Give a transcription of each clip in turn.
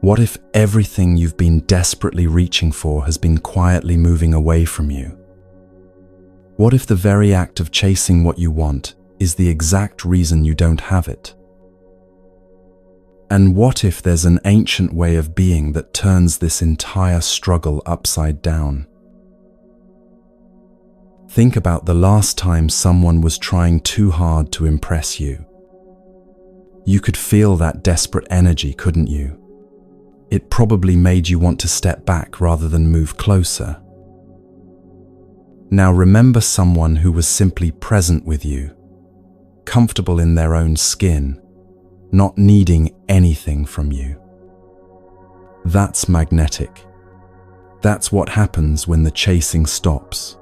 What if everything you've been desperately reaching for has been quietly moving away from you? What if the very act of chasing what you want is the exact reason you don't have it? And what if there's an ancient way of being that turns this entire struggle upside down? Think about the last time someone was trying too hard to impress you. You could feel that desperate energy, couldn't you? It probably made you want to step back rather than move closer. Now remember someone who was simply present with you, comfortable in their own skin, not needing anything from you. That's magnetic. That's what happens when the chasing stops.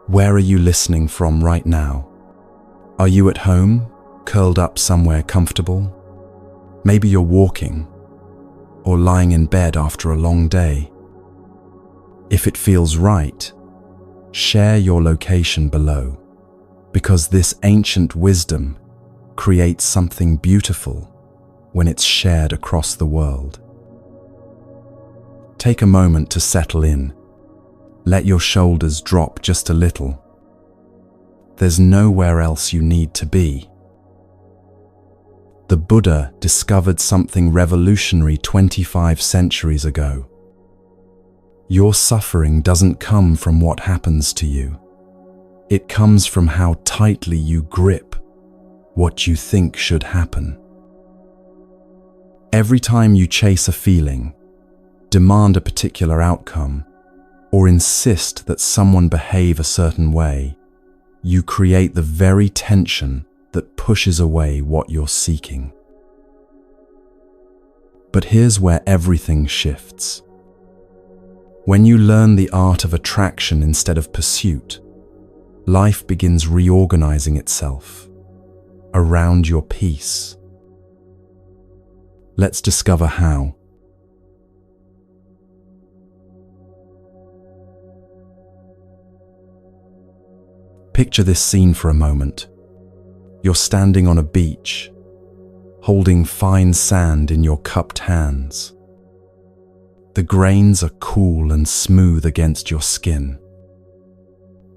Where are you listening from right now? Are you at home, curled up somewhere comfortable? Maybe you're walking or lying in bed after a long day. If it feels right, share your location below, because this ancient wisdom creates something beautiful when it's shared across the world. Take a moment to settle in. Let your shoulders drop just a little. There's nowhere else you need to be. The Buddha discovered something revolutionary 25 centuries ago. Your suffering doesn't come from what happens to you. It comes from how tightly you grip what you think should happen. Every time you chase a feeling, demand a particular outcome, or insist that someone behave a certain way, you create the very tension that pushes away what you're seeking. But here's where everything shifts. When you learn the art of attraction instead of pursuit, life begins reorganizing itself around your peace. Let's discover how. Picture this scene for a moment. You're standing on a beach, holding fine sand in your cupped hands. The grains are cool and smooth against your skin.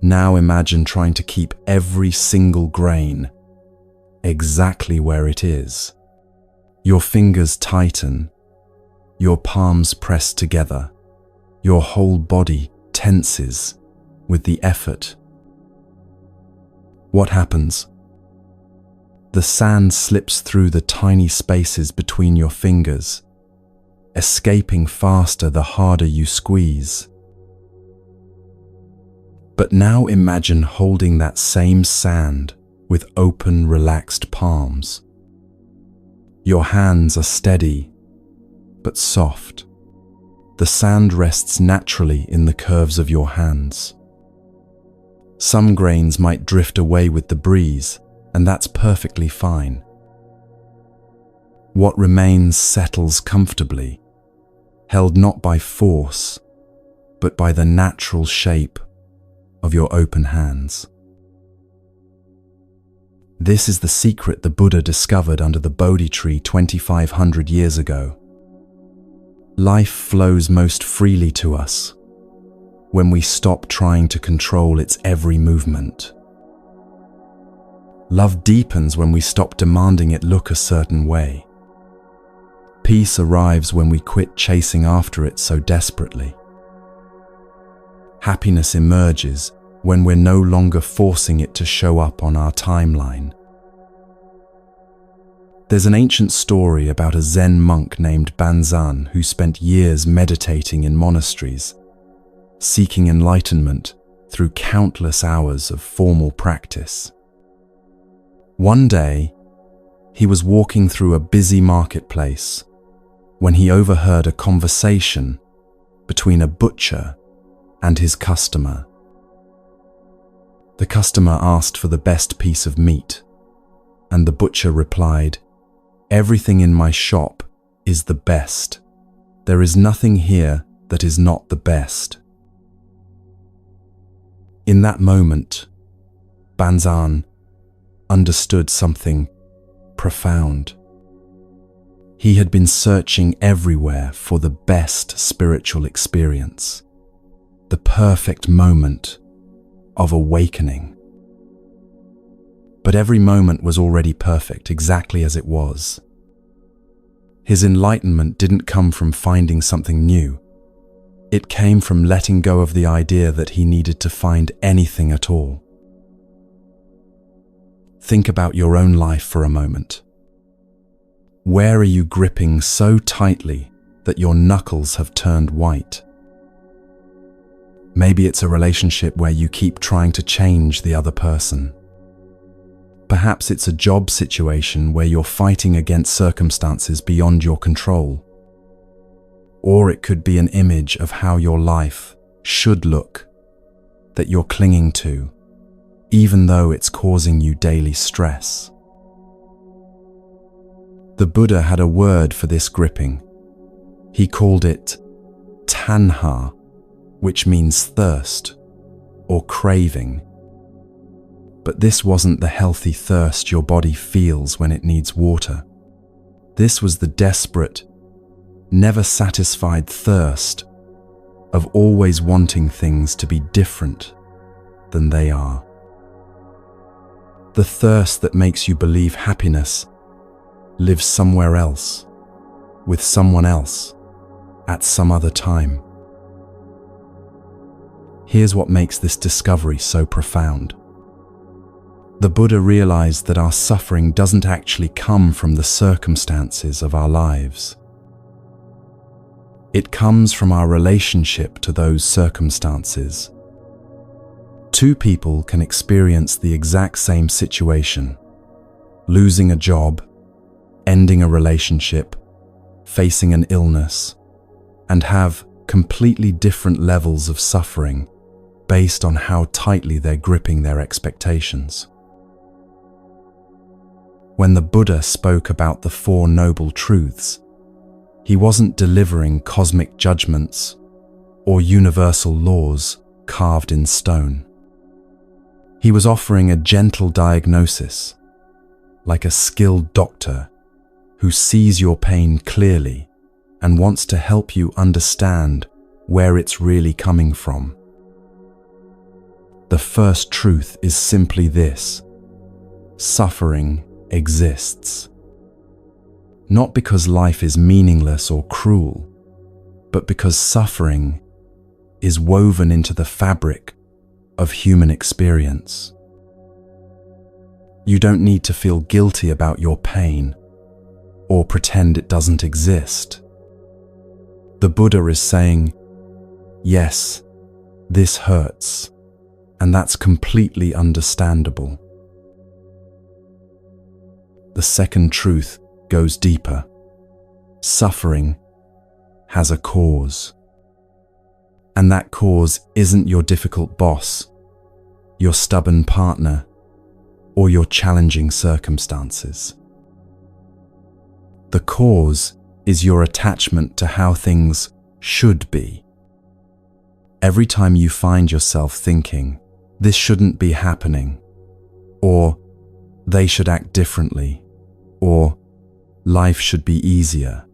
Now imagine trying to keep every single grain exactly where it is. Your fingers tighten, your palms press together, your whole body tenses with the effort. What happens? The sand slips through the tiny spaces between your fingers, escaping faster the harder you squeeze. But now imagine holding that same sand with open, relaxed palms. Your hands are steady, but soft. The sand rests naturally in the curves of your hands. Some grains might drift away with the breeze, and that's perfectly fine. What remains settles comfortably, held not by force, but by the natural shape of your open hands. This is the secret the Buddha discovered under the Bodhi tree 2,500 years ago. Life flows most freely to us when we stop trying to control its every movement. Love deepens when we stop demanding it look a certain way. Peace arrives when we quit chasing after it so desperately. Happiness emerges when we're no longer forcing it to show up on our timeline. There's an ancient story about a Zen monk named Banzan who spent years meditating in monasteries, seeking enlightenment through countless hours of formal practice. One day, he was walking through a busy marketplace when he overheard a conversation between a butcher and his customer. The customer asked for the best piece of meat, and the butcher replied, "Everything in my shop is the best. There is nothing here that is not the best." In that moment, Banzan understood something profound. He had been searching everywhere for the best spiritual experience, the perfect moment of awakening. But every moment was already perfect, exactly as it was. His enlightenment didn't come from finding something new. It came from letting go of the idea that he needed to find anything at all. Think about your own life for a moment. Where are you gripping so tightly that your knuckles have turned white? Maybe it's a relationship where you keep trying to change the other person. Perhaps it's a job situation where you're fighting against circumstances beyond your control. Or it could be an image of how your life should look that you're clinging to, even though it's causing you daily stress. The Buddha had a word for this gripping. He called it tanha, which means thirst or craving. But this wasn't the healthy thirst your body feels when it needs water. This was the desperate, never satisfied thirst of always wanting things to be different than they are. The thirst that makes you believe happiness lives somewhere else, with someone else, at some other time. Here's what makes this discovery so profound. The Buddha realized that our suffering doesn't actually come from the circumstances of our lives. It comes from our relationship to those circumstances. Two people can experience the exact same situation: losing a job, ending a relationship, facing an illness, and have completely different levels of suffering based on how tightly they're gripping their expectations. When the Buddha spoke about the Four Noble Truths, he wasn't delivering cosmic judgments or universal laws carved in stone. He was offering a gentle diagnosis, like a skilled doctor who sees your pain clearly and wants to help you understand where it's really coming from. The first truth is simply this: suffering exists. Not because life is meaningless or cruel, but because suffering is woven into the fabric of human experience. You don't need to feel guilty about your pain or pretend it doesn't exist. The Buddha is saying, yes, this hurts, and that's completely understandable. The second truth goes deeper. Suffering has a cause. And that cause isn't your difficult boss, your stubborn partner, or your challenging circumstances. The cause is your attachment to how things should be. Every time you find yourself thinking, this shouldn't be happening, or they should act differently, or life should be easier,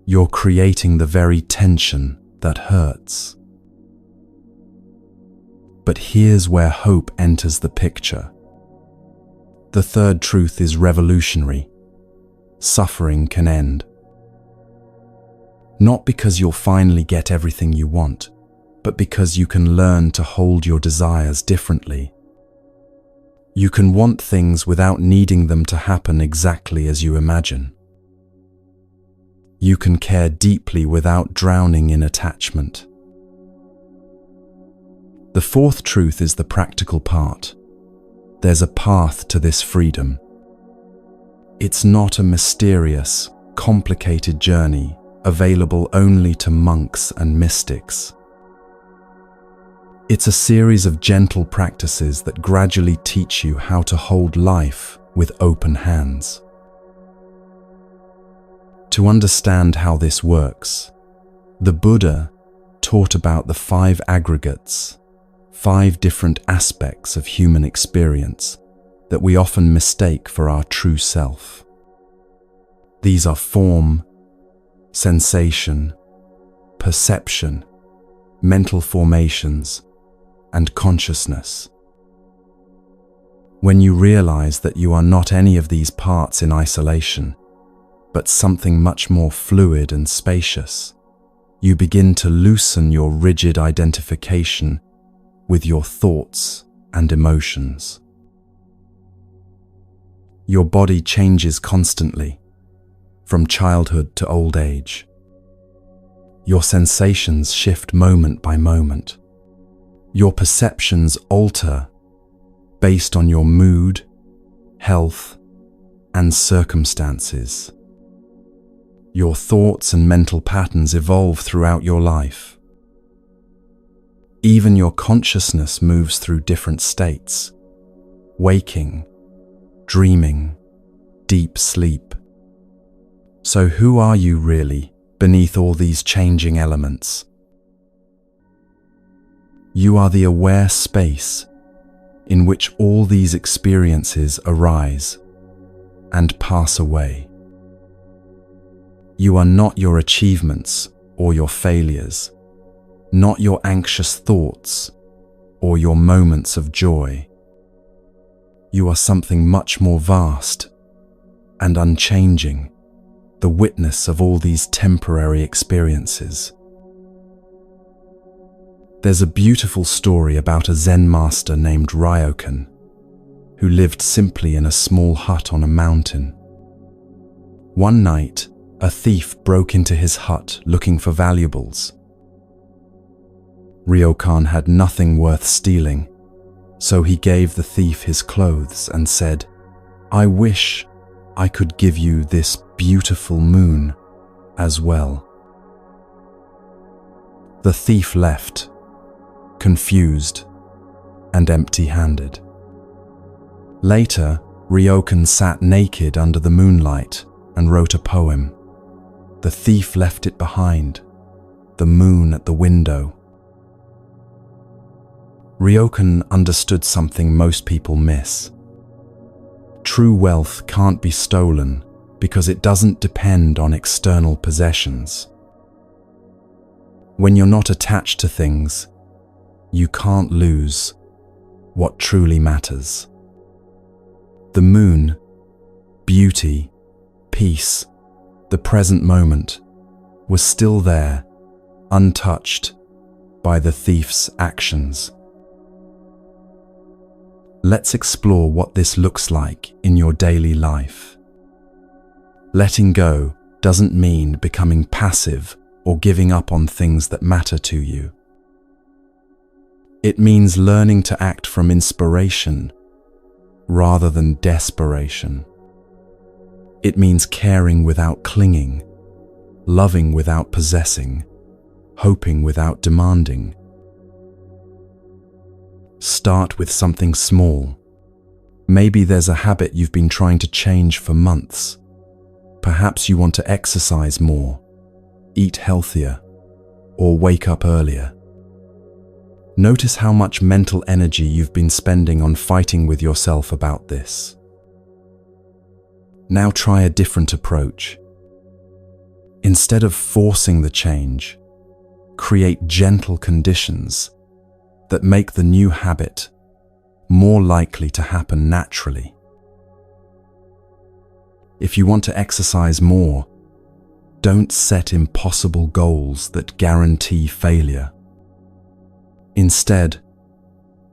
you're creating the very tension that hurts. But here's where hope enters the picture. The third truth is revolutionary. Suffering can end. Not because you'll finally get everything you want, but because you can learn to hold your desires differently. You can want things without needing them to happen exactly as you imagine. You can care deeply without drowning in attachment. The fourth truth is the practical part. There's a path to this freedom. It's not a mysterious, complicated journey available only to monks and mystics. It's a series of gentle practices that gradually teach you how to hold life with open hands. To understand how this works, the Buddha taught about the 5 aggregates, 5 different aspects of human experience that we often mistake for our true self. These are form, sensation, perception, mental formations, and consciousness. When you realize that you are not any of these parts in isolation, but something much more fluid and spacious, you begin to loosen your rigid identification with your thoughts and emotions. Your body changes constantly, from childhood to old age. Your sensations shift moment by moment. Your perceptions alter based on your mood, health, and circumstances. Your thoughts and mental patterns evolve throughout your life. Even your consciousness moves through different states: waking, dreaming, deep sleep. So who are you really beneath all these changing elements? You are the aware space in which all these experiences arise and pass away. You are not your achievements or your failures, not your anxious thoughts or your moments of joy. You are something much more vast and unchanging, the witness of all these temporary experiences. There's a beautiful story about a Zen master named Ryokan, who lived simply in a small hut on a mountain. One night, a thief broke into his hut looking for valuables. Ryokan had nothing worth stealing, so he gave the thief his clothes and said, "I wish I could give you this beautiful moon as well." The thief left, confused and empty-handed. Later, Ryokan sat naked under the moonlight and wrote a poem. The thief left it behind, the moon at the window. Ryokan understood something most people miss. True wealth can't be stolen because it doesn't depend on external possessions. When you're not attached to things, you can't lose what truly matters. The moon, beauty, peace, the present moment, was still there, untouched by the thief's actions. Let's explore what this looks like in your daily life. Letting go doesn't mean becoming passive or giving up on things that matter to you. It means learning to act from inspiration rather than desperation. It means caring without clinging, loving without possessing, hoping without demanding. Start with something small. Maybe there's a habit you've been trying to change for months. Perhaps you want to exercise more, eat healthier, or wake up earlier. Notice how much mental energy you've been spending on fighting with yourself about this. Now try a different approach. Instead of forcing the change, create gentle conditions that make the new habit more likely to happen naturally. If you want to exercise more, don't set impossible goals that guarantee failure. Instead,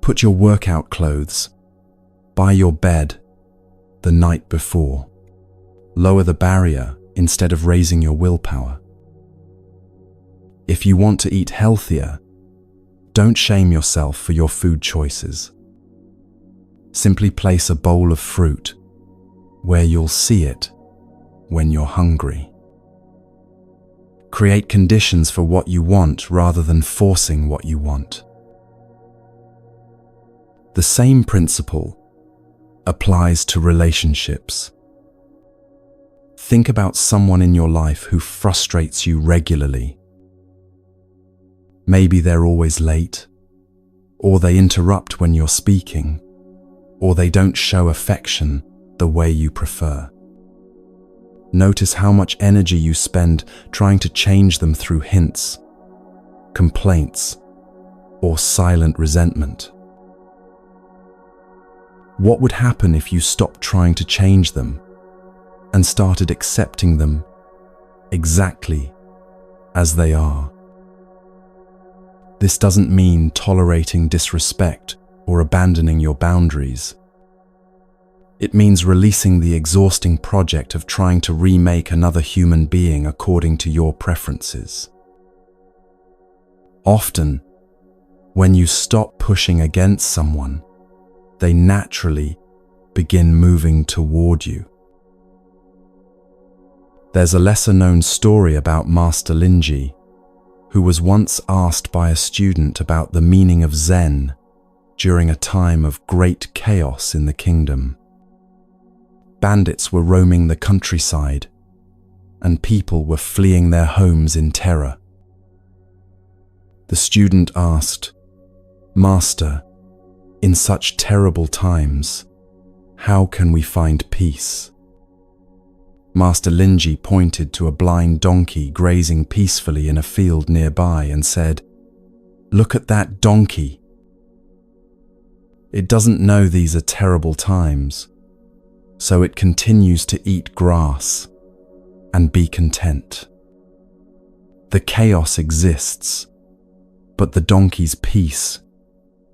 put your workout clothes by your bed the night before. Lower the barrier instead of raising your willpower. If you want to eat healthier, don't shame yourself for your food choices. Simply place a bowl of fruit where you'll see it when you're hungry. Create conditions for what you want rather than forcing what you want. The same principle applies to relationships. Think about someone in your life who frustrates you regularly. Maybe they're always late, or they interrupt when you're speaking, or they don't show affection the way you prefer. Notice how much energy you spend trying to change them through hints, complaints, or silent resentment. What would happen if you stopped trying to change them and started accepting them exactly as they are? This doesn't mean tolerating disrespect or abandoning your boundaries. It means releasing the exhausting project of trying to remake another human being according to your preferences. Often, when you stop pushing against someone, they naturally begin moving toward you. There's a lesser-known story about Master Linji, who was once asked by a student about the meaning of Zen during a time of great chaos in the kingdom. Bandits were roaming the countryside, and people were fleeing their homes in terror. The student asked, "Master, in such terrible times, how can we find peace?" Master Linji pointed to a blind donkey grazing peacefully in a field nearby and said, "Look at that donkey. It doesn't know these are terrible times, so it continues to eat grass and be content. The chaos exists, but the donkey's peace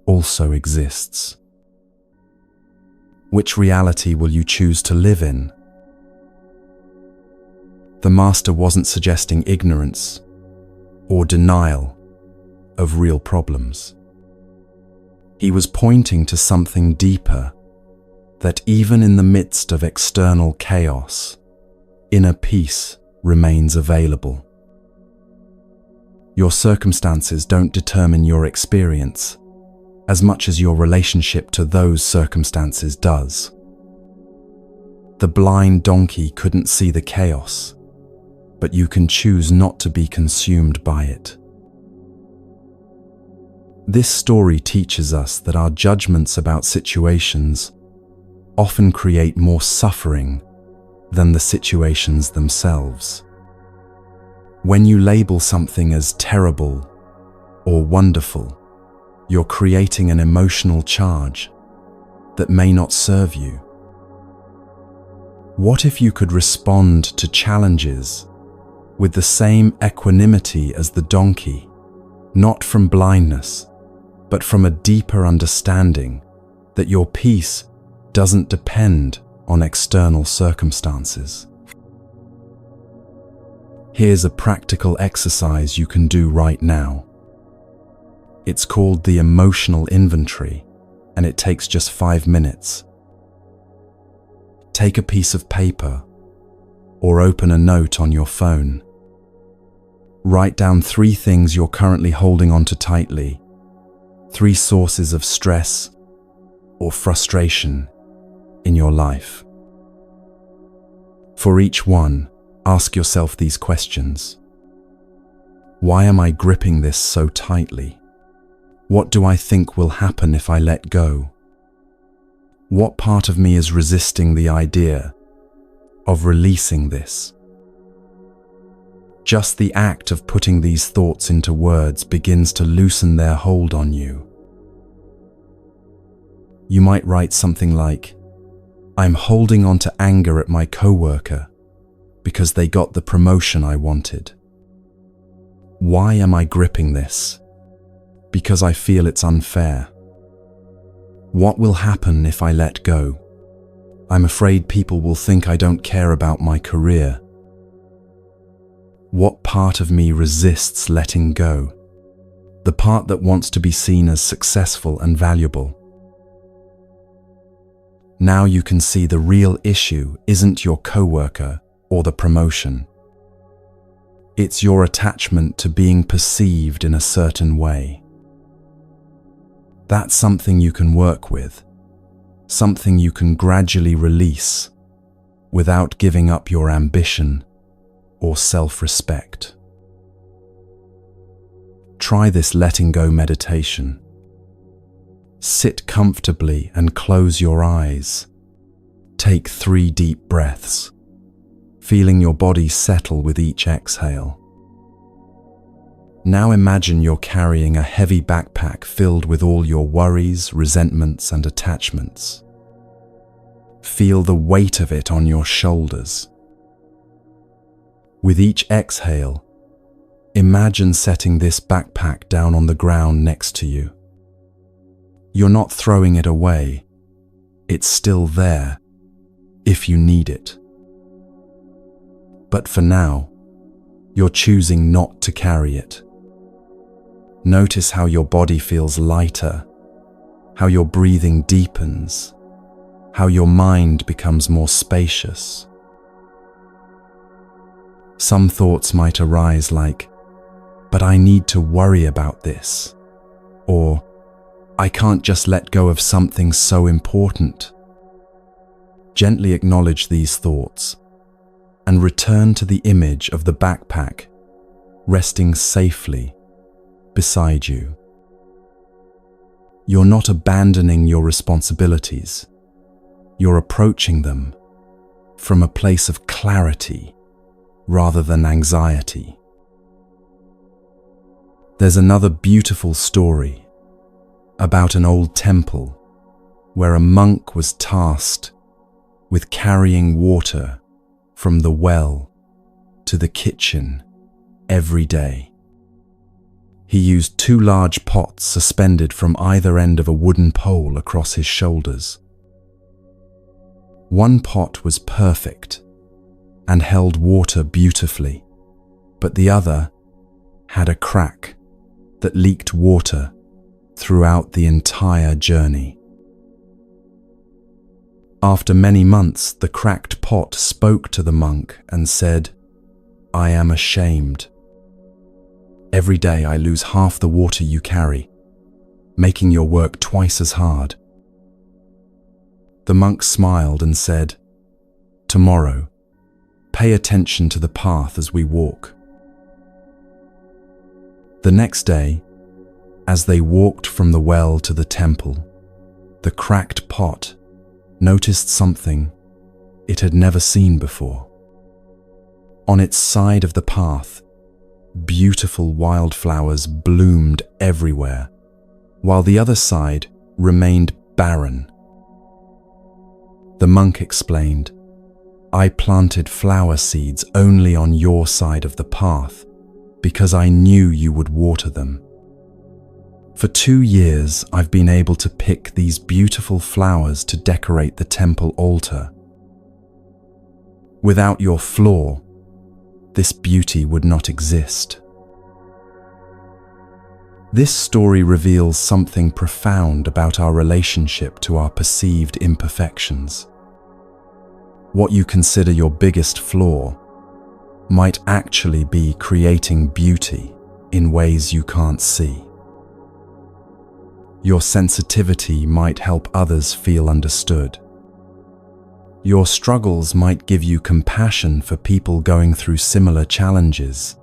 also exists. Which reality will you choose to live in?" The master wasn't suggesting ignorance or denial of real problems. He was pointing to something deeper, that even in the midst of external chaos, inner peace remains available. Your circumstances don't determine your experience as much as your relationship to those circumstances does. The blind donkey couldn't see the chaos, but you can choose not to be consumed by it. This story teaches us that our judgments about situations often create more suffering than the situations themselves. When you label something as terrible or wonderful, you're creating an emotional charge that may not serve you. What if you could respond to challenges with the same equanimity as the donkey, not from blindness, but from a deeper understanding that your peace doesn't depend on external circumstances? Here's a practical exercise you can do right now. It's called the emotional inventory, and it takes just 5 minutes. Take a piece of paper or open a note on your phone. Write down 3 things you're currently holding on to tightly, 3 sources of stress or frustration in your life. For each one, ask yourself these questions. Why am I gripping this so tightly? What do I think will happen if I let go? What part of me is resisting the idea of releasing this? Just the act of putting these thoughts into words begins to loosen their hold on you. You might write something like, "I'm holding on to anger at my coworker because they got the promotion I wanted. Why am I gripping this? Because I feel it's unfair. What will happen if I let go? I'm afraid people will think I don't care about my career. What part of me resists letting go? The part that wants to be seen as successful and valuable." Now you can see the real issue isn't your coworker or the promotion. It's your attachment to being perceived in a certain way. That's something you can work with, something you can gradually release without giving up your ambition or self-respect. Try this letting go meditation. Sit comfortably and close your eyes. Take 3 deep breaths. feeling your body settle with each exhale. Now imagine you're carrying a heavy backpack filled with all your worries, resentments, and attachments. Feel the weight of it on your shoulders. With each exhale, imagine setting this backpack down on the ground next to you. You're not throwing it away. It's still there, if you need it. But for now, you're choosing not to carry it. Notice how your body feels lighter, how your breathing deepens, how your mind becomes more spacious. Some thoughts might arise like, "But I need to worry about this," or "I can't just let go of something so important." Gently acknowledge these thoughts and return to the image of the backpack resting safely beside you. You're not abandoning your responsibilities. You're approaching them from a place of clarity rather than anxiety. There's another beautiful story about an old temple where a monk was tasked with carrying water from the well to the kitchen every day. He used 2 large pots suspended from either end of a wooden pole across his shoulders. One pot was perfect and held water beautifully, but the other had a crack that leaked water throughout the entire journey. After many months, the cracked pot spoke to the monk and said, "I am ashamed. Every day I lose half the water you carry, making your work twice as hard." The monk smiled and said, "Tomorrow, pay attention to the path as we walk." The next day, as they walked from the well to the temple, the cracked pot noticed something it had never seen before. On its side of the path, beautiful wildflowers bloomed everywhere, while the other side remained barren. The monk explained, "I planted flower seeds only on your side of the path because I knew you would water them. For 2 years, I've been able to pick these beautiful flowers to decorate the temple altar. Without your flaw, this beauty would not exist." This story reveals something profound about our relationship to our perceived imperfections. What you consider your biggest flaw might actually be creating beauty in ways you can't see. Your sensitivity might help others feel understood. Your struggles might give you compassion for people going through similar challenges.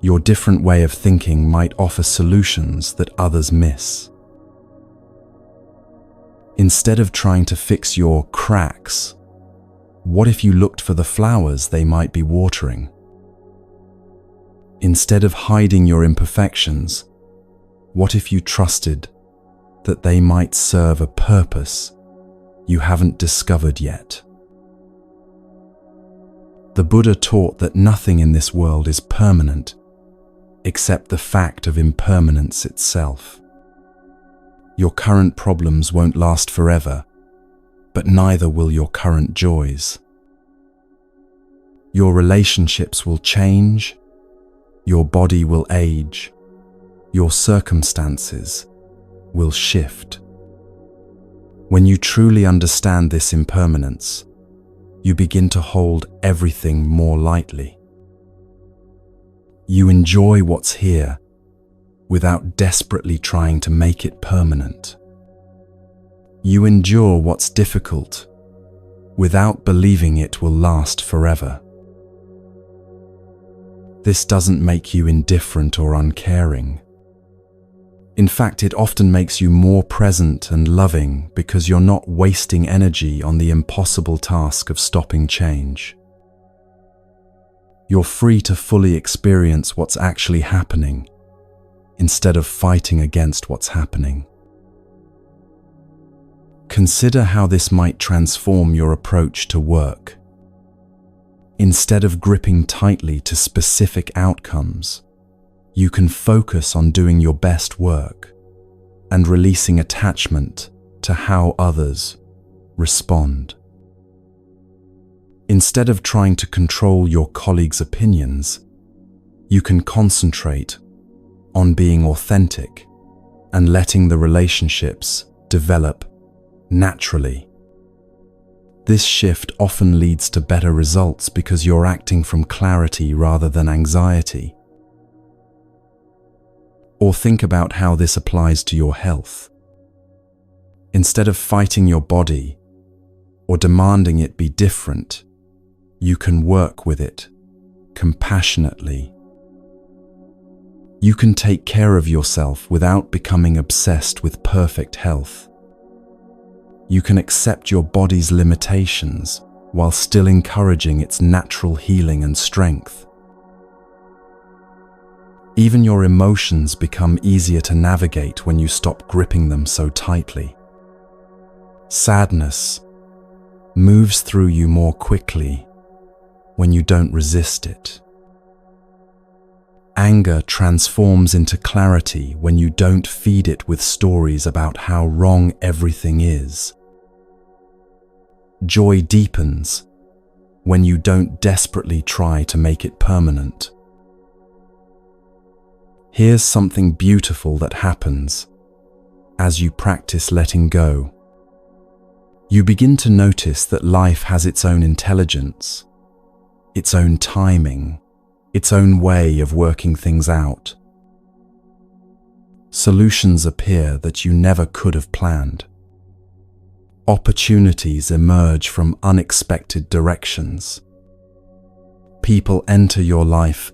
Your different way of thinking might offer solutions that others miss. Instead of trying to fix your cracks, what if you looked for the flowers they might be watering? Instead of hiding your imperfections, what if you trusted that they might serve a purpose you haven't discovered yet? The Buddha taught that nothing in this world is permanent except the fact of impermanence itself. Your current problems won't last forever, but neither will your current joys. Your relationships will change, your body will age, your circumstances will shift. When you truly understand this impermanence, you begin to hold everything more lightly. You enjoy what's here without desperately trying to make it permanent. You endure what's difficult without believing it will last forever. This doesn't make you indifferent or uncaring. In fact, it often makes you more present and loving because you're not wasting energy on the impossible task of stopping change. You're free to fully experience what's actually happening instead of fighting against what's happening. Consider how this might transform your approach to work. Instead of gripping tightly to specific outcomes, you can focus on doing your best work and releasing attachment to how others respond. Instead of trying to control your colleagues' opinions, you can concentrate on being authentic and letting the relationships develop naturally. This shift often leads to better results because you're acting from clarity rather than anxiety. Or think about how this applies to your health. Instead of fighting your body or demanding it be different, you can work with it compassionately. You can take care of yourself without becoming obsessed with perfect health. You can accept your body's limitations while still encouraging its natural healing and strength. Even your emotions become easier to navigate when you stop gripping them so tightly. Sadness moves through you more quickly when you don't resist it. Anger transforms into clarity when you don't feed it with stories about how wrong everything is. Joy deepens when you don't desperately try to make it permanent. Here's something beautiful that happens as you practice letting go. You begin to notice that life has its own intelligence, its own timing, its own way of working things out. Solutions appear that you never could have planned. Opportunities emerge from unexpected directions. People enter your life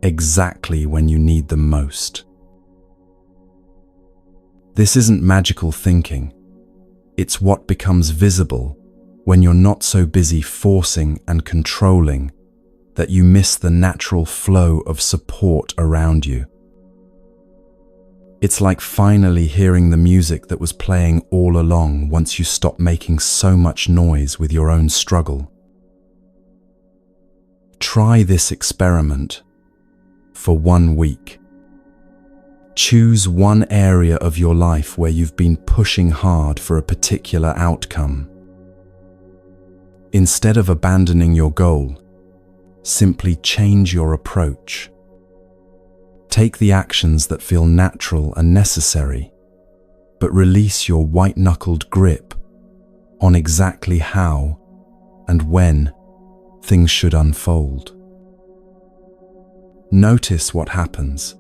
exactly when you need them most. This isn't magical thinking. It's what becomes visible when you're not so busy forcing and controlling that you miss the natural flow of support around you. It's like finally hearing the music that was playing all along once you stop making so much noise with your own struggle. Try this experiment for 1 week. Choose one area of your life where you've been pushing hard for a particular outcome. Instead of abandoning your goal, simply change your approach. Take the actions that feel natural and necessary, but release your white-knuckled grip on exactly how and when things should unfold. Notice what happens,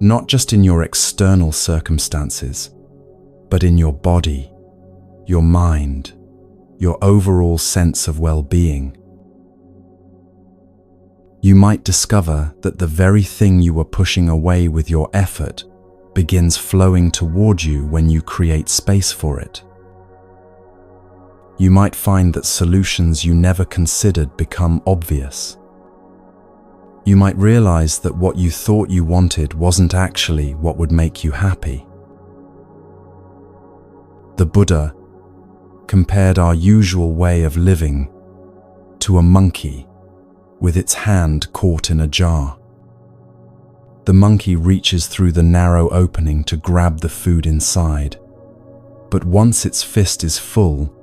not just in your external circumstances, but in your body, your mind, your overall sense of well-being. You might discover that the very thing you were pushing away with your effort begins flowing toward you when you create space for it. You might find that solutions you never considered become obvious. You might realize that what you thought you wanted wasn't actually what would make you happy. The Buddha compared our usual way of living to a monkey with its hand caught in a jar. The monkey reaches through the narrow opening to grab the food inside, but once its fist is full,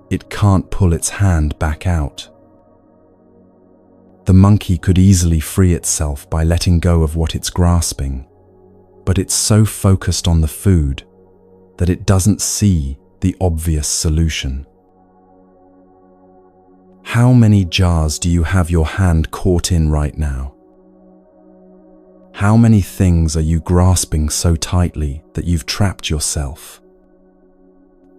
it can't pull its hand back out. The monkey could easily free itself by letting go of what it's grasping, but it's so focused on the food that it doesn't see the obvious solution. How many jars do you have your hand caught in right now? How many things are you grasping so tightly that you've trapped yourself?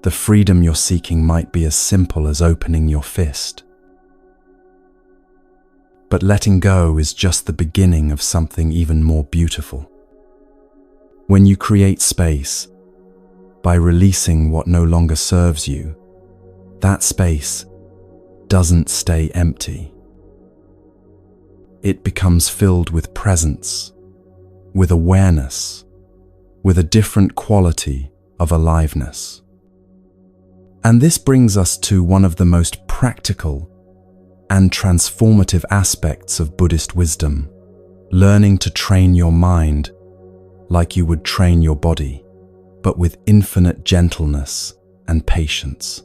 The freedom you're seeking might be as simple as opening your fist. But letting go is just the beginning of something even more beautiful. When you create space by releasing what no longer serves you, that space doesn't stay empty. It becomes filled with presence, with awareness, with a different quality of aliveness. And this brings us to one of the most practical and transformative aspects of Buddhist wisdom, learning to train your mind like you would train your body, but with infinite gentleness and patience.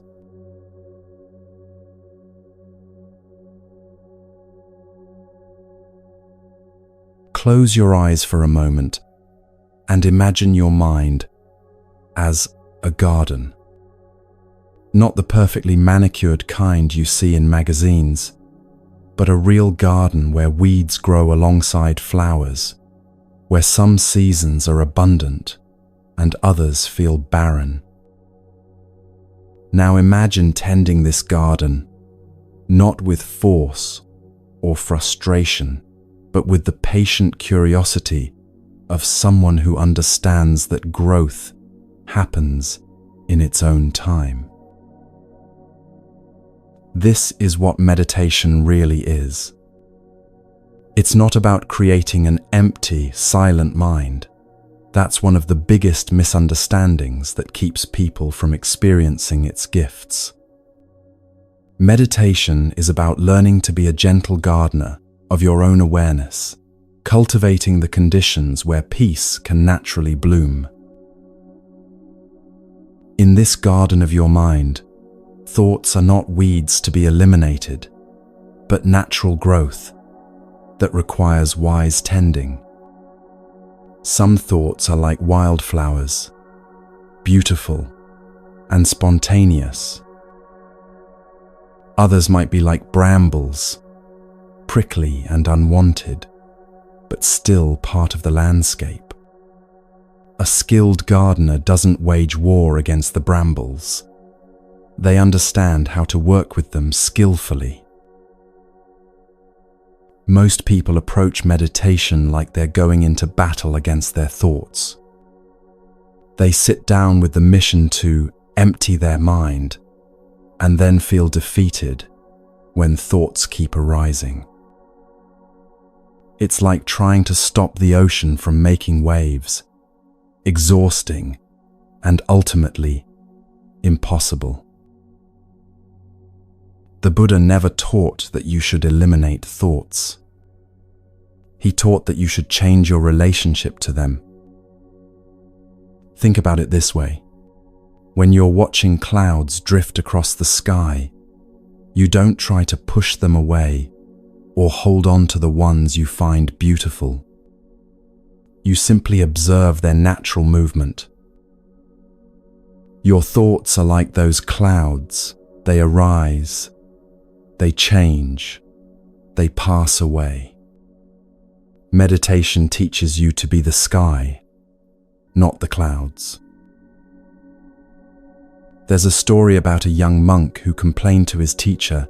Close your eyes for a moment and imagine your mind as a garden. Not the perfectly manicured kind you see in magazines, but a real garden where weeds grow alongside flowers, where some seasons are abundant and others feel barren. Now imagine tending this garden, not with force or frustration, but with the patient curiosity of someone who understands that growth happens in its own time. This is what meditation really is. It's not about creating an empty, silent mind. That's one of the biggest misunderstandings that keeps people from experiencing its gifts. Meditation is about learning to be a gentle gardener of your own awareness, cultivating the conditions where peace can naturally bloom. In this garden of your mind, thoughts are not weeds to be eliminated, but natural growth that requires wise tending. Some thoughts are like wildflowers, beautiful and spontaneous. Others might be like brambles, prickly and unwanted, but still part of the landscape. A skilled gardener doesn't wage war against the brambles. They understand how to work with them skillfully. Most people approach meditation like they're going into battle against their thoughts. They sit down with the mission to empty their mind and then feel defeated when thoughts keep arising. It's like trying to stop the ocean from making waves, exhausting and ultimately impossible. The Buddha never taught that you should eliminate thoughts. He taught that you should change your relationship to them. Think about it this way. When you're watching clouds drift across the sky, you don't try to push them away or hold on to the ones you find beautiful. You simply observe their natural movement. Your thoughts are like those clouds. They arise, they change, they pass away. Meditation teaches you to be the sky, not the clouds. There's a story about a young monk who complained to his teacher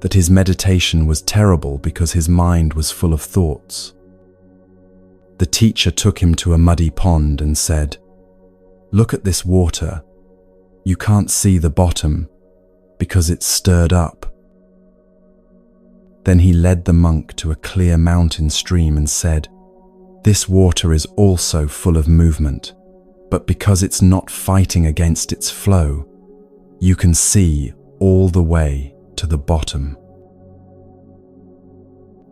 that his meditation was terrible because his mind was full of thoughts. The teacher took him to a muddy pond and said, "Look at this water. You can't see the bottom because it's stirred up." Then he led the monk to a clear mountain stream and said, "This water is also full of movement, but because it's not fighting against its flow, you can see all the way to the bottom."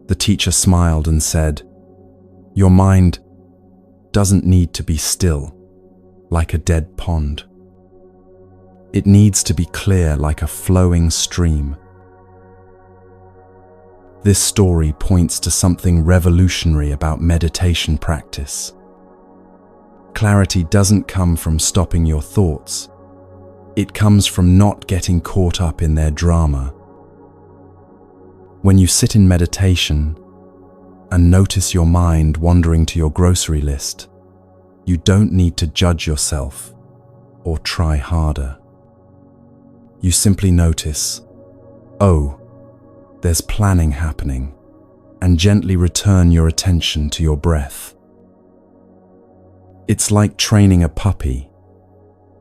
The teacher smiled and said, "Your mind doesn't need to be still, like a dead pond. It needs to be clear like a flowing stream." This story points to something revolutionary about meditation practice. Clarity doesn't come from stopping your thoughts. It comes from not getting caught up in their drama. When you sit in meditation and notice your mind wandering to your grocery list, you don't need to judge yourself or try harder. You simply notice, "Oh, there's planning happening," and gently return your attention to your breath. It's like training a puppy,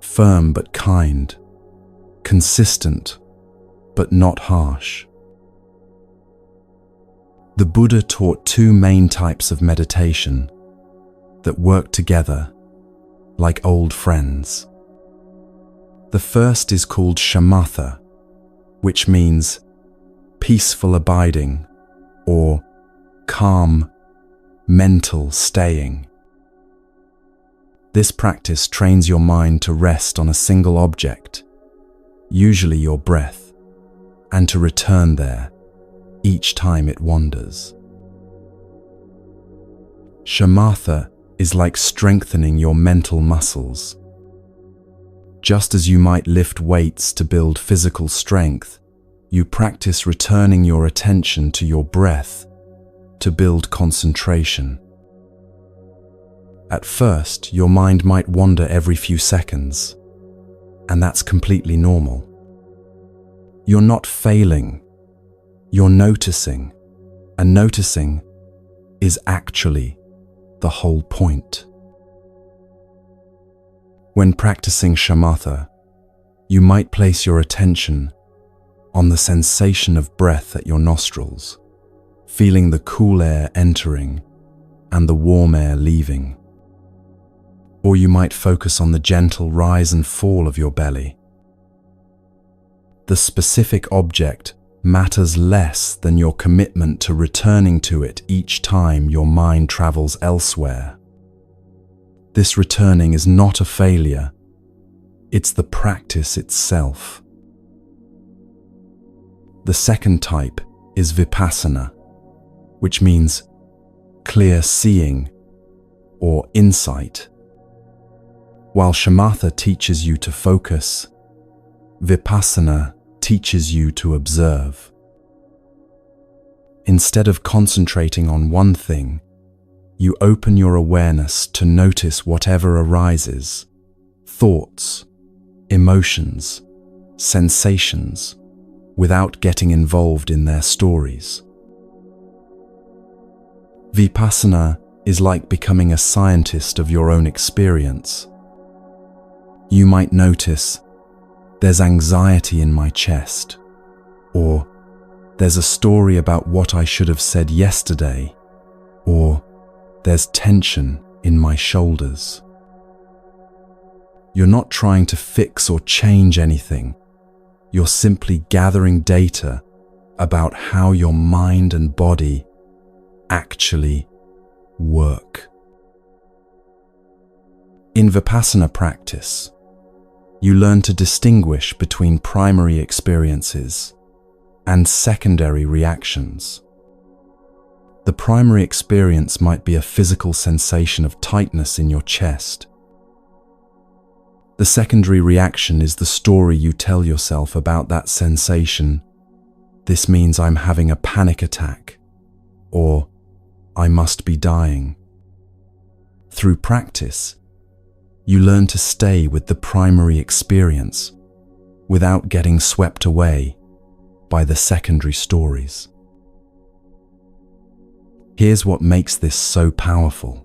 firm but kind, consistent but not harsh. The Buddha taught two main types of meditation that work together like old friends. The first is called shamatha, which means peaceful abiding or calm mental staying. This practice trains your mind to rest on a single object, usually your breath, and to return there each time it wanders. Shamatha is like strengthening your mental muscles. Just as you might lift weights to build physical strength, you practice returning your attention to your breath to build concentration. At first, your mind might wander every few seconds, and that's completely normal. You're not failing, you're noticing, and noticing is actually the whole point. When practicing shamatha, you might place your attention on the sensation of breath at your nostrils, feeling the cool air entering and the warm air leaving. Or you might focus on the gentle rise and fall of your belly. The specific object matters less than your commitment to returning to it each time your mind travels elsewhere. This returning is not a failure, it's the practice itself. The second type is vipassana, which means clear seeing or insight. While shamatha teaches you to focus, vipassana teaches you to observe. Instead of concentrating on one thing, you open your awareness to notice whatever arises: thoughts, emotions, sensations, without getting involved in their stories. Vipassana is like becoming a scientist of your own experience. You might notice, there's anxiety in my chest, or there's a story about what I should have said yesterday, or there's tension in my shoulders. You're not trying to fix or change anything. You're simply gathering data about how your mind and body actually work. In Vipassana practice, you learn to distinguish between primary experiences and secondary reactions. The primary experience might be a physical sensation of tightness in your chest. The secondary reaction is the story you tell yourself about that sensation. This means I'm having a panic attack, or I must be dying. Through practice, you learn to stay with the primary experience without getting swept away by the secondary stories. Here's what makes this so powerful.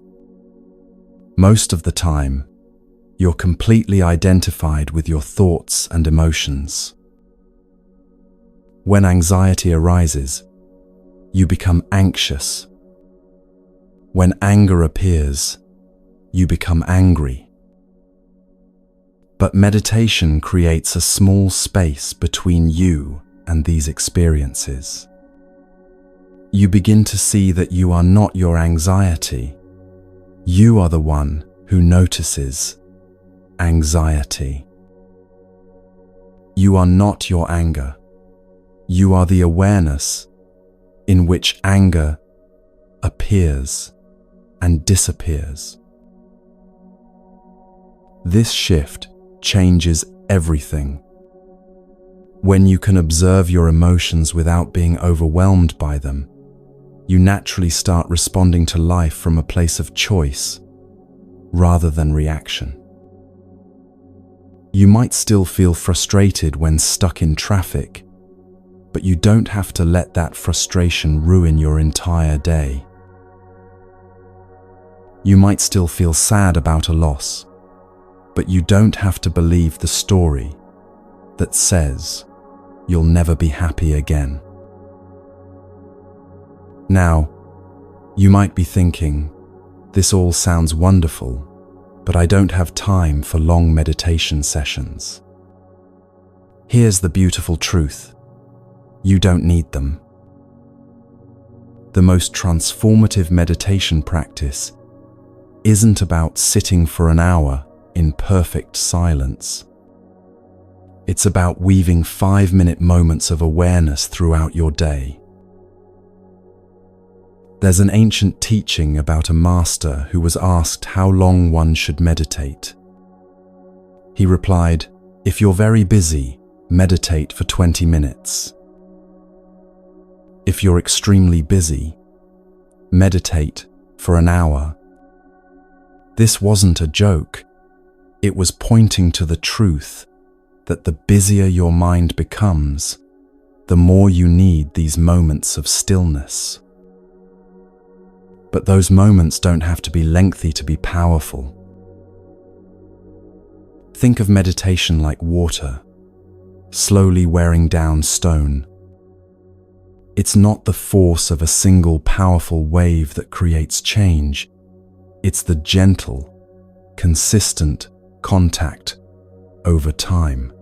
Most of the time, you're completely identified with your thoughts and emotions. When anxiety arises, you become anxious. When anger appears, you become angry. But meditation creates a small space between you and these experiences. You begin to see that you are not your anxiety. You are the one who notices anxiety. You are not your anger. You are the awareness in which anger appears and disappears. This shift changes everything. When you can observe your emotions without being overwhelmed by them, you naturally start responding to life from a place of choice rather than reaction. You might still feel frustrated when stuck in traffic, but you don't have to let that frustration ruin your entire day. You might still feel sad about a loss, but you don't have to believe the story that says you'll never be happy again. Now, you might be thinking, this all sounds wonderful, but I don't have time for long meditation sessions. Here's the beautiful truth. You don't need them. The most transformative meditation practice isn't about sitting for an hour in perfect silence. It's about weaving 5-minute moments of awareness throughout your day. There's an ancient teaching about a master who was asked how long one should meditate. He replied, "If you're very busy, meditate for 20 minutes. If you're extremely busy, meditate for an hour." This wasn't a joke. It was pointing to the truth that the busier your mind becomes, the more you need these moments of stillness. But those moments don't have to be lengthy to be powerful. Think of meditation like water, slowly wearing down stone. It's not the force of a single powerful wave that creates change. It's the gentle, consistent contact over time.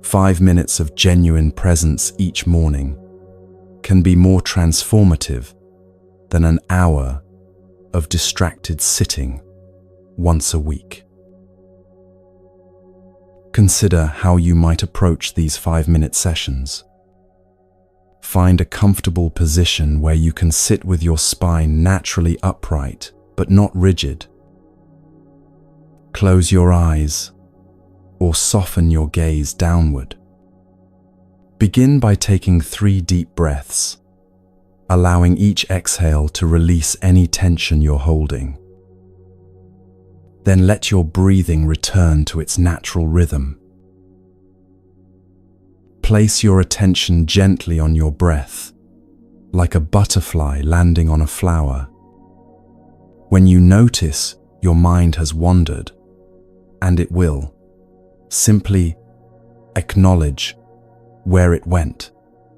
5 minutes of genuine presence each morning can be more transformative than an hour of distracted sitting once a week. Consider how you might approach these 5-minute sessions. Find a comfortable position where you can sit with your spine naturally upright but not rigid. Close your eyes or soften your gaze downward. Begin by taking 3 deep breaths, allowing each exhale to release any tension you're holding. Then let your breathing return to its natural rhythm. Place your attention gently on your breath, like a butterfly landing on a flower. When you notice your mind has wandered, and it will, simply acknowledge where it went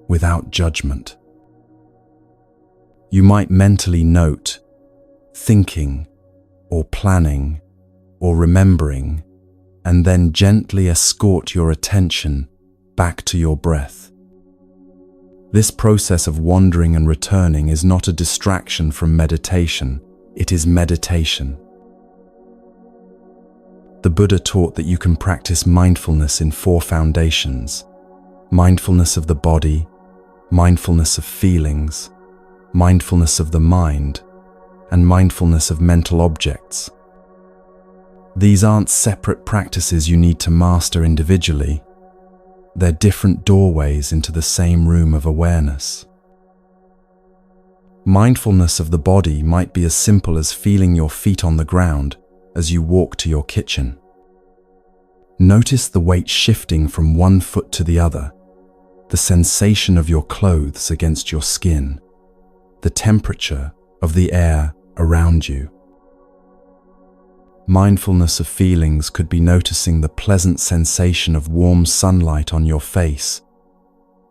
without judgment. You might mentally note thinking or planning or remembering, and then gently escort your attention back to your breath. This process of wandering and returning is not a distraction from meditation, it is meditation. The Buddha taught that you can practice mindfulness in 4 foundations: mindfulness of the body, mindfulness of feelings, mindfulness of the mind, and mindfulness of mental objects. These aren't separate practices you need to master individually. They're different doorways into the same room of awareness. Mindfulness of the body might be as simple as feeling your feet on the ground as you walk to your kitchen. Notice the weight shifting from one foot to the other, the sensation of your clothes against your skin, the temperature of the air around you. Mindfulness of feelings could be noticing the pleasant sensation of warm sunlight on your face,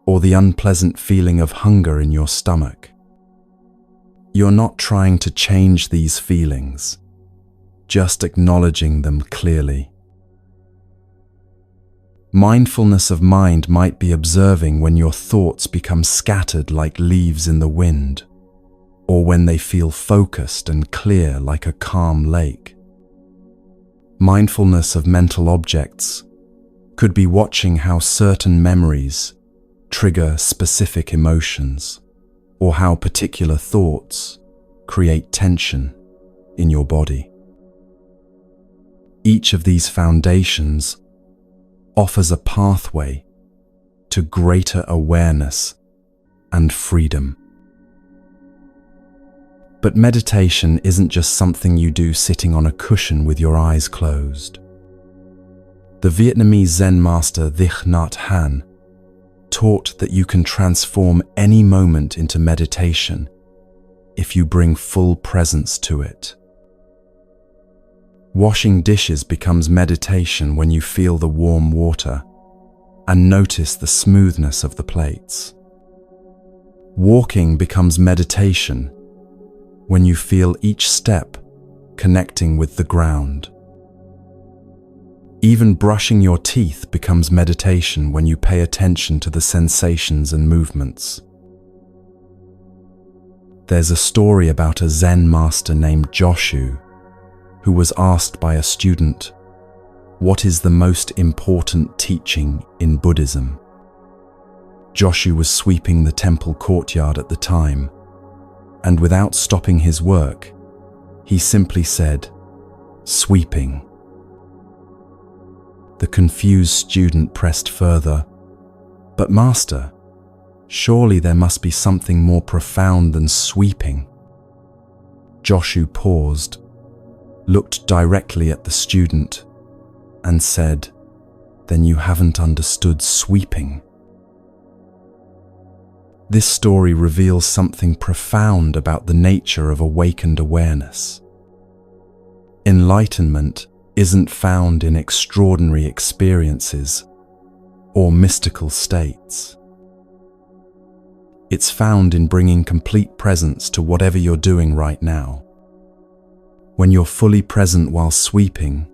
or the unpleasant feeling of hunger in your stomach. You're not trying to change these feelings, just acknowledging them clearly. Mindfulness of mind might be observing when your thoughts become scattered like leaves in the wind, or when they feel focused and clear like a calm lake. Mindfulness of mental objects could be watching how certain memories trigger specific emotions, or how particular thoughts create tension in your body. Each of these foundations offers a pathway to greater awareness and freedom. But meditation isn't just something you do sitting on a cushion with your eyes closed. The Vietnamese Zen master Thich Nhat Hanh taught that you can transform any moment into meditation if you bring full presence to it. Washing dishes becomes meditation when you feel the warm water and notice the smoothness of the plates. Walking becomes meditation when you feel each step connecting with the ground. Even brushing your teeth becomes meditation when you pay attention to the sensations and movements. There's a story about a Zen master named Joshu who was asked by a student, "What is the most important teaching in Buddhism?" Joshu was sweeping the temple courtyard at the time, and without stopping his work, he simply said, "Sweeping." The confused student pressed further, "But master, surely there must be something more profound than sweeping." Joshu paused, looked directly at the student, and said, "Then you haven't understood sweeping." This story reveals something profound about the nature of awakened awareness. Enlightenment isn't found in extraordinary experiences or mystical states. It's found in bringing complete presence to whatever you're doing right now. When you're fully present while sweeping,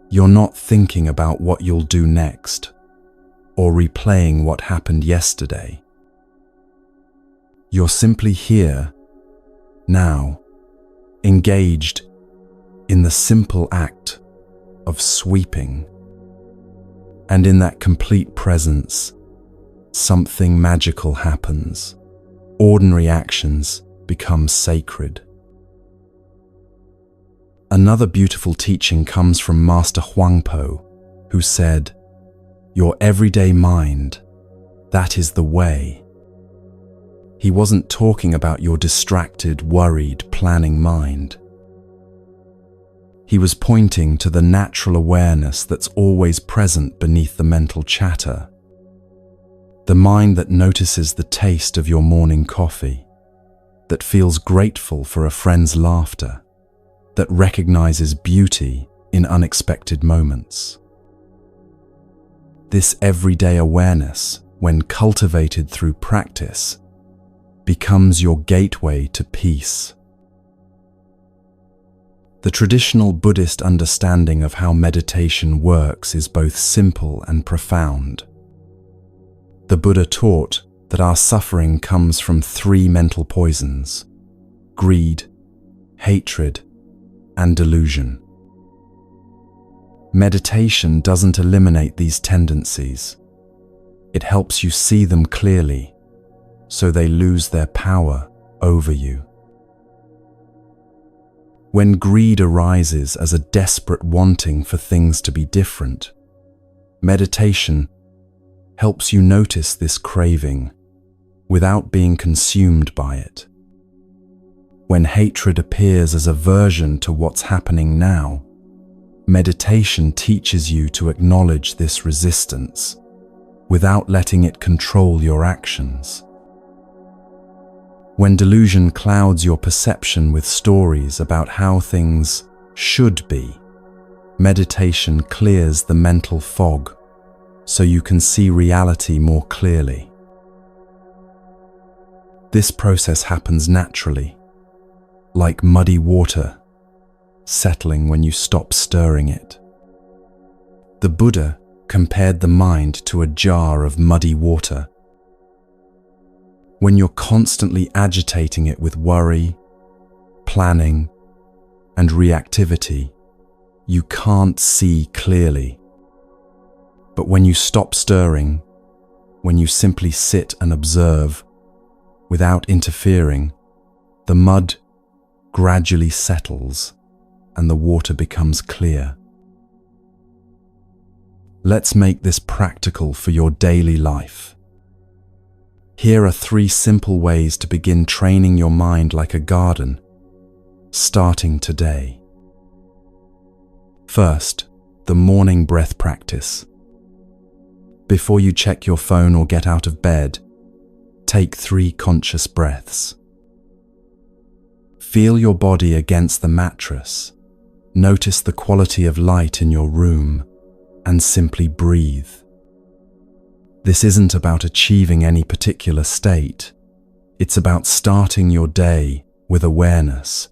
you're not thinking about what you'll do next or replaying what happened yesterday. You're simply here, now, engaged in the simple act of sweeping. And in that complete presence, something magical happens. Ordinary actions become sacred. Another beautiful teaching comes from Master Huangpo, who said, "Your everyday mind, that is the way." He wasn't talking about your distracted, worried, planning mind. He was pointing to the natural awareness that's always present beneath the mental chatter. The mind that notices the taste of your morning coffee, that feels grateful for a friend's laughter, that recognizes beauty in unexpected moments. This everyday awareness, when cultivated through practice, becomes your gateway to peace. The traditional Buddhist understanding of how meditation works is both simple and profound. The Buddha taught that our suffering comes from three mental poisons: greed, hatred, and delusion. Meditation doesn't eliminate these tendencies. It helps you see them clearly, so they lose their power over you. When greed arises as a desperate wanting for things to be different, meditation helps you notice this craving without being consumed by it. When hatred appears as aversion to what's happening now, meditation teaches you to acknowledge this resistance without letting it control your actions. When delusion clouds your perception with stories about how things should be, meditation clears the mental fog so you can see reality more clearly. This process happens naturally, like muddy water settling when you stop stirring it. The Buddha compared the mind to a jar of muddy water. When you're constantly agitating it with worry, planning, and reactivity, you can't see clearly. But when you stop stirring, when you simply sit and observe, without interfering, the mud gradually settles and the water becomes clear. Let's make this practical for your daily life. Here are 3 simple ways to begin training your mind like a garden, starting today. First, the morning breath practice. Before you check your phone or get out of bed, take 3 conscious breaths. Feel your body against the mattress. Notice the quality of light in your room and simply breathe. This isn't about achieving any particular state. It's about starting your day with awareness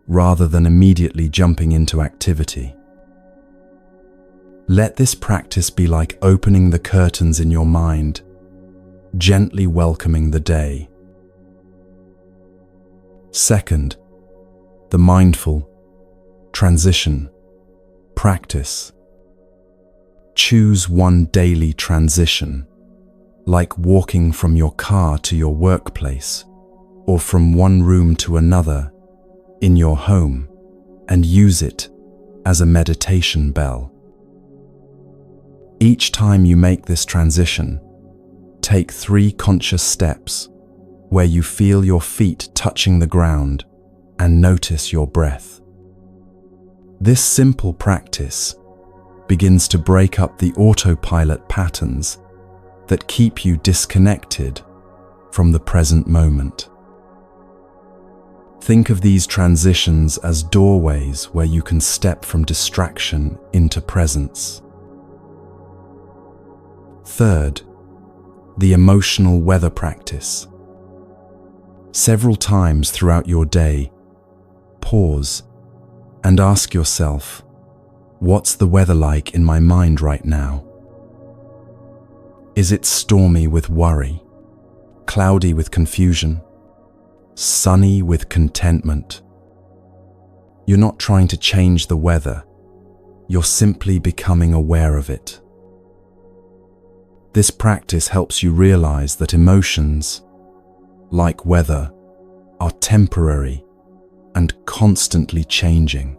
rather than immediately jumping into activity. Let this practice be like opening the curtains in your mind, gently welcoming the day. Second, the mindful transition practice. Choose one daily transition, like walking from your car to your workplace or from one room to another in your home, and use it as a meditation bell. Each time you make this transition, take 3 conscious steps where you feel your feet touching the ground and notice your breath. This simple practice begins to break up the autopilot patterns that keep you disconnected from the present moment. Think of these transitions as doorways where you can step from distraction into presence. Third, the emotional weather practice. Several times throughout your day, pause and ask yourself, what's the weather like in my mind right now? Is it stormy with worry, cloudy with confusion, sunny with contentment? You're not trying to change the weather, you're simply becoming aware of it. This practice helps you realize that emotions, like weather, are temporary and constantly changing.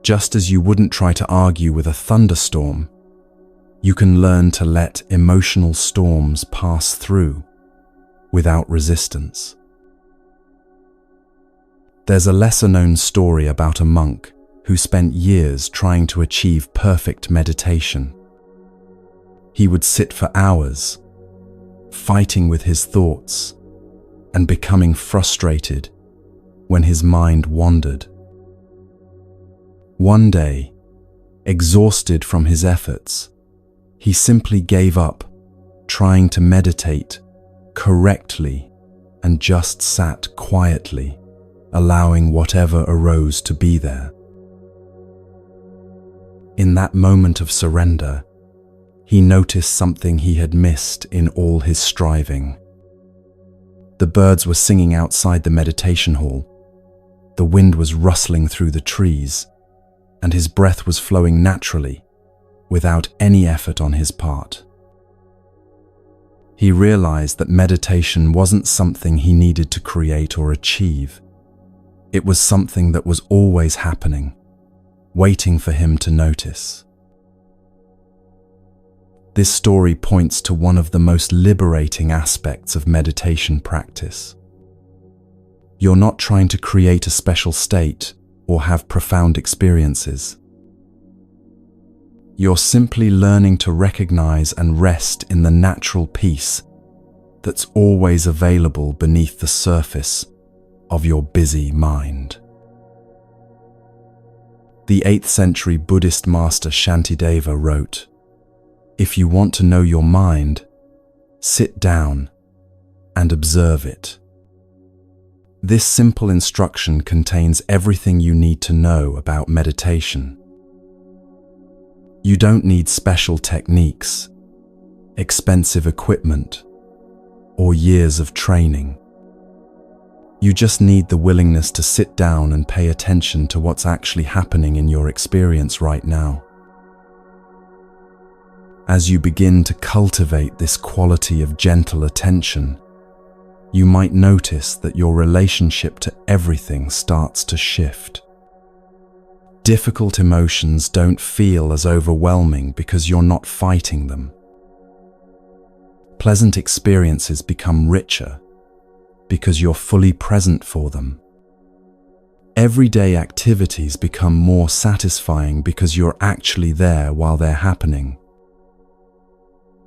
Just as you wouldn't try to argue with a thunderstorm, you can learn to let emotional storms pass through without resistance. There's a lesser-known story about a monk who spent years trying to achieve perfect meditation. He would sit for hours, fighting with his thoughts and becoming frustrated when his mind wandered. One day, exhausted from his efforts, he simply gave up trying to meditate correctly and just sat quietly, allowing whatever arose to be there. In that moment of surrender, he noticed something he had missed in all his striving. The birds were singing outside the meditation hall, the wind was rustling through the trees, and his breath was flowing naturally, without any effort on his part. He realized that meditation wasn't something he needed to create or achieve. It was something that was always happening, waiting for him to notice. This story points to one of the most liberating aspects of meditation practice. You're not trying to create a special state or have profound experiences. You're simply learning to recognize and rest in the natural peace that's always available beneath the surface of your busy mind. The 8th century Buddhist master Shantideva wrote, "If you want to know your mind, sit down and observe it." This simple instruction contains everything you need to know about meditation. You don't need special techniques, expensive equipment, or years of training. You just need the willingness to sit down and pay attention to what's actually happening in your experience right now. As you begin to cultivate this quality of gentle attention, you might notice that your relationship to everything starts to shift. Difficult emotions don't feel as overwhelming because you're not fighting them. Pleasant experiences become richer because you're fully present for them. Everyday activities become more satisfying because you're actually there while they're happening.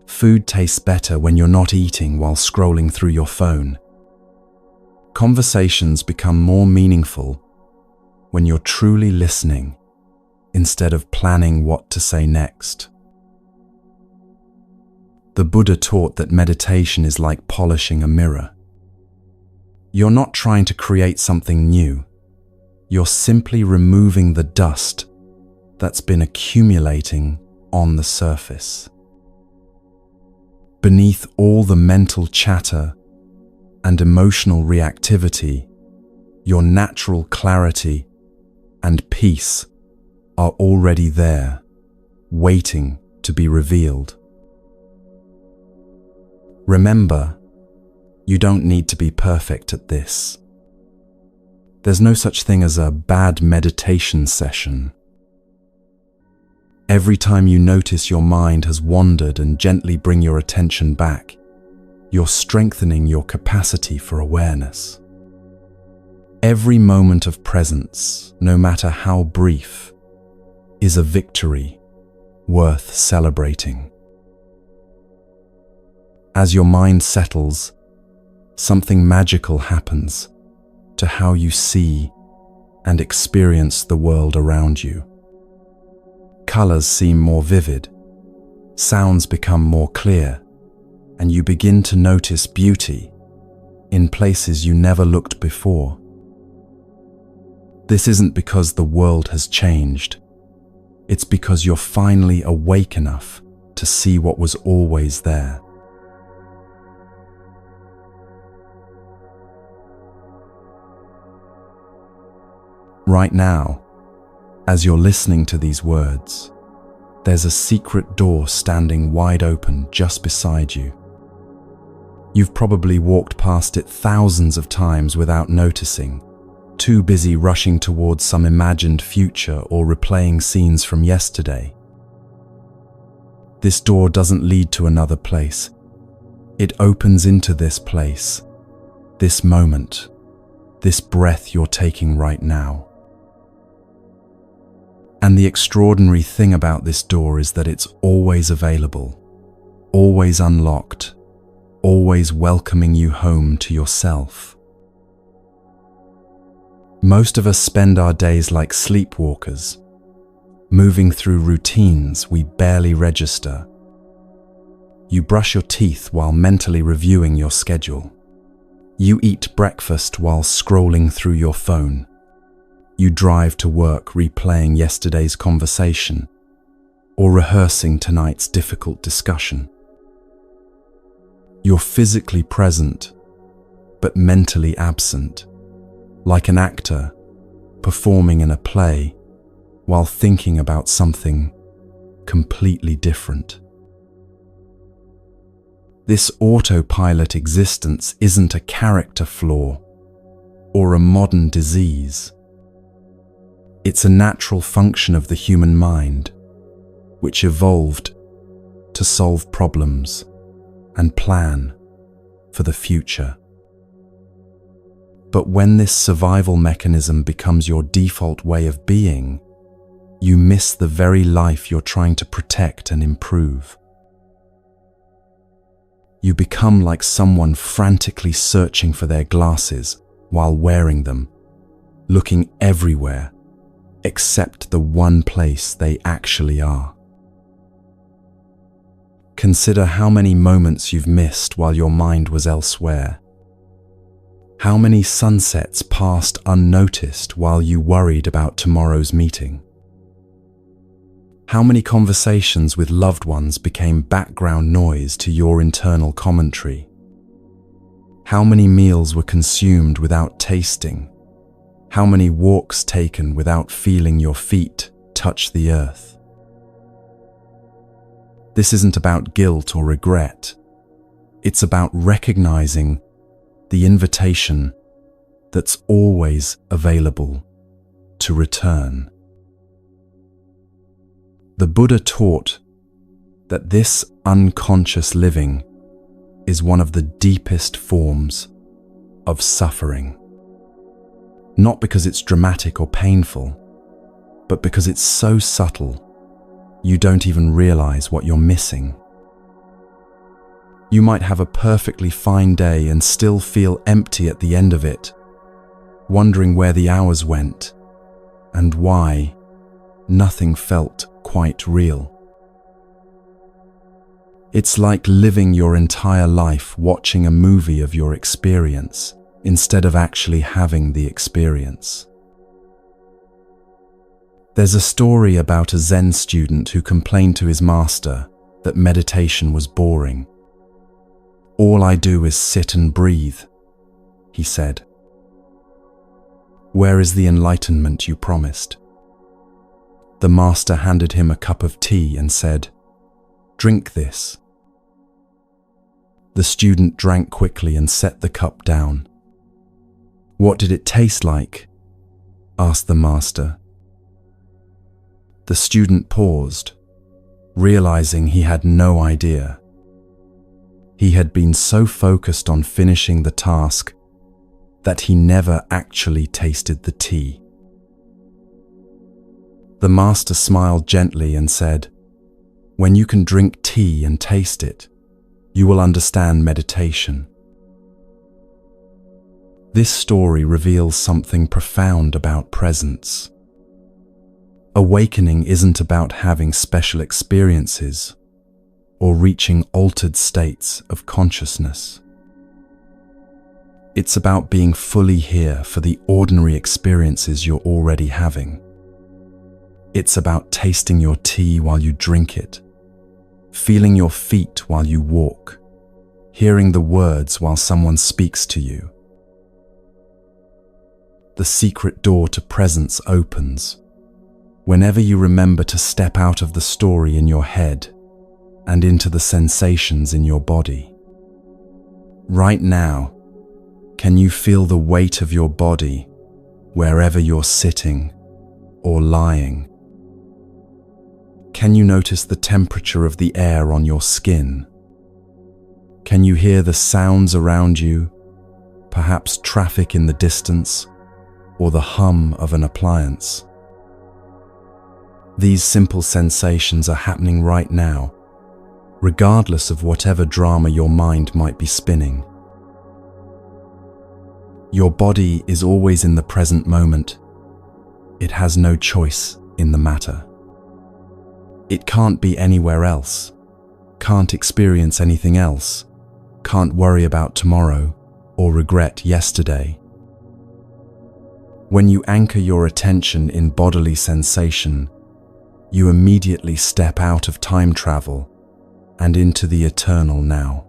Food tastes better when you're not eating while scrolling through your phone. Conversations become more meaningful when you're truly listening instead of planning what to say next. The Buddha taught that meditation is like polishing a mirror. You're not trying to create something new. You're simply removing the dust that's been accumulating on the surface. Beneath all the mental chatter and emotional reactivity, your natural clarity and peace are already there, waiting to be revealed. Remember, you don't need to be perfect at this. There's no such thing as a bad meditation session. Every time you notice your mind has wandered and gently bring your attention back, you're strengthening your capacity for awareness. Every moment of presence, no matter how brief, is a victory worth celebrating. As your mind settles, something magical happens to how you see and experience the world around you. Colors seem more vivid, sounds become more clear, and you begin to notice beauty in places you never looked before. This isn't because the world has changed. It's because you're finally awake enough to see what was always there. Right now, as you're listening to these words, there's a secret door standing wide open just beside you. You've probably walked past it thousands of times without noticing, too busy rushing towards some imagined future or replaying scenes from yesterday. This door doesn't lead to another place. It opens into this place, this moment, this breath you're taking right now. And the extraordinary thing about this door is that it's always available, always unlocked, always welcoming you home to yourself. Most of us spend our days like sleepwalkers, moving through routines we barely register. You brush your teeth while mentally reviewing your schedule. You eat breakfast while scrolling through your phone. You drive to work replaying yesterday's conversation or rehearsing tonight's difficult discussion. You're physically present, but mentally absent, like an actor performing in a play while thinking about something completely different. This autopilot existence isn't a character flaw or a modern disease. It's a natural function of the human mind, which evolved to solve problems and plan for the future. But when this survival mechanism becomes your default way of being, you miss the very life you're trying to protect and improve. You become like someone frantically searching for their glasses while wearing them, looking everywhere except the one place they actually are. Consider how many moments you've missed while your mind was elsewhere. How many sunsets passed unnoticed while you worried about tomorrow's meeting? How many conversations with loved ones became background noise to your internal commentary? How many meals were consumed without tasting? How many walks taken without feeling your feet touch the earth? This isn't about guilt or regret. It's about recognizing the invitation that's always available to return. The Buddha taught that this unconscious living is one of the deepest forms of suffering. Not because it's dramatic or painful, but because it's so subtle, you don't even realize what you're missing. You might have a perfectly fine day and still feel empty at the end of it, wondering where the hours went and why nothing felt quite real. It's like living your entire life watching a movie of your experience instead of actually having the experience. There's a story about a Zen student who complained to his master that meditation was boring. "All I do is sit and breathe," he said. "Where is the enlightenment you promised?" The master handed him a cup of tea and said, "Drink this." The student drank quickly and set the cup down. "What did it taste like?" asked the master. The student paused, realizing he had no idea. He had been so focused on finishing the task that he never actually tasted the tea. The master smiled gently and said, "When you can drink tea and taste it, you will understand meditation." This story reveals something profound about presence. Awakening isn't about having special experiences or reaching altered states of consciousness. It's about being fully here for the ordinary experiences you're already having. It's about tasting your tea while you drink it, feeling your feet while you walk, hearing the words while someone speaks to you. The secret door to presence opens whenever you remember to step out of the story in your head and into the sensations in your body. Right now, can you feel the weight of your body wherever you're sitting or lying? Can you notice the temperature of the air on your skin? Can you hear the sounds around you, perhaps traffic in the distance or the hum of an appliance? These simple sensations are happening right now, regardless of whatever drama your mind might be spinning. Your body is always in the present moment. It has no choice in the matter. It can't be anywhere else, can't experience anything else, can't worry about tomorrow or regret yesterday. When you anchor your attention in bodily sensation, you immediately step out of time travel and into the eternal now.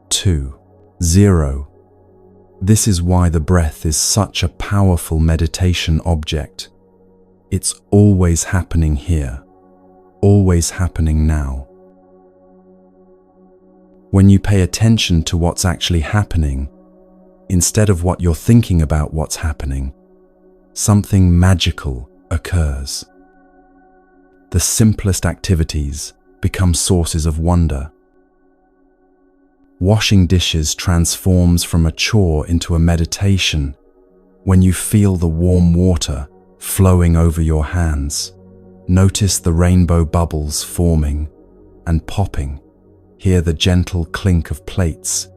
2.0. This is why the breath is such a powerful meditation object. It's always happening here, always happening now. When you pay attention to what's actually happening, instead of what you're thinking about what's happening, something magical occurs. The simplest activities become sources of wonder. Washing dishes transforms from a chore into a meditation when you feel the warm water flowing over your hands. Notice the rainbow bubbles forming and popping. Hear the gentle clink of plates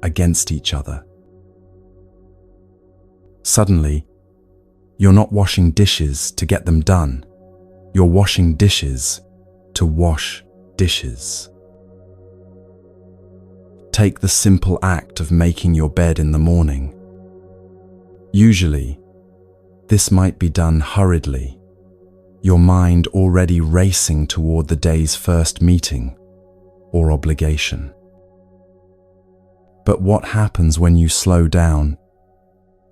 against each other. Suddenly, you're not washing dishes to get them done. You're washing dishes to wash dishes. Take the simple act of making your bed in the morning. Usually, this might be done hurriedly, your mind already racing toward the day's first meeting or obligation. But what happens when you slow down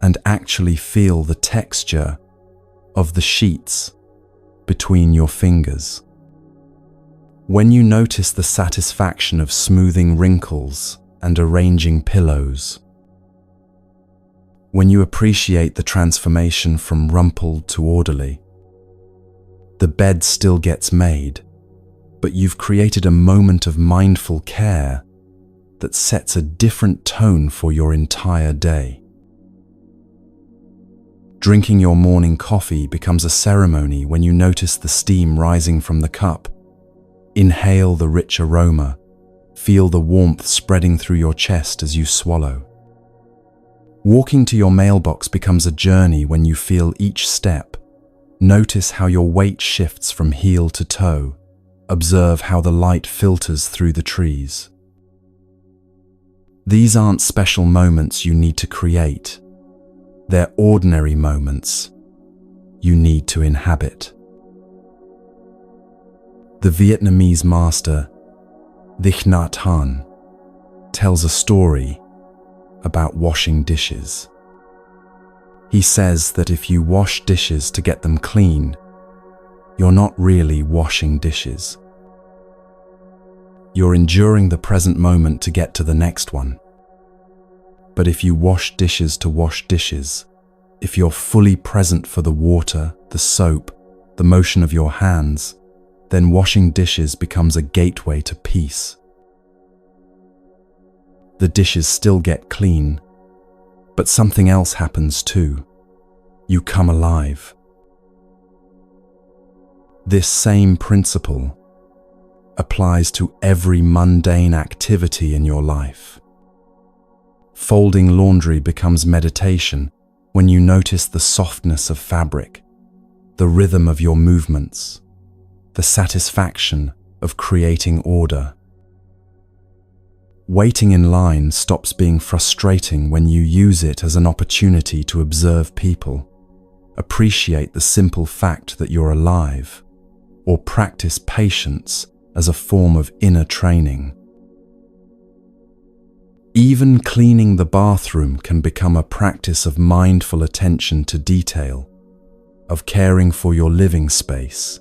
and actually feel the texture of the sheets between your fingers? When you notice the satisfaction of smoothing wrinkles and arranging pillows? When you appreciate the transformation from rumpled to orderly? The bed still gets made, but you've created a moment of mindful care that sets a different tone for your entire day. Drinking your morning coffee becomes a ceremony when you notice the steam rising from the cup. Inhale the rich aroma Feel the warmth spreading through your chest as you swallow. Walking to your mailbox becomes a journey when you feel each step. Notice how your weight shifts from heel to toe. Observe how the light filters through the trees. These aren't special moments you need to create. They're ordinary moments you need to inhabit. The Vietnamese master Thich Nhat Hanh tells a story about washing dishes. He says that if you wash dishes to get them clean, you're not really washing dishes. You're enduring the present moment to get to the next one. But if you wash dishes to wash dishes, if you're fully present for the water, the soap, the motion of your hands, then washing dishes becomes a gateway to peace. The dishes still get clean, but something else happens too. You come alive. This same principle applies to every mundane activity in your life. Folding laundry becomes meditation when you notice the softness of fabric, the rhythm of your movements, the satisfaction of creating order. Waiting in line stops being frustrating when you use it as an opportunity to observe people, appreciate the simple fact that you're alive, or practice patience as a form of inner training. Even cleaning the bathroom can become a practice of mindful attention to detail, of caring for your living space,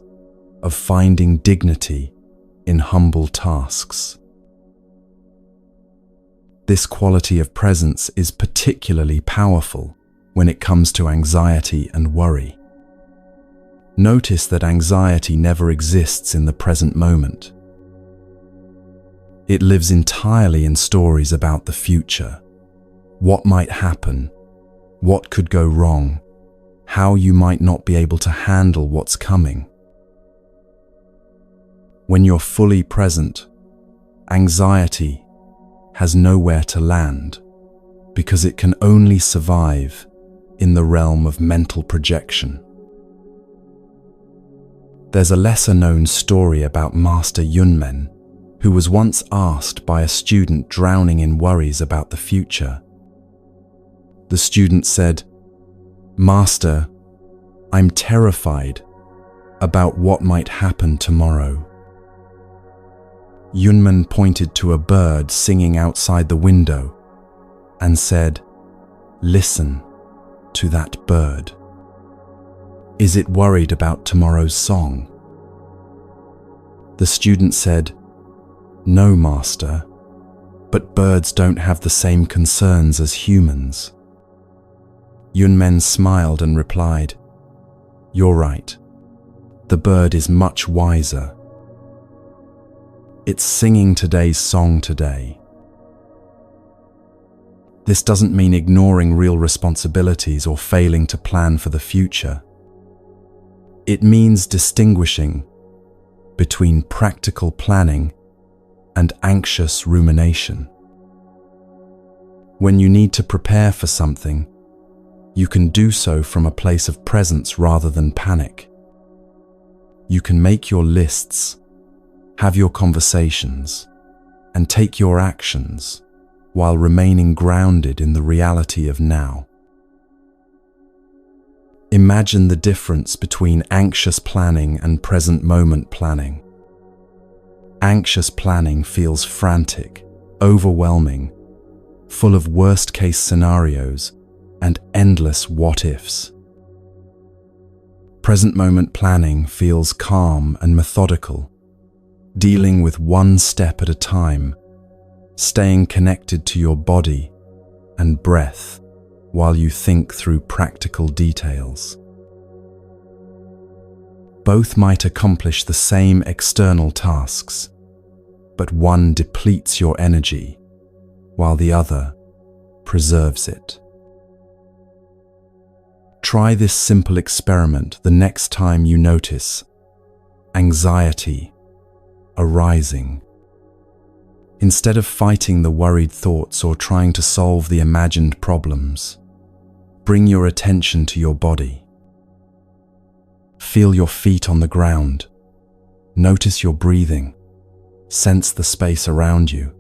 of finding dignity in humble tasks. This quality of presence is particularly powerful when it comes to anxiety and worry. Notice that anxiety never exists in the present moment. It lives entirely in stories about the future, what might happen, what could go wrong, how you might not be able to handle what's coming. When you're fully present, anxiety has nowhere to land because it can only survive in the realm of mental projection. There's a lesser-known story about Master Yunmen, who was once asked by a student drowning in worries about the future. The student said, "Master, I'm terrified about what might happen tomorrow." Yunmen pointed to a bird singing outside the window and said, "Listen to that bird. Is it worried about tomorrow's song?" The student said, "No, Master, but birds don't have the same concerns as humans." Yunmen smiled and replied, "You're right. The bird is much wiser. It's singing today's song today." This doesn't mean ignoring real responsibilities or failing to plan for the future. It means distinguishing between practical planning and anxious rumination. When you need to prepare for something, you can do so from a place of presence rather than panic. You can make your lists, have your conversations, and take your actions while remaining grounded in the reality of now. Imagine the difference between anxious planning and present moment planning. Anxious planning feels frantic, overwhelming, full of worst-case scenarios and endless what-ifs. Present moment planning feels calm and methodical, dealing with one step at a time, staying connected to your body and breath while you think through practical details. Both might accomplish the same external tasks, but one depletes your energy while the other preserves it. Try this simple experiment the next time you notice anxiety arising. Instead of fighting the worried thoughts or trying to solve the imagined problems, bring your attention to your body. Feel your feet on the ground. Notice your breathing. Sense the space around you.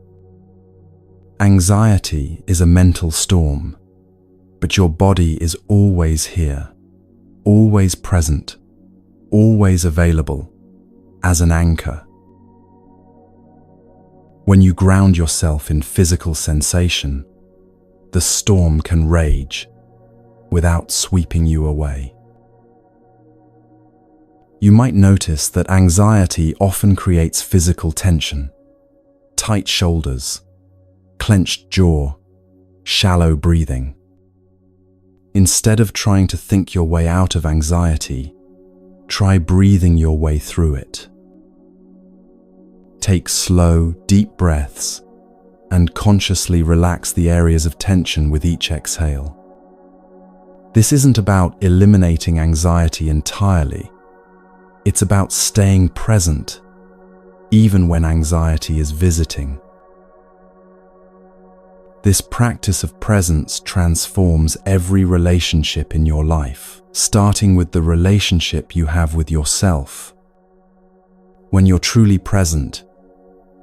Anxiety is a mental storm, but your body is always here, always present, always available, as an anchor. When you ground yourself in physical sensation, the storm can rage without sweeping you away. You might notice that anxiety often creates physical tension, tight shoulders, clenched jaw, shallow breathing. Instead of trying to think your way out of anxiety, try breathing your way through it. Take slow, deep breaths and consciously relax the areas of tension with each exhale. This isn't about eliminating anxiety entirely. It's about staying present, even when anxiety is visiting. This practice of presence transforms every relationship in your life, starting with the relationship you have with yourself. When you're truly present,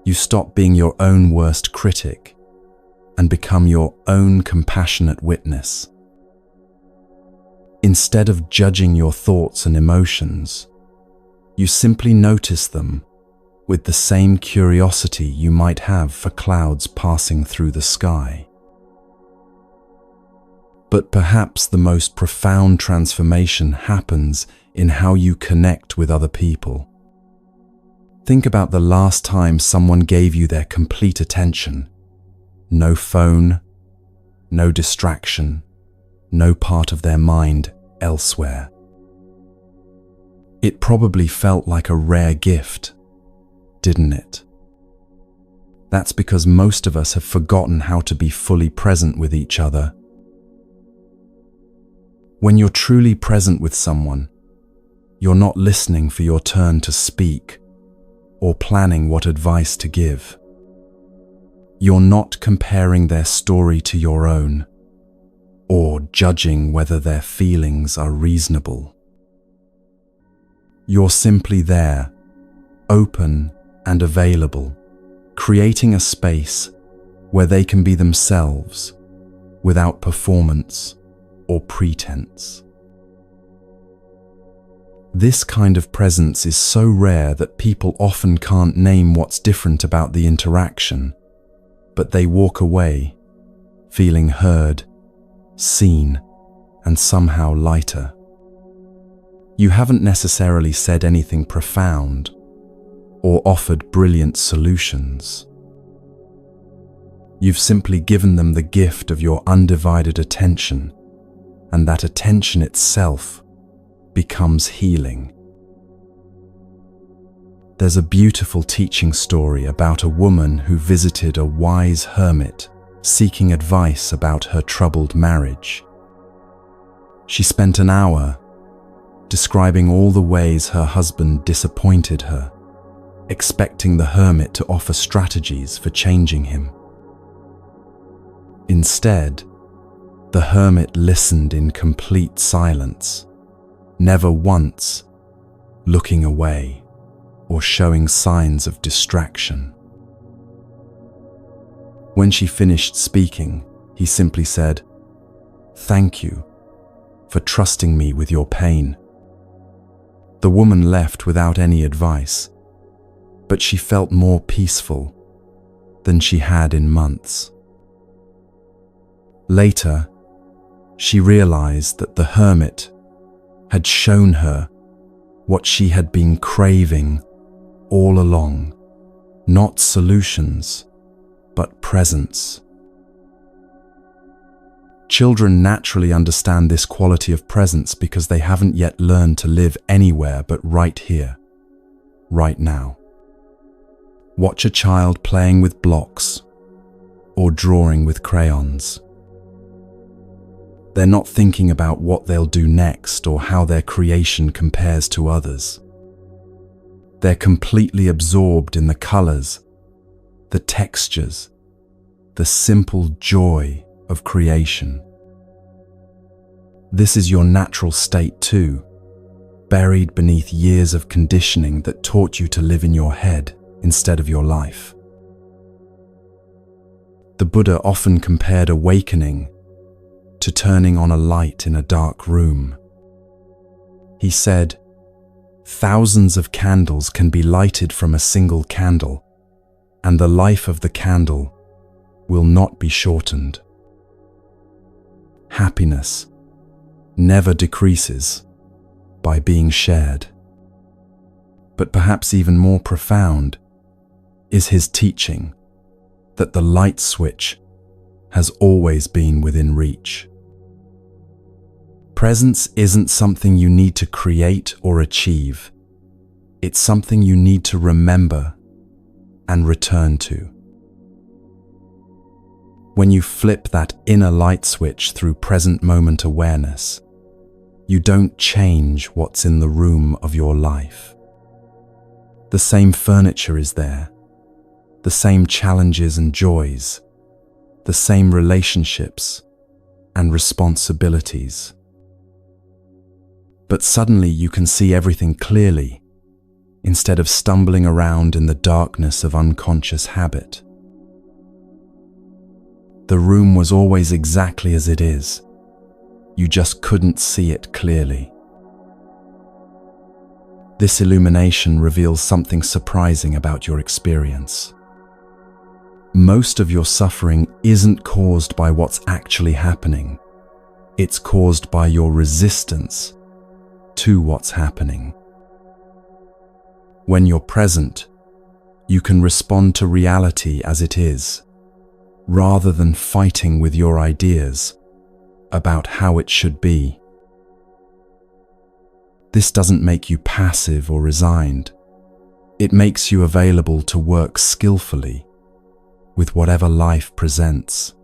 you stop being your own worst critic and become your own compassionate witness. Instead of judging your thoughts and emotions, you simply notice them with the same curiosity you might have for clouds passing through the sky. But perhaps the most profound transformation happens in how you connect with other people. Think about the last time someone gave you their complete attention. No phone, no distraction, no part of their mind elsewhere. It probably felt like a rare gift, didn't it? That's because most of us have forgotten how to be fully present with each other. When you're truly present with someone, you're not listening for your turn to speak or planning what advice to give. You're not comparing their story to your own or judging whether their feelings are reasonable. You're simply there, open and available, creating a space where they can be themselves without performance or pretense. This kind of presence is so rare that people often can't name what's different about the interaction, but they walk away, feeling heard, seen, and somehow lighter. You haven't necessarily said anything profound or offered brilliant solutions. You've simply given them the gift of your undivided attention, and that attention itself becomes healing. There's a beautiful teaching story about a woman who visited a wise hermit seeking advice about her troubled marriage. She spent an hour describing all the ways her husband disappointed her, expecting the hermit to offer strategies for changing him. Instead, the hermit listened in complete silence, never once looking away or showing signs of distraction. When she finished speaking, he simply said, "Thank you for trusting me with your pain." The woman left without any advice, but she felt more peaceful than she had in months. Later, she realized that the hermit had shown her what she had been craving all along, not solutions, but presence. Children naturally understand this quality of presence because they haven't yet learned to live anywhere but right here, right now. Watch a child playing with blocks or drawing with crayons. They're not thinking about what they'll do next or how their creation compares to others. They're completely absorbed in the colors, the textures, the simple joy of creation. This is your natural state too, buried beneath years of conditioning that taught you to live in your head instead of your life. The Buddha often compared awakening to turning on a light in a dark room. He said, "Thousands of candles can be lighted from a single candle, and the life of the candle will not be shortened." Happiness never decreases by being shared. But perhaps even more profound is his teaching that the light switch has always been within reach. Presence isn't something you need to create or achieve. It's something you need to remember and return to. When you flip that inner light switch through present moment awareness, you don't change what's in the room of your life. The same furniture is there, the same challenges and joys, the same relationships and responsibilities. But suddenly you can see everything clearly, instead of stumbling around in the darkness of unconscious habit. The room was always exactly as it is. You just couldn't see it clearly. This illumination reveals something surprising about your experience. Most of your suffering isn't caused by what's actually happening. It's caused by your resistance to what's happening. When you're present, you can respond to reality as it is, rather than fighting with your ideas about how it should be. This doesn't make you passive or resigned. It makes you available to work skillfully with whatever life presents.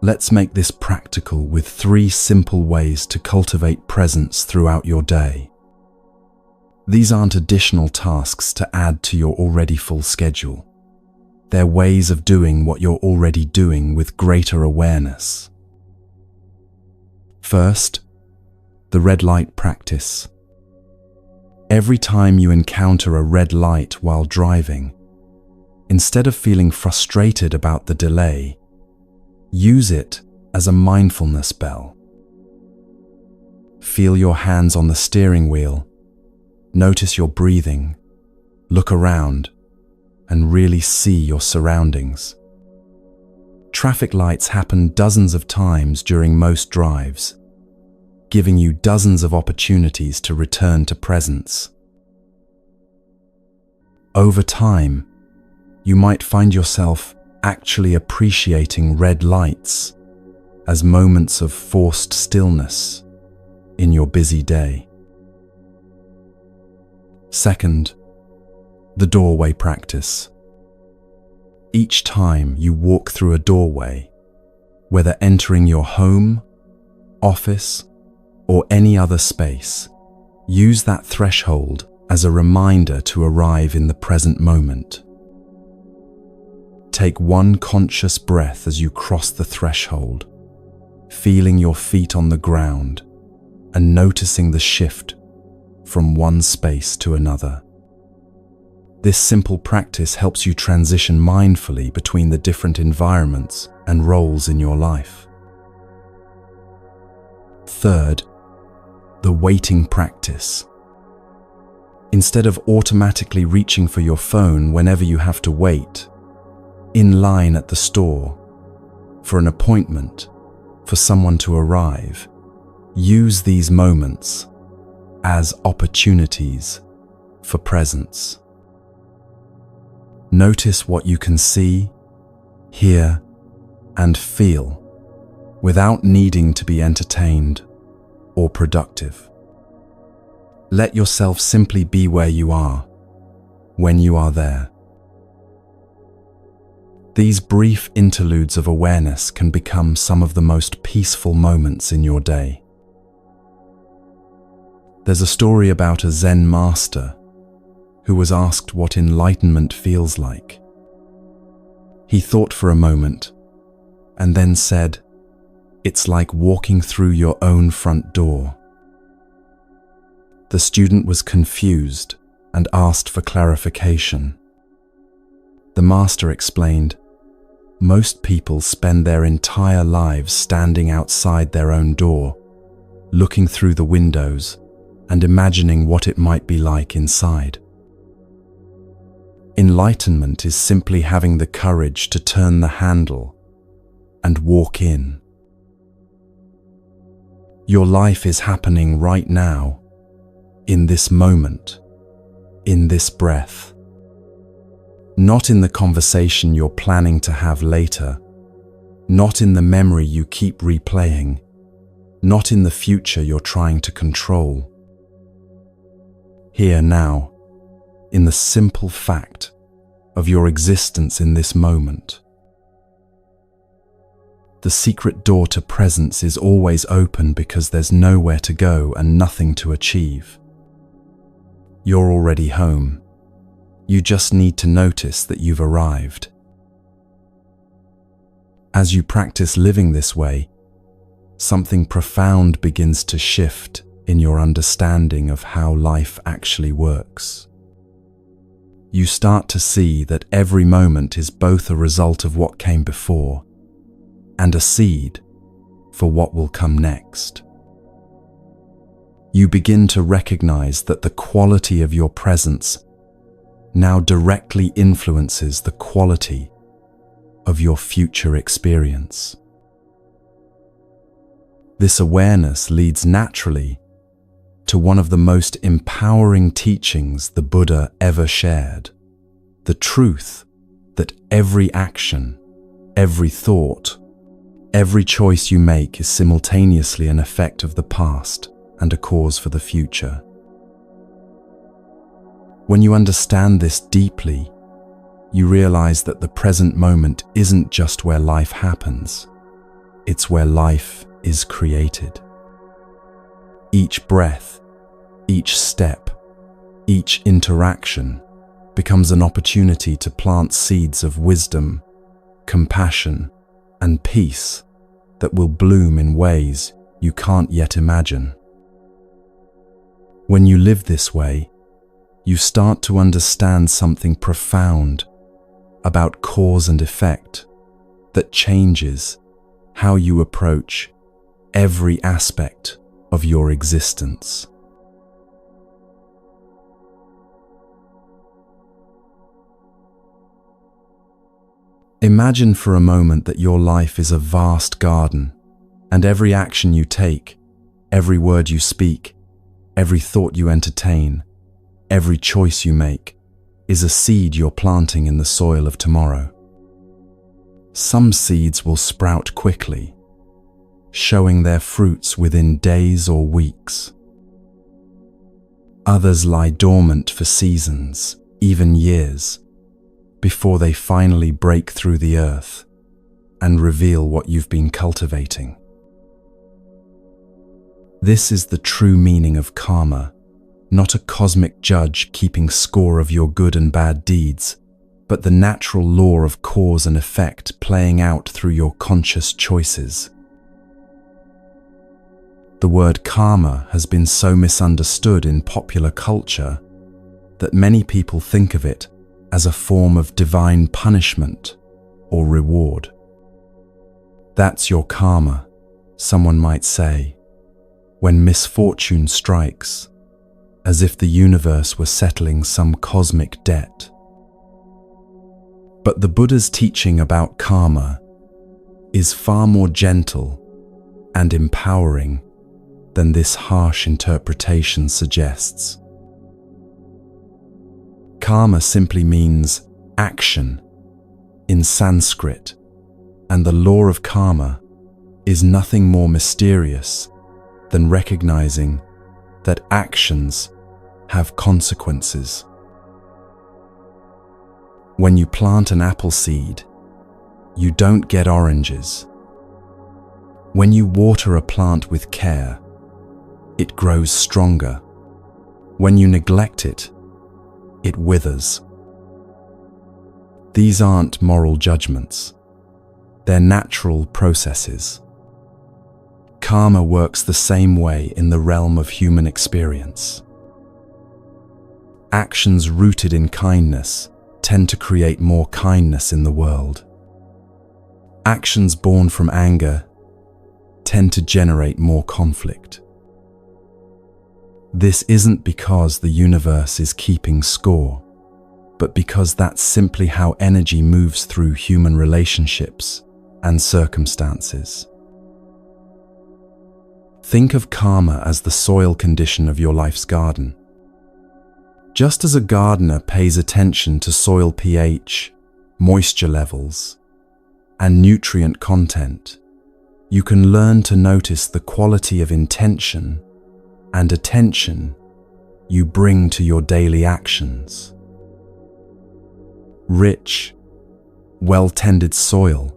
Let's make this practical with 3 simple ways to cultivate presence throughout your day. These aren't additional tasks to add to your already full schedule. They're ways of doing what you're already doing with greater awareness. First, the red light practice. Every time you encounter a red light while driving, instead of feeling frustrated about the delay, use it as a mindfulness bell. Feel your hands on the steering wheel, notice your breathing, look around, and really see your surroundings. Traffic lights happen dozens of times during most drives, giving you dozens of opportunities to return to presence. Over time, you might find yourself actually appreciating red lights as moments of forced stillness in your busy day. Second, the doorway practice. Each time you walk through a doorway, whether entering your home, office, or any other space, use that threshold as a reminder to arrive in the present moment. Take one conscious breath as you cross the threshold, feeling your feet on the ground and noticing the shift from one space to another. This simple practice helps you transition mindfully between the different environments and roles in your life. Third, the waiting practice. Instead of automatically reaching for your phone whenever you have to wait, in line at the store, for an appointment, for someone to arrive, use these moments as opportunities for presence. Notice what you can see, hear, and feel without needing to be entertained or productive. Let yourself simply be where you are, when you are there. These brief interludes of awareness can become some of the most peaceful moments in your day. There's a story about a Zen master who was asked what enlightenment feels like. He thought for a moment and then said, "It's like walking through your own front door." The student was confused and asked for clarification. The master explained, "Most people spend their entire lives standing outside their own door, looking through the windows and imagining what it might be like inside. Enlightenment is simply having the courage to turn the handle and walk in. Your life is happening right now, in this moment, in this breath. Not in the conversation you're planning to have later, not in the memory you keep replaying, not in the future you're trying to control. Here now, in the simple fact of your existence in this moment. The secret door to presence is always open because there's nowhere to go and nothing to achieve. You're already home. You just need to notice that you've arrived. As you practice living this way, something profound begins to shift in your understanding of how life actually works. You start to see that every moment is both a result of what came before and a seed for what will come next. You begin to recognize that the quality of your presence now directly influences the quality of your future experience. This awareness leads naturally to one of the most empowering teachings the Buddha ever shared: the truth that every action, every thought, every choice you make is simultaneously an effect of the past and a cause for the future. When you understand this deeply, you realize that the present moment isn't just where life happens, it's where life is created. Each breath, each step, each interaction becomes an opportunity to plant seeds of wisdom, compassion, and peace that will bloom in ways you can't yet imagine. When you live this way, you start to understand something profound about cause and effect that changes how you approach every aspect of your existence. Imagine for a moment that your life is a vast garden, and every action you take, every word you speak, every thought you entertain, every choice you make, is a seed you're planting in the soil of tomorrow. Some seeds will sprout quickly, showing their fruits within days or weeks. Others lie dormant for seasons, even years, before they finally break through the earth and reveal what you've been cultivating. This is the true meaning of karma, not a cosmic judge keeping score of your good and bad deeds, but the natural law of cause and effect playing out through your conscious choices. The word karma has been so misunderstood in popular culture that many people think of it as a form of divine punishment or reward. That's your karma, someone might say, when misfortune strikes, as if the universe were settling some cosmic debt. But the Buddha's teaching about karma is far more gentle and empowering than this harsh interpretation suggests. Karma simply means action in Sanskrit, and the law of karma is nothing more mysterious than recognizing that actions have consequences. When you plant an apple seed, you don't get oranges. When you water a plant with care, it grows stronger. When you neglect it, it withers. These aren't moral judgments. They're natural processes. Karma works the same way in the realm of human experience. Actions rooted in kindness tend to create more kindness in the world. Actions born from anger tend to generate more conflict. This isn't because the universe is keeping score, but because that's simply how energy moves through human relationships and circumstances. Think of karma as the soil condition of your life's garden. Just as a gardener pays attention to soil pH, moisture levels, and nutrient content, you can learn to notice the quality of intention and attention you bring to your daily actions. Rich, well-tended soil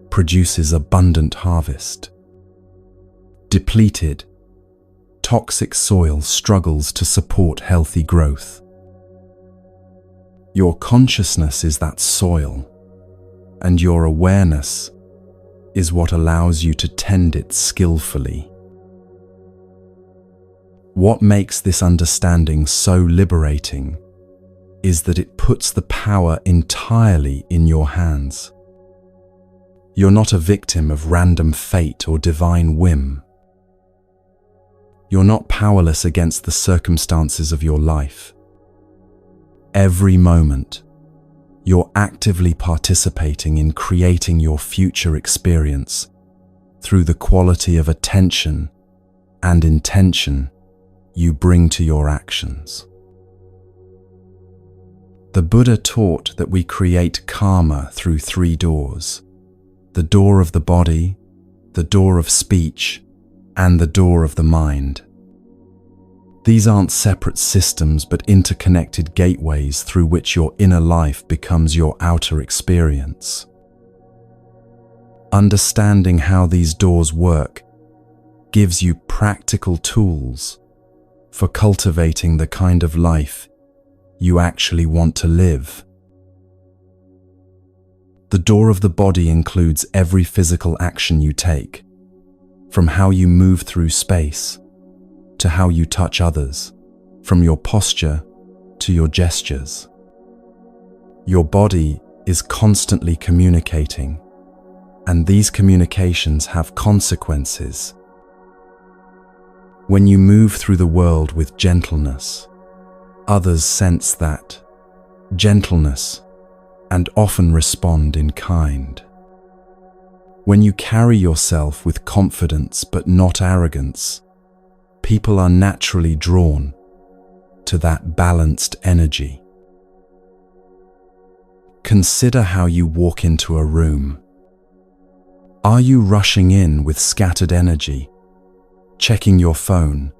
produces abundant harvest. Depleted, toxic soil struggles to support healthy growth. Your consciousness is that soil, and your awareness is what allows you to tend it skillfully. What makes this understanding so liberating is that it puts the power entirely in your hands. You're not a victim of random fate or divine whim. You're not powerless against the circumstances of your life. Every moment, you're actively participating in creating your future experience through the quality of attention and intention you bring to your actions. The Buddha taught that we create karma through 3 doors: the door of the body, the door of speech, and the door of the mind. These aren't separate systems but interconnected gateways through which your inner life becomes your outer experience. Understanding how these doors work gives you practical tools for cultivating the kind of life you actually want to live. The door of the body includes every physical action you take, from how you move through space to how you touch others, from your posture to your gestures. Your body is constantly communicating, and these communications have consequences. When you move through the world with gentleness, others sense that gentleness and often respond in kind. When you carry yourself with confidence but not arrogance, people are naturally drawn to that balanced energy. Consider how you walk into a room. Are you rushing in with scattered energy, checking your phone,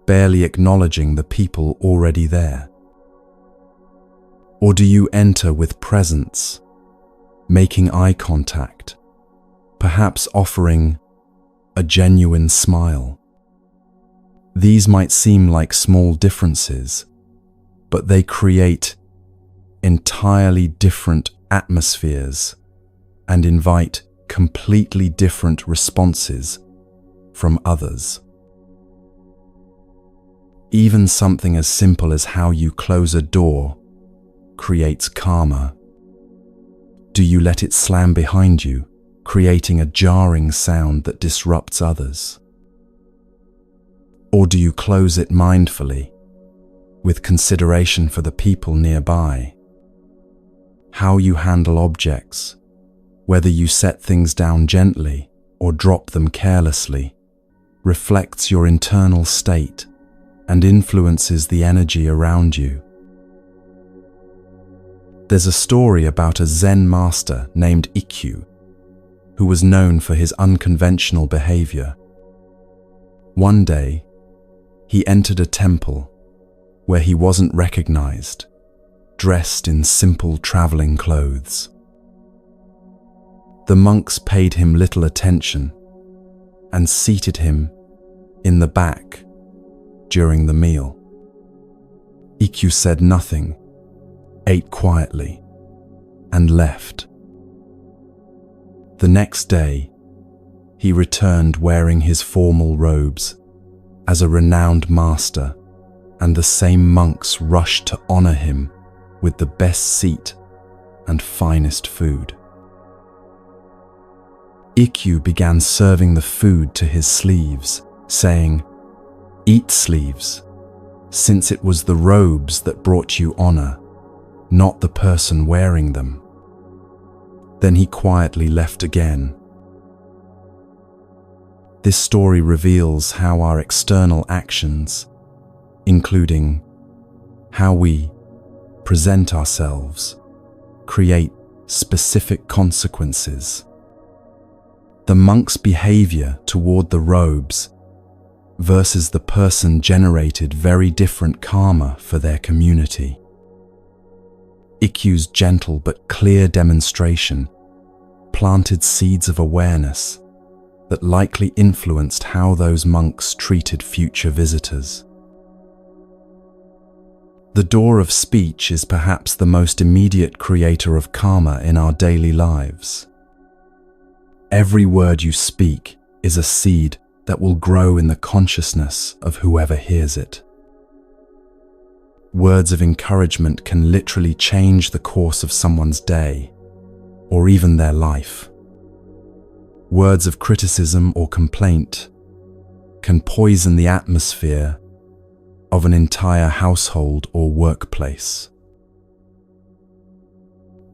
barely acknowledging the people already there? Or do you enter with presence, making eye contact, perhaps offering a genuine smile? These might seem like small differences, but they create entirely different atmospheres and invite completely different responses from others. Even something as simple as how you close a door creates karma. Do you let it slam behind you, creating a jarring sound that disrupts others? Or do you close it mindfully, with consideration for the people nearby? How you handle objects, whether you set things down gently or drop them carelessly, reflects your internal state and influences the energy around you. There's a story about a Zen master named Ikkyu, who was known for his unconventional behavior. One day, he entered a temple where he wasn't recognized, dressed in simple traveling clothes. The monks paid him little attention and seated him in the back during the meal. Ikkyu said nothing, ate quietly, and left. The next day, he returned wearing his formal robes as a renowned master, and the same monks rushed to honor him with the best seat and finest food. Ikkyu began serving the food to his sleeves, saying, "Eat, sleeves, since it was the robes that brought you honor, not the person wearing them." Then he quietly left again. This story reveals how our external actions, including how we present ourselves, create specific consequences. The monk's behavior toward the robes versus the person generated very different karma for their community. Ikkyu's gentle but clear demonstration planted seeds of awareness that likely influenced how those monks treated future visitors. The door of speech is perhaps the most immediate creator of karma in our daily lives. Every word you speak is a seed that will grow in the consciousness of whoever hears it. Words of encouragement can literally change the course of someone's day, or even their life. Words of criticism or complaint can poison the atmosphere of an entire household or workplace.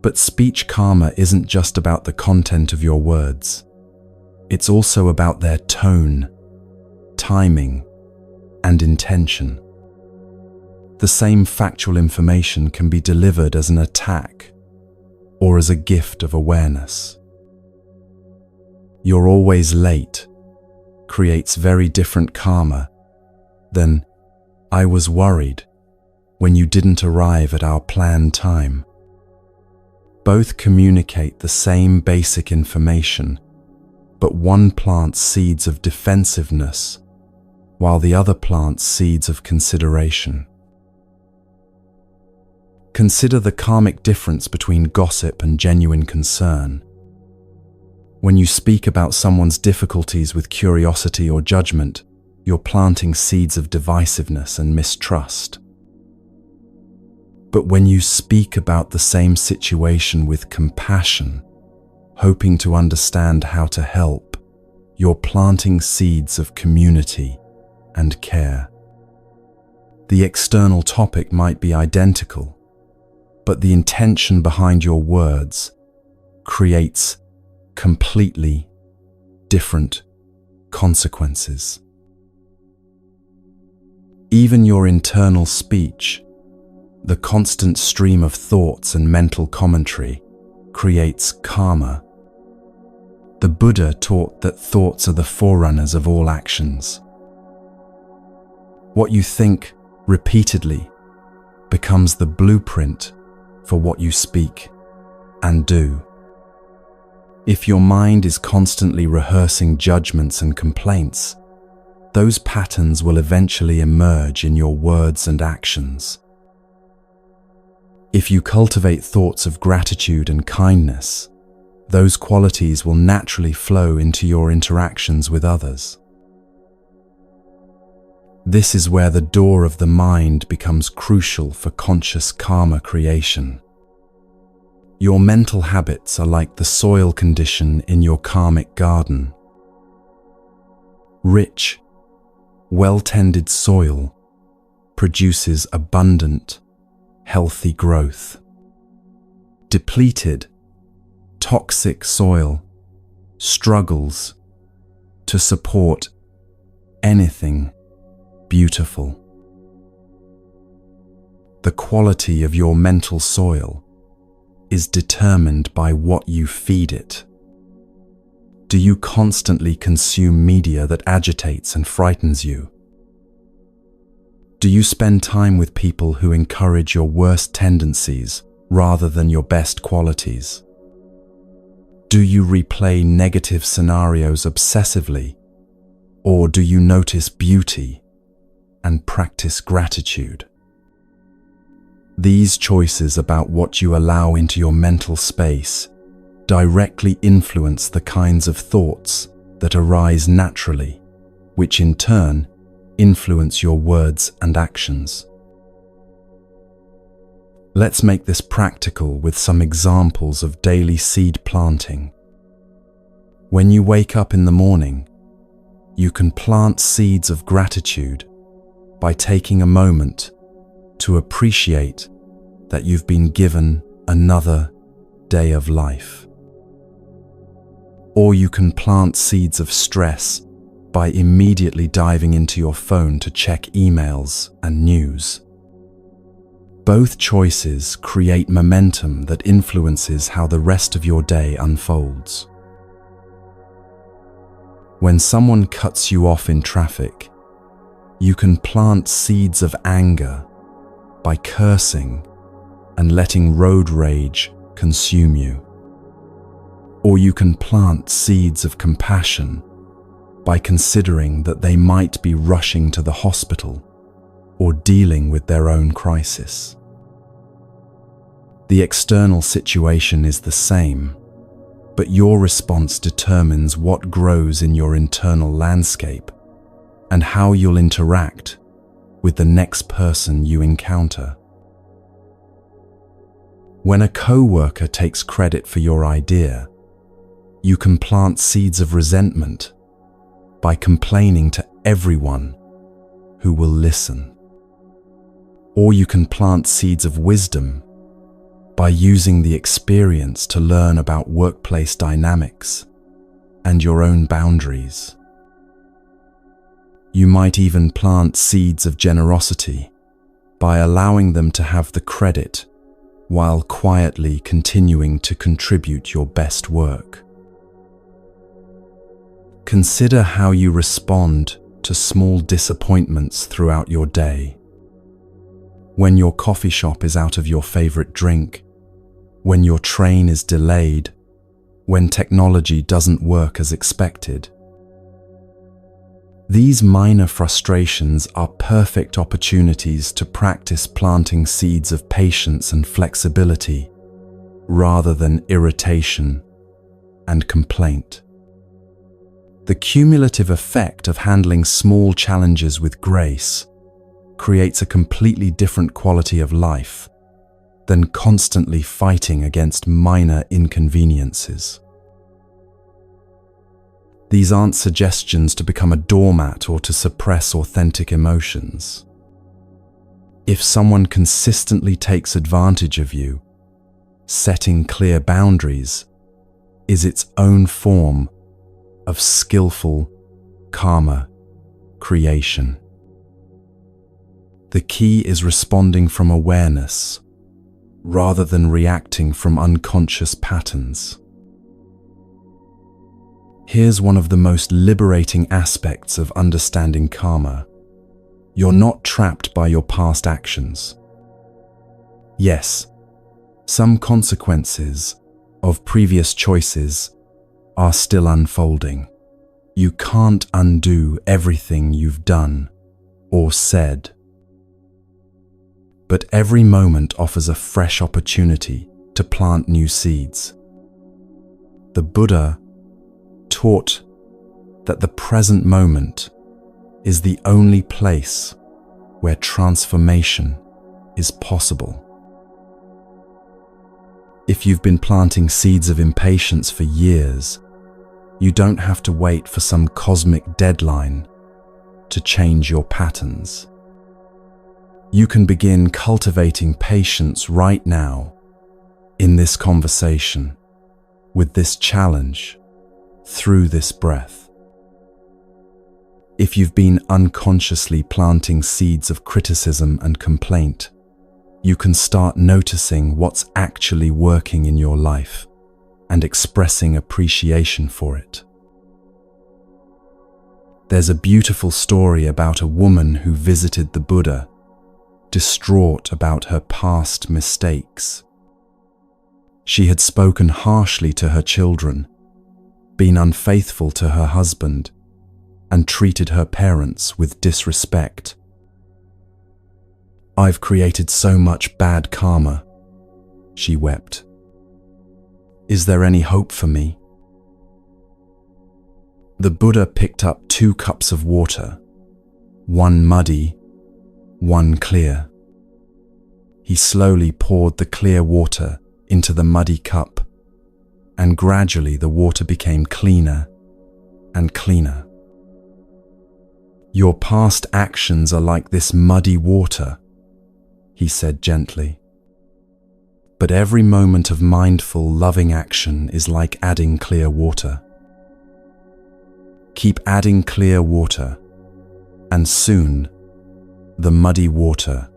But speech karma isn't just about the content of your words. It's also about their tone, timing, and intention. The same factual information can be delivered as an attack or as a gift of awareness. "You're always late" creates very different karma than "I was worried when you didn't arrive at our planned time." Both communicate the same basic information, but one plants seeds of defensiveness while the other plants seeds of consideration. Consider the karmic difference between gossip and genuine concern. When you speak about someone's difficulties with curiosity or judgment, you're planting seeds of divisiveness and mistrust. But when you speak about the same situation with compassion, hoping to understand how to help, you're planting seeds of community and care. The external topic might be identical, but the intention behind your words creates completely different consequences. Even your internal speech, the constant stream of thoughts and mental commentary, creates karma. The Buddha taught that thoughts are the forerunners of all actions. What you think repeatedly becomes the blueprint for what you speak and do. If your mind is constantly rehearsing judgments and complaints, those patterns will eventually emerge in your words and actions. If you cultivate thoughts of gratitude and kindness, those qualities will naturally flow into your interactions with others. This is where the door of the mind becomes crucial for conscious karma creation. Your mental habits are like the soil condition in your karmic garden. Rich, well-tended soil produces abundant, healthy growth. Depleted, toxic soil struggles to support anything beautiful. The quality of your mental soil is determined by what you feed it. Do you constantly consume media that agitates and frightens you? Do you spend time with people who encourage your worst tendencies rather than your best qualities? Do you replay negative scenarios obsessively, or do you notice beauty and practice gratitude? These choices about what you allow into your mental space directly influence the kinds of thoughts that arise naturally, which in turn influence your words and actions. Let's make this practical with some examples of daily seed planting. When you wake up in the morning, you can plant seeds of gratitude by taking a moment to appreciate that you've been given another day of life. Or you can plant seeds of stress by immediately diving into your phone to check emails and news. Both choices create momentum that influences how the rest of your day unfolds. When someone cuts you off in traffic, you can plant seeds of anger by cursing and letting road rage consume you. Or you can plant seeds of compassion by considering that they might be rushing to the hospital or dealing with their own crisis. The external situation is the same, but your response determines what grows in your internal landscape and how you'll interact with the next person you encounter. When a coworker takes credit for your idea, you can plant seeds of resentment by complaining to everyone who will listen. Or you can plant seeds of wisdom by using the experience to learn about workplace dynamics and your own boundaries. You might even plant seeds of generosity by allowing them to have the credit while quietly continuing to contribute your best work. Consider how you respond to small disappointments throughout your day. When your coffee shop is out of your favorite drink, when your train is delayed, when technology doesn't work as expected. These minor frustrations are perfect opportunities to practice planting seeds of patience and flexibility rather than irritation and complaint. The cumulative effect of handling small challenges with grace creates a completely different quality of life than constantly fighting against minor inconveniences. These aren't suggestions to become a doormat or to suppress authentic emotions. If someone consistently takes advantage of you, setting clear boundaries is its own form of skillful karma creation. The key is responding from awareness rather than reacting from unconscious patterns. Here's one of the most liberating aspects of understanding karma. You're not trapped by your past actions. Yes, some consequences of previous choices are still unfolding. You can't undo everything you've done or said. But every moment offers a fresh opportunity to plant new seeds. The Buddha taught that the present moment is the only place where transformation is possible. If you've been planting seeds of impatience for years, you don't have to wait for some cosmic deadline to change your patterns. You can begin cultivating patience right now, in this conversation, with this challenge, through this breath. If you've been unconsciously planting seeds of criticism and complaint, you can start noticing what's actually working in your life and expressing appreciation for it. There's a beautiful story about a woman who visited the Buddha, distraught about her past mistakes. She had spoken harshly to her children, been unfaithful to her husband, and treated her parents with disrespect. I've created so much bad karma, she wept. Is there any hope for me? The Buddha picked up 2 cups of water, one muddy, one clear. He slowly poured the clear water into the muddy cup, and gradually the water became cleaner and cleaner. Your past actions are like this muddy water, he said gently. But every moment of mindful, loving action is like adding clear water. Keep adding clear water, and soon the muddy water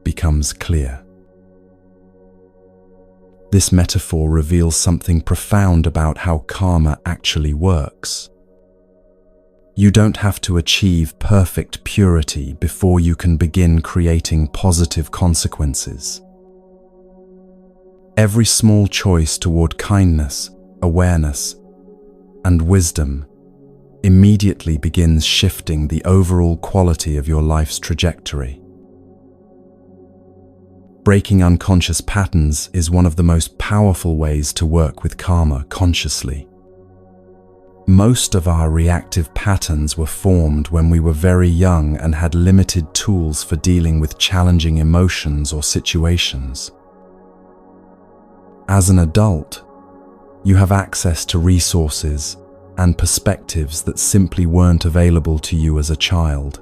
becomes clear. This metaphor reveals something profound about how karma actually works. You don't have to achieve perfect purity before you can begin creating positive consequences. Every small choice toward kindness, awareness, and wisdom immediately begins shifting the overall quality of your life's trajectory. Breaking unconscious patterns is one of the most powerful ways to work with karma consciously. Most of our reactive patterns were formed when we were very young and had limited tools for dealing with challenging emotions or situations. As an adult, you have access to resources and perspectives that simply weren't available to you as a child.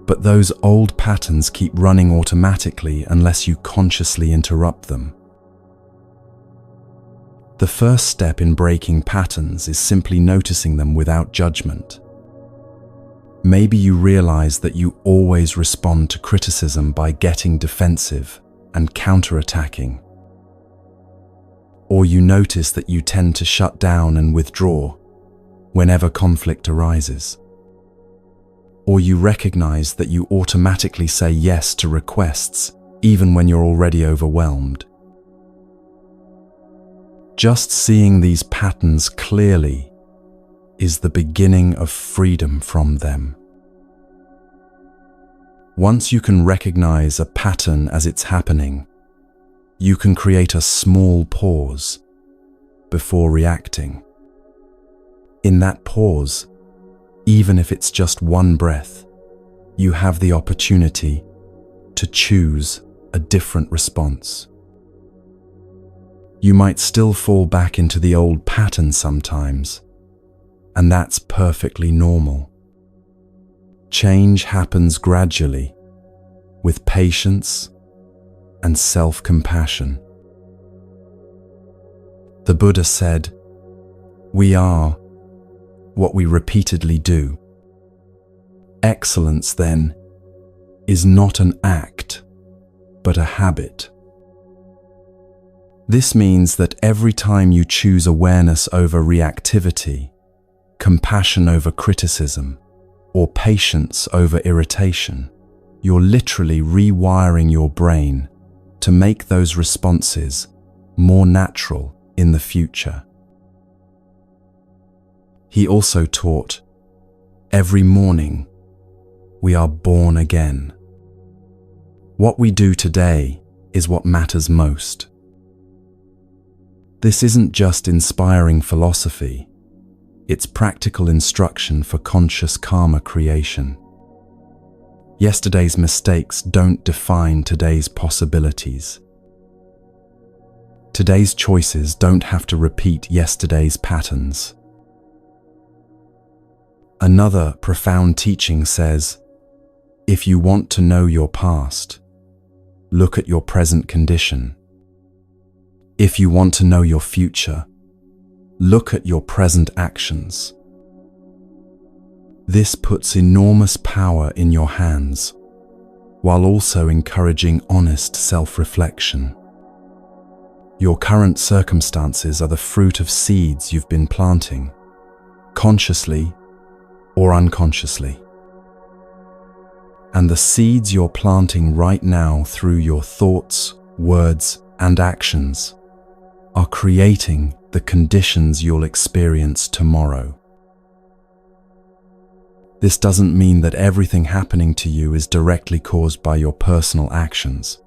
But those old patterns keep running automatically unless you consciously interrupt them. The first step in breaking patterns is simply noticing them without judgment. Maybe you realize that you always respond to criticism by getting defensive and counterattacking. Or you notice that you tend to shut down and withdraw whenever conflict arises. Or you recognize that you automatically say yes to requests even when you're already overwhelmed. Just seeing these patterns clearly is the beginning of freedom from them. Once you can recognize a pattern as it's happening, you can create a small pause before reacting. In that pause, even if it's just one breath, you have the opportunity to choose a different response. You might still fall back into the old pattern sometimes, and that's perfectly normal. Change happens gradually, with patience and self-compassion. The Buddha said, "We are what we repeatedly do." Excellence, then, is not an act, but a habit. This means that every time you choose awareness over reactivity, compassion over criticism, or patience over irritation, you're literally rewiring your brain to make those responses more natural in the future. He also taught, every morning we are born again. What we do today is what matters most. This isn't just inspiring philosophy, it's practical instruction for conscious karma creation. Yesterday's mistakes don't define today's possibilities. Today's choices don't have to repeat yesterday's patterns. Another profound teaching says, if you want to know your past, look at your present condition. If you want to know your future, look at your present actions. This puts enormous power in your hands, while also encouraging honest self-reflection. Your current circumstances are the fruit of seeds you've been planting, consciously or unconsciously. And the seeds you're planting right now through your thoughts, words, and actions are creating the conditions you'll experience tomorrow. This doesn't mean that everything happening to you is directly caused by your personal actions.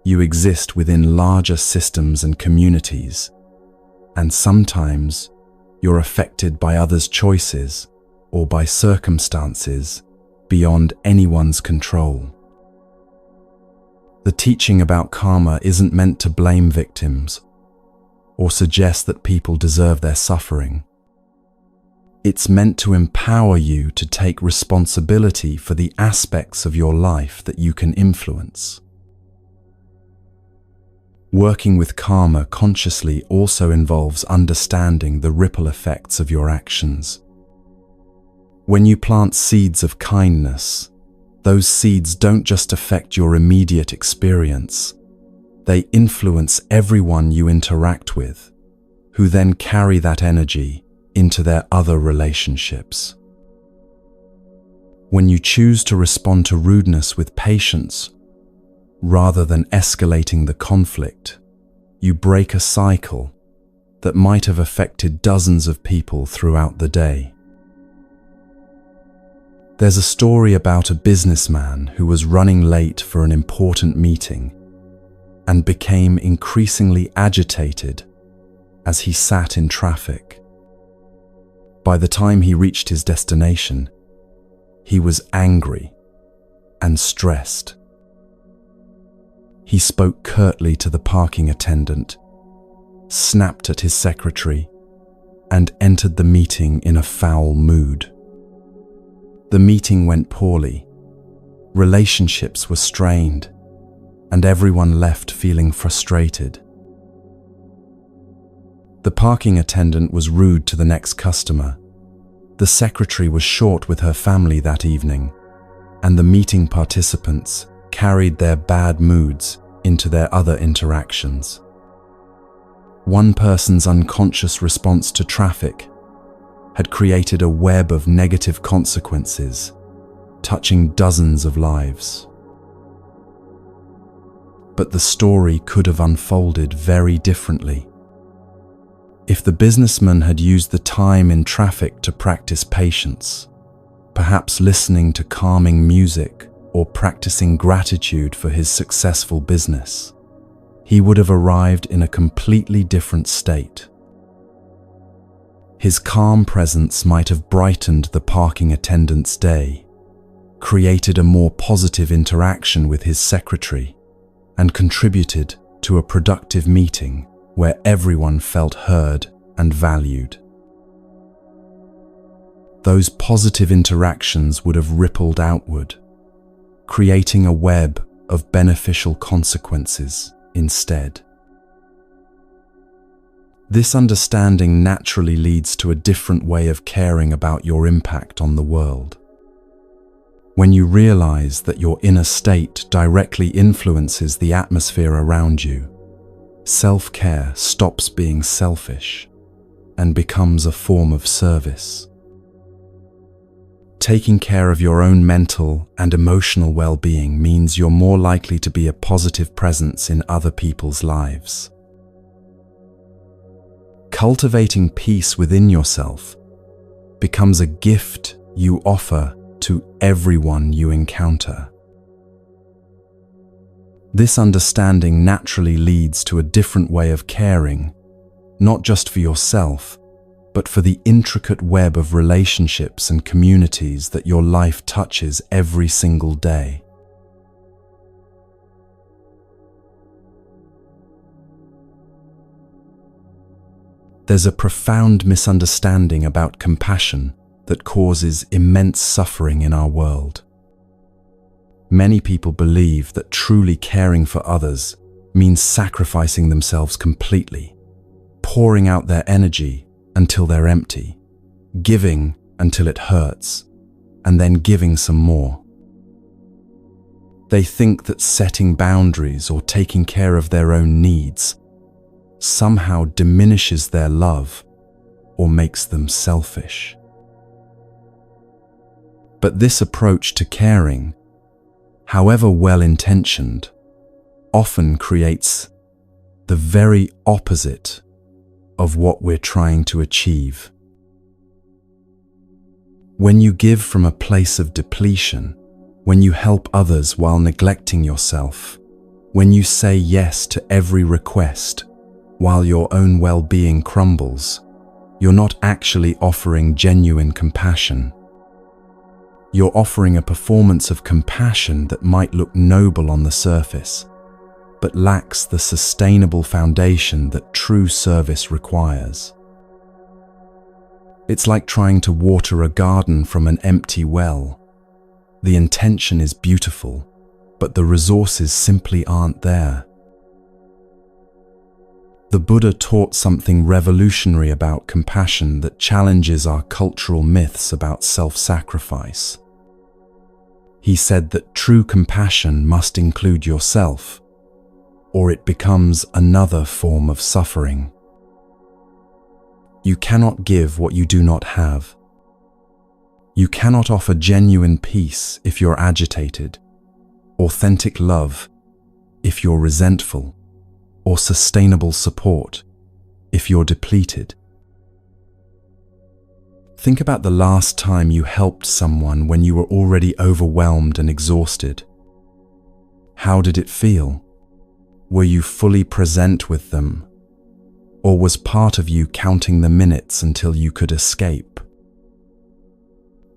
You exist within larger systems and communities, and sometimes you're affected by others' choices or by circumstances beyond anyone's control. The teaching about karma isn't meant to blame victims or suggest that people deserve their suffering. It's meant to empower you to take responsibility for the aspects of your life that you can influence. Working with karma consciously also involves understanding the ripple effects of your actions. When you plant seeds of kindness, those seeds don't just affect your immediate experience. They influence everyone you interact with, who then carry that energy into their other relationships. When you choose to respond to rudeness with patience, rather than escalating the conflict, you break a cycle that might have affected dozens of people throughout the day. There's a story about a businessman who was running late for an important meeting and became increasingly agitated as he sat in traffic. By the time he reached his destination, he was angry and stressed. He spoke curtly to the parking attendant, snapped at his secretary, and entered the meeting in a foul mood. The meeting went poorly, relationships were strained, and everyone left feeling frustrated. The parking attendant was rude to the next customer. The secretary was short with her family that evening, and the meeting participants carried their bad moods into their other interactions. One person's unconscious response to traffic had created a web of negative consequences, touching dozens of lives. But the story could have unfolded very differently. If the businessman had used the time in traffic to practice patience, perhaps listening to calming music or practicing gratitude for his successful business, he would have arrived in a completely different state. His calm presence might have brightened the parking attendant's day, created a more positive interaction with his secretary, and contributed to a productive meeting where everyone felt heard and valued. Those positive interactions would have rippled outward, creating a web of beneficial consequences instead. This understanding naturally leads to a different way of caring about your impact on the world. When you realize that your inner state directly influences the atmosphere around you, self-care stops being selfish and becomes a form of service. Taking care of your own mental and emotional well-being means you're more likely to be a positive presence in other people's lives. Cultivating peace within yourself becomes a gift you offer to everyone you encounter. This understanding naturally leads to a different way of caring, not just for yourself, but for the intricate web of relationships and communities that your life touches every single day. There's a profound misunderstanding about compassion that causes immense suffering in our world. Many people believe that truly caring for others means sacrificing themselves completely, pouring out their energy until they're empty, giving until it hurts, and then giving some more. They think that setting boundaries or taking care of their own needs somehow diminishes their love or makes them selfish. But this approach to caring, however well-intentioned, often creates the very opposite of what we're trying to achieve. When you give from a place of depletion, when you help others while neglecting yourself, when you say yes to every request while your own well-being crumbles, you're not actually offering genuine compassion. You're offering a performance of compassion that might look noble on the surface, but lacks the sustainable foundation that true service requires. It's like trying to water a garden from an empty well. The intention is beautiful, but the resources simply aren't there. The Buddha taught something revolutionary about compassion that challenges our cultural myths about self-sacrifice. He said that true compassion must include yourself, or it becomes another form of suffering. You cannot give what you do not have. You cannot offer genuine peace if you're agitated, authentic love if you're resentful, or sustainable support if you're depleted. Think about the last time you helped someone when you were already overwhelmed and exhausted. How did it feel? Were you fully present with them? Or was part of you counting the minutes until you could escape?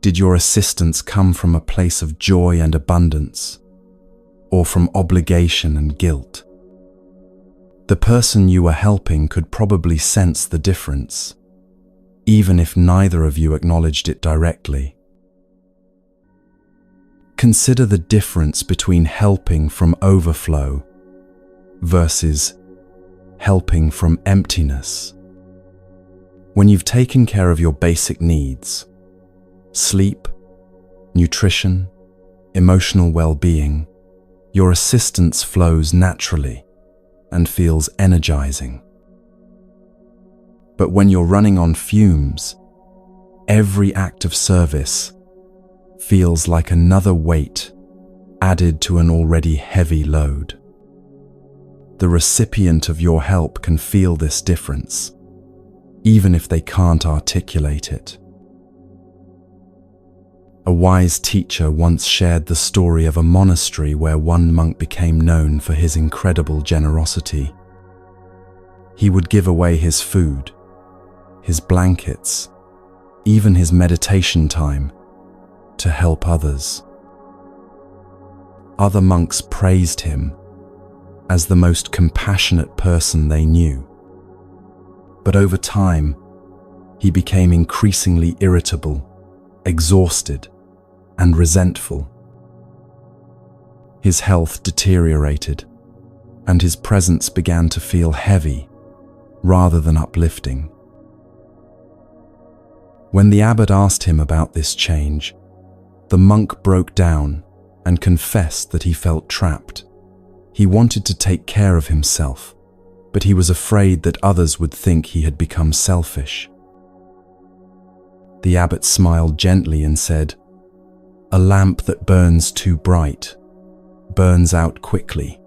Did your assistance come from a place of joy and abundance, or from obligation and guilt? The person you were helping could probably sense the difference, even if neither of you acknowledged it directly. Consider the difference between helping from overflow versus helping from emptiness. When you've taken care of your basic needs, sleep, nutrition, emotional well-being, your assistance flows naturally and feels energizing. But when you're running on fumes, every act of service feels like another weight added to an already heavy load. The recipient of your help can feel this difference, even if they can't articulate it. A wise teacher once shared the story of a monastery where one monk became known for his incredible generosity. He would give away his food, his blankets, even his meditation time to help others. Other monks praised him as the most compassionate person they knew. But over time, he became increasingly irritable, exhausted, and resentful. His health deteriorated, and his presence began to feel heavy rather than uplifting. When the abbot asked him about this change, the monk broke down and confessed that he felt trapped. He wanted to take care of himself, but he was afraid that others would think he had become selfish. The abbot smiled gently and said, "A lamp that burns too bright burns out quickly.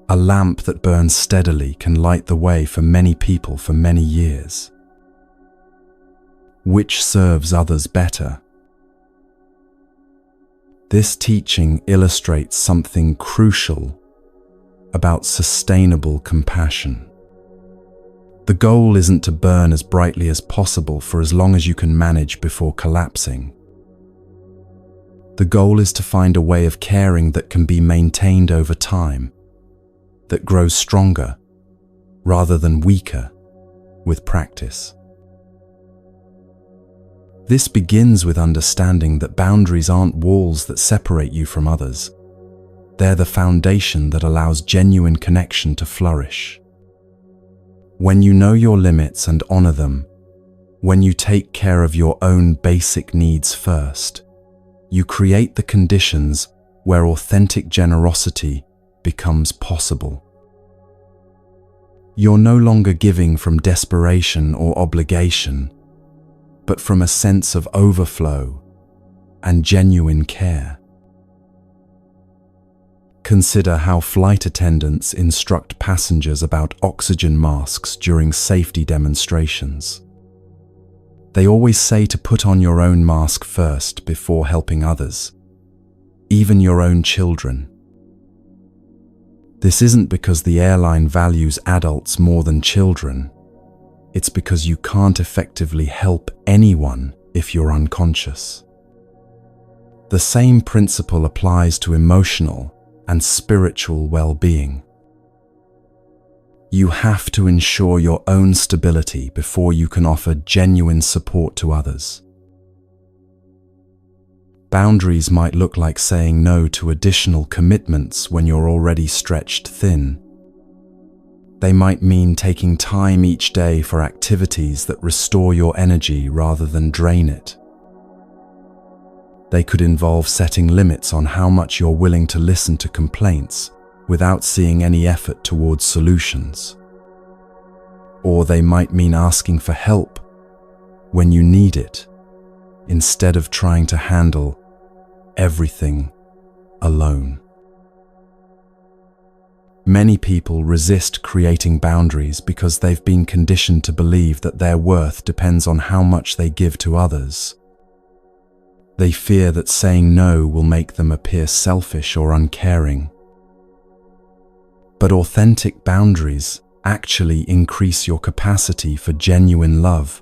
A lamp that burns steadily can light the way for many people for many years. Which serves others better?" This teaching illustrates something crucial about sustainable compassion. The goal isn't to burn as brightly as possible for as long as you can manage before collapsing. The goal is to find a way of caring that can be maintained over time, that grows stronger rather than weaker with practice. This begins with understanding that boundaries aren't walls that separate you from others. They're the foundation that allows genuine connection to flourish. When you know your limits and honor them, when you take care of your own basic needs first, you create the conditions where authentic generosity becomes possible. You're no longer giving from desperation or obligation, but from a sense of overflow and genuine care. Consider how flight attendants instruct passengers about oxygen masks during safety demonstrations. They always say to put on your own mask first before helping others, even your own children. This isn't because the airline values adults more than children. It's because you can't effectively help anyone if you're unconscious. The same principle applies to emotional and spiritual well-being. You have to ensure your own stability before you can offer genuine support to others. Boundaries might look like saying no to additional commitments when you're already stretched thin. They might mean taking time each day for activities that restore your energy rather than drain it. They could involve setting limits on how much you're willing to listen to complaints without seeing any effort towards solutions. Or they might mean asking for help when you need it, instead of trying to handle everything alone. Many people resist creating boundaries because they've been conditioned to believe that their worth depends on how much they give to others. They fear that saying no will make them appear selfish or uncaring. But authentic boundaries actually increase your capacity for genuine love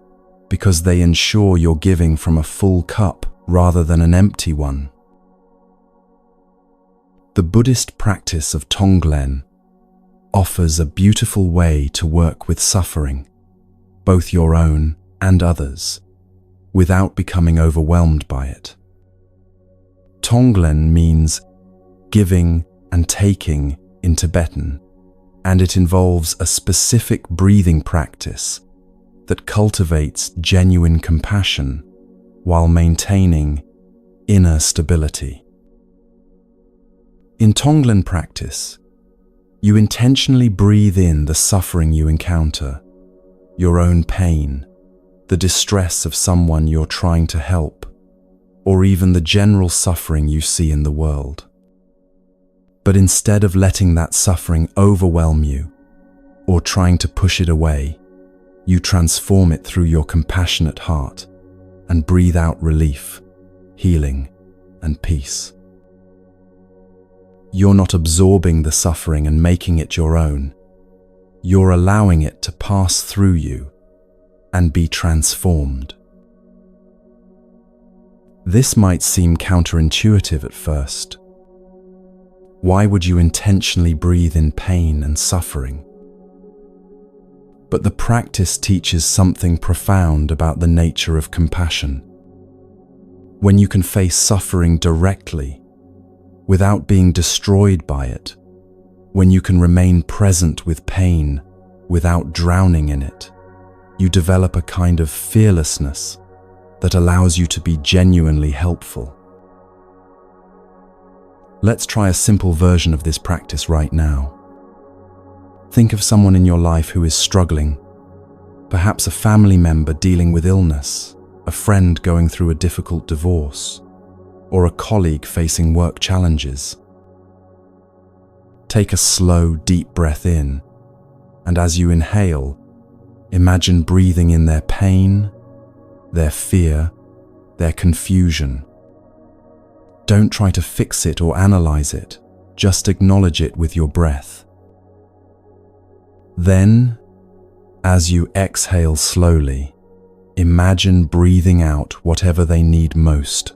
because they ensure you're giving from a full cup rather than an empty one. The Buddhist practice of Tonglen offers a beautiful way to work with suffering, both your own and others, without becoming overwhelmed by it. Tonglen means giving and taking in Tibetan, and it involves a specific breathing practice that cultivates genuine compassion while maintaining inner stability. In Tonglen practice, you intentionally breathe in the suffering you encounter, your own pain, the distress of someone you're trying to help, or even the general suffering you see in the world. But instead of letting that suffering overwhelm you or trying to push it away, you transform it through your compassionate heart and breathe out relief, healing, and peace. You're not absorbing the suffering and making it your own. You're allowing it to pass through you and be transformed. This might seem counterintuitive at first. Why would you intentionally breathe in pain and suffering? But the practice teaches something profound about the nature of compassion. When you can face suffering directly, without being destroyed by it, when you can remain present with pain without drowning in it, you develop a kind of fearlessness that allows you to be genuinely helpful. Let's try a simple version of this practice right now. Think of someone in your life who is struggling, perhaps a family member dealing with illness, a friend going through a difficult divorce, or a colleague facing work challenges. Take a slow, deep breath in, and as you inhale, imagine breathing in their pain, their fear, their confusion. Don't try to fix it or analyze it, just acknowledge it with your breath. Then, as you exhale slowly, imagine breathing out whatever they need most,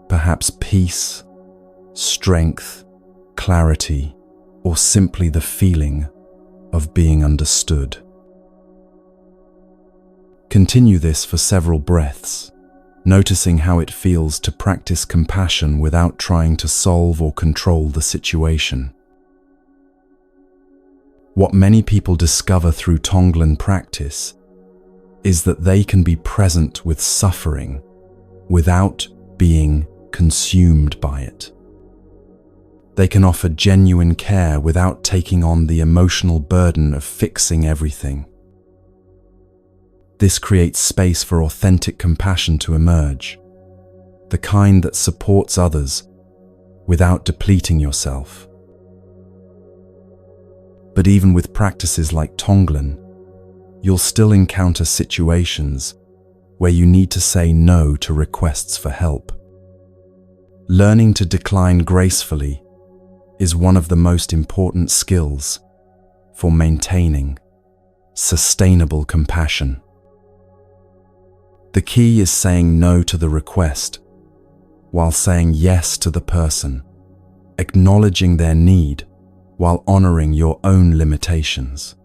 perhaps peace, strength, clarity, or simply the feeling of being understood. Continue this for several breaths, noticing how it feels to practice compassion without trying to solve or control the situation. What many people discover through Tonglen practice is that they can be present with suffering without being consumed by it. They can offer genuine care without taking on the emotional burden of fixing everything. This creates space for authentic compassion to emerge, the kind that supports others without depleting yourself. But even with practices like Tonglen, you'll still encounter situations where you need to say no to requests for help. Learning to decline gracefully is one of the most important skills for maintaining sustainable compassion. The key is saying no to the request while saying yes to the person, acknowledging their need while honoring your own limitations.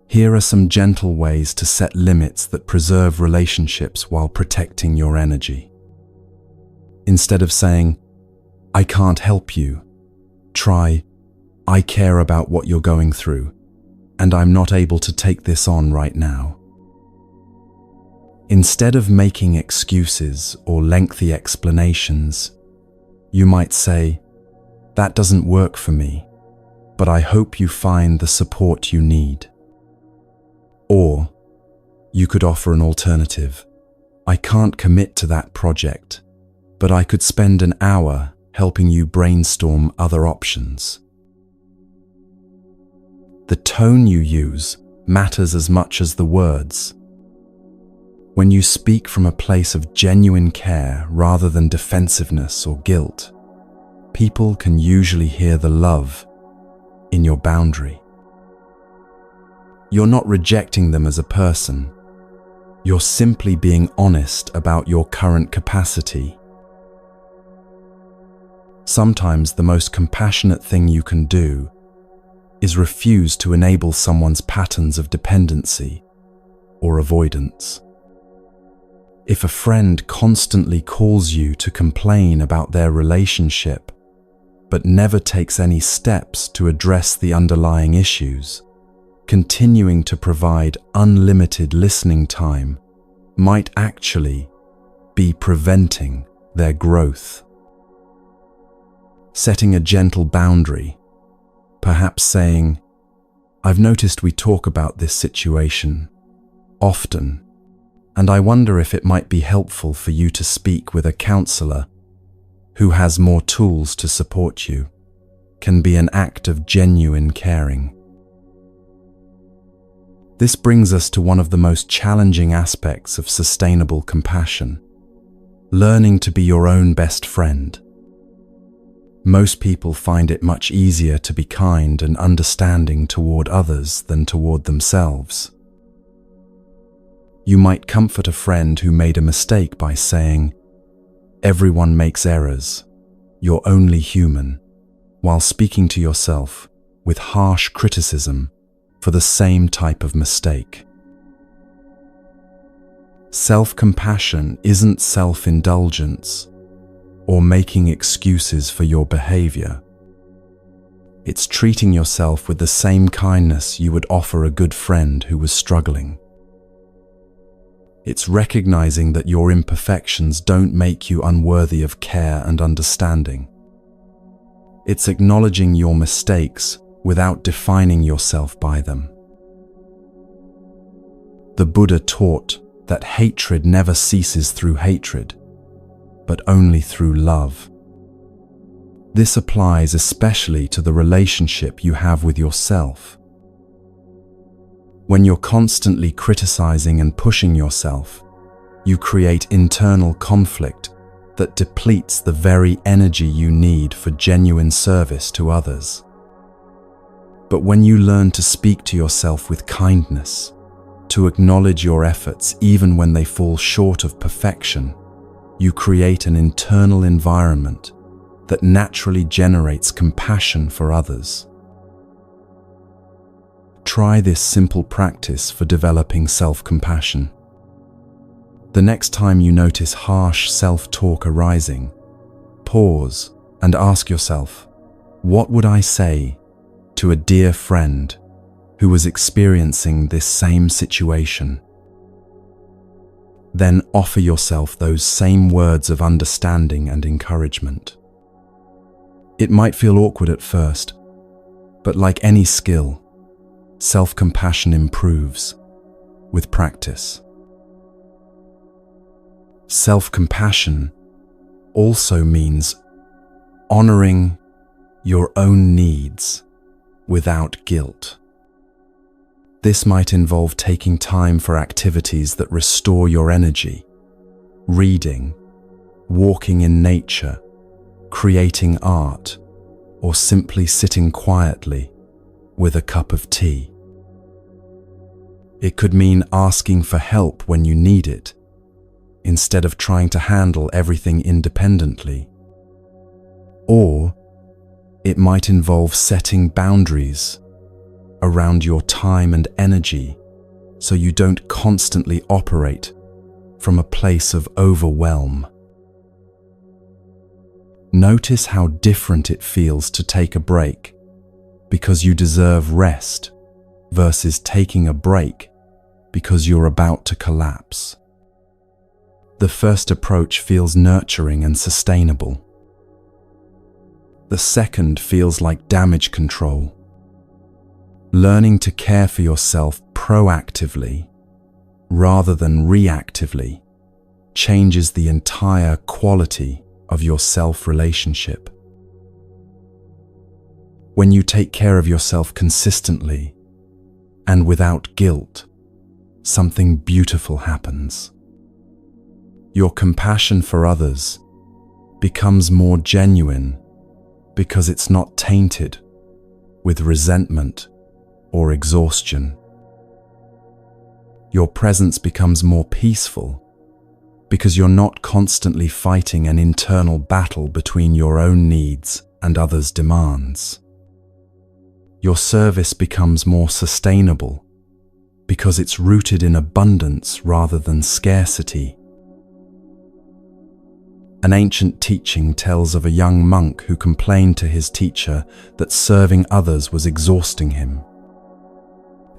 Here are some gentle ways to set limits that preserve relationships while protecting your energy. Instead of saying, "I can't help you," try, "I care about what you're going through, and I'm not able to take this on right now." Instead of making excuses or lengthy explanations, you might say, "That doesn't work for me, but I hope you find the support you need." Or, you could offer an alternative. "I can't commit to that project, but I could spend an hour helping you brainstorm other options." The tone you use matters as much as the words. When you speak from a place of genuine care rather than defensiveness or guilt, people can usually hear the love in your boundary. You're not rejecting them as a person. You're simply being honest about your current capacity. Sometimes the most compassionate thing you can do is refuse to enable someone's patterns of dependency or avoidance. If a friend constantly calls you to complain about their relationship, but never takes any steps to address the underlying issues, continuing to provide unlimited listening time might actually be preventing their growth. Setting a gentle boundary, perhaps saying, "I've noticed we talk about this situation often, and I wonder if it might be helpful for you to speak with a counselor who has more tools to support you," can be an act of genuine caring. This brings us to one of the most challenging aspects of sustainable compassion: learning to be your own best friend. Most people find it much easier to be kind and understanding toward others than toward themselves. You might comfort a friend who made a mistake by saying, "Everyone makes errors. You're only human," while speaking to yourself with harsh criticism for the same type of mistake. Self-compassion isn't self-indulgence or making excuses for your behavior. It's treating yourself with the same kindness you would offer a good friend who was struggling. It's recognizing that your imperfections don't make you unworthy of care and understanding. It's acknowledging your mistakes without defining yourself by them. The Buddha taught that hatred never ceases through hatred, but only through love. This applies especially to the relationship you have with yourself. When you're constantly criticizing and pushing yourself, you create internal conflict that depletes the very energy you need for genuine service to others. But when you learn to speak to yourself with kindness, to acknowledge your efforts even when they fall short of perfection, you create an internal environment that naturally generates compassion for others. Try this simple practice for developing self-compassion. The next time you notice harsh self-talk arising, pause and ask yourself, what would I say to a dear friend who was experiencing this same situation? Then offer yourself those same words of understanding and encouragement. It might feel awkward at first, but like any skill, self-compassion improves with practice. Self-compassion also means honoring your own needs without guilt. This might involve taking time for activities that restore your energy, reading, walking in nature, creating art, or simply sitting quietly with a cup of tea. It could mean asking for help when you need it, instead of trying to handle everything independently. Or it might involve setting boundaries around your time and energy so you don't constantly operate from a place of overwhelm. Notice how different it feels to take a break because you deserve rest versus taking a break because you're about to collapse. The first approach feels nurturing and sustainable. The second feels like damage control. Learning to care for yourself proactively rather than reactively changes the entire quality of your self-relationship. When you take care of yourself consistently and without guilt, something beautiful happens. Your compassion for others becomes more genuine because it's not tainted with resentment or exhaustion. Your presence becomes more peaceful because you're not constantly fighting an internal battle between your own needs and others' demands. Your service becomes more sustainable because it's rooted in abundance rather than scarcity. An ancient teaching tells of a young monk who complained to his teacher that serving others was exhausting him.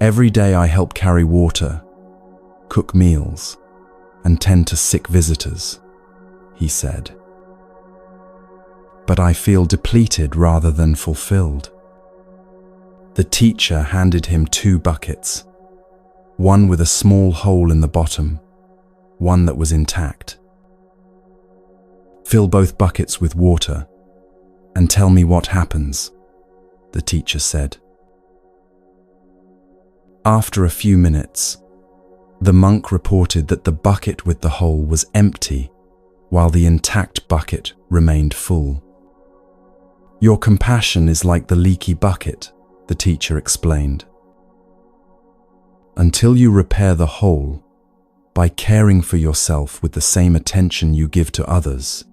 "Every day I help carry water, cook meals, and tend to sick visitors," he said. "But I feel depleted rather than fulfilled." The teacher handed him 2 buckets, one with a small hole in the bottom, one that was intact. "Fill both buckets with water and tell me what happens," the teacher said. After a few minutes, the monk reported that the bucket with the hole was empty, while the intact bucket remained full. "Your compassion is like the leaky bucket," the teacher explained. "Until you repair the hole by caring for yourself with the same attention you give to others,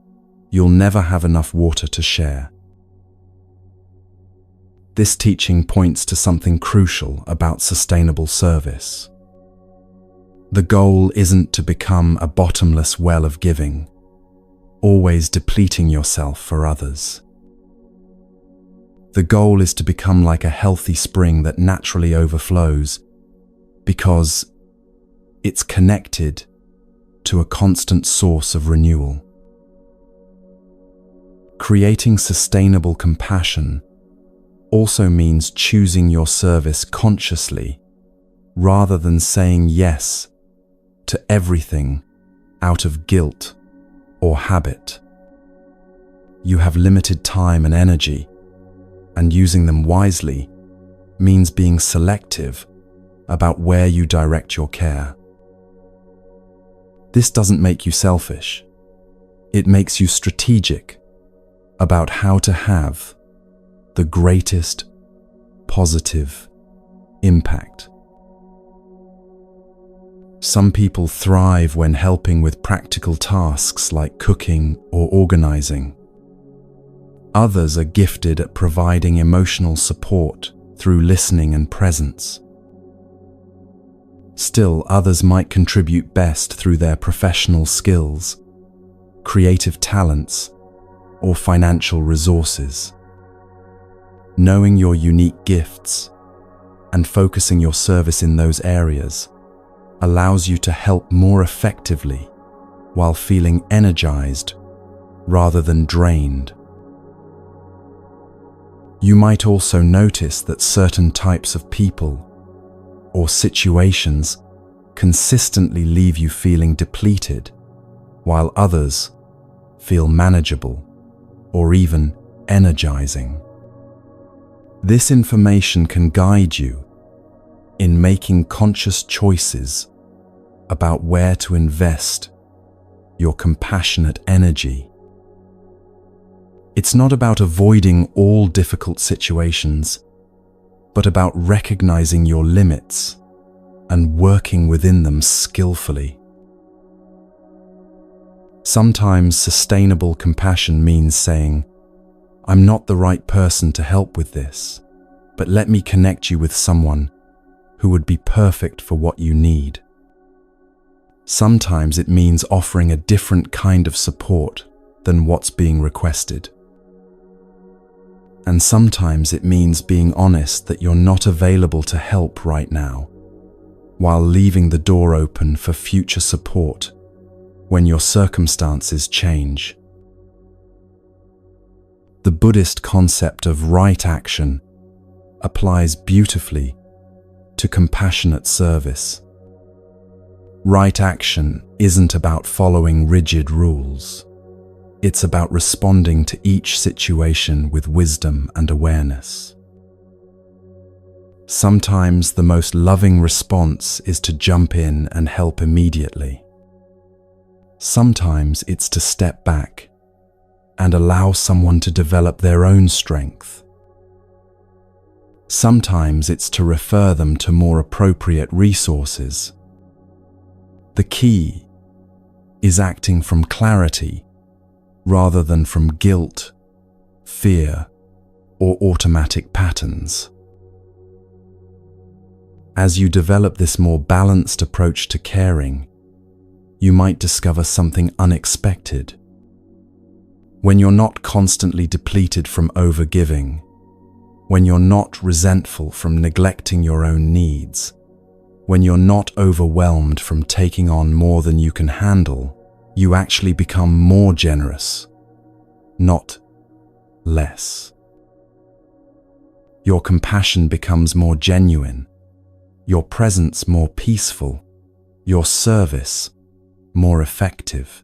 you'll never have enough water to share." This teaching points to something crucial about sustainable service. The goal isn't to become a bottomless well of giving, always depleting yourself for others. The goal is to become like a healthy spring that naturally overflows because it's connected to a constant source of renewal. Creating sustainable compassion also means choosing your service consciously rather than saying yes to everything out of guilt or habit. You have limited time and energy, and using them wisely means being selective about where you direct your care. This doesn't make you selfish. It makes you strategic about how to have the greatest positive impact. Some people thrive when helping with practical tasks like cooking or organizing. Others are gifted at providing emotional support through listening and presence. Still, others might contribute best through their professional skills, creative talents, or financial resources. Knowing your unique gifts and focusing your service in those areas allows you to help more effectively while feeling energized rather than drained. You might also notice that certain types of people or situations consistently leave you feeling depleted, while others feel manageable or even energizing. This information can guide you in making conscious choices about where to invest your compassionate energy. It's not about avoiding all difficult situations, but about recognizing your limits and working within them skillfully. Sometimes sustainable compassion means saying, "I'm not the right person to help with this, but let me connect you with someone who would be perfect for what you need." Sometimes it means offering a different kind of support than what's being requested. And sometimes it means being honest that you're not available to help right now, while leaving the door open for future support when your circumstances change. The Buddhist concept of right action applies beautifully to compassionate service. Right action isn't about following rigid rules. It's about responding to each situation with wisdom and awareness. Sometimes the most loving response is to jump in and help immediately. Sometimes it's to step back and allow someone to develop their own strength. Sometimes it's to refer them to more appropriate resources. The key is acting from clarity rather than from guilt, fear, or automatic patterns. As you develop this more balanced approach to caring, you might discover something unexpected. When you're not constantly depleted from overgiving, when you're not resentful from neglecting your own needs, when you're not overwhelmed from taking on more than you can handle, you actually become more generous, not less. Your compassion becomes more genuine, your presence more peaceful, your service more effective.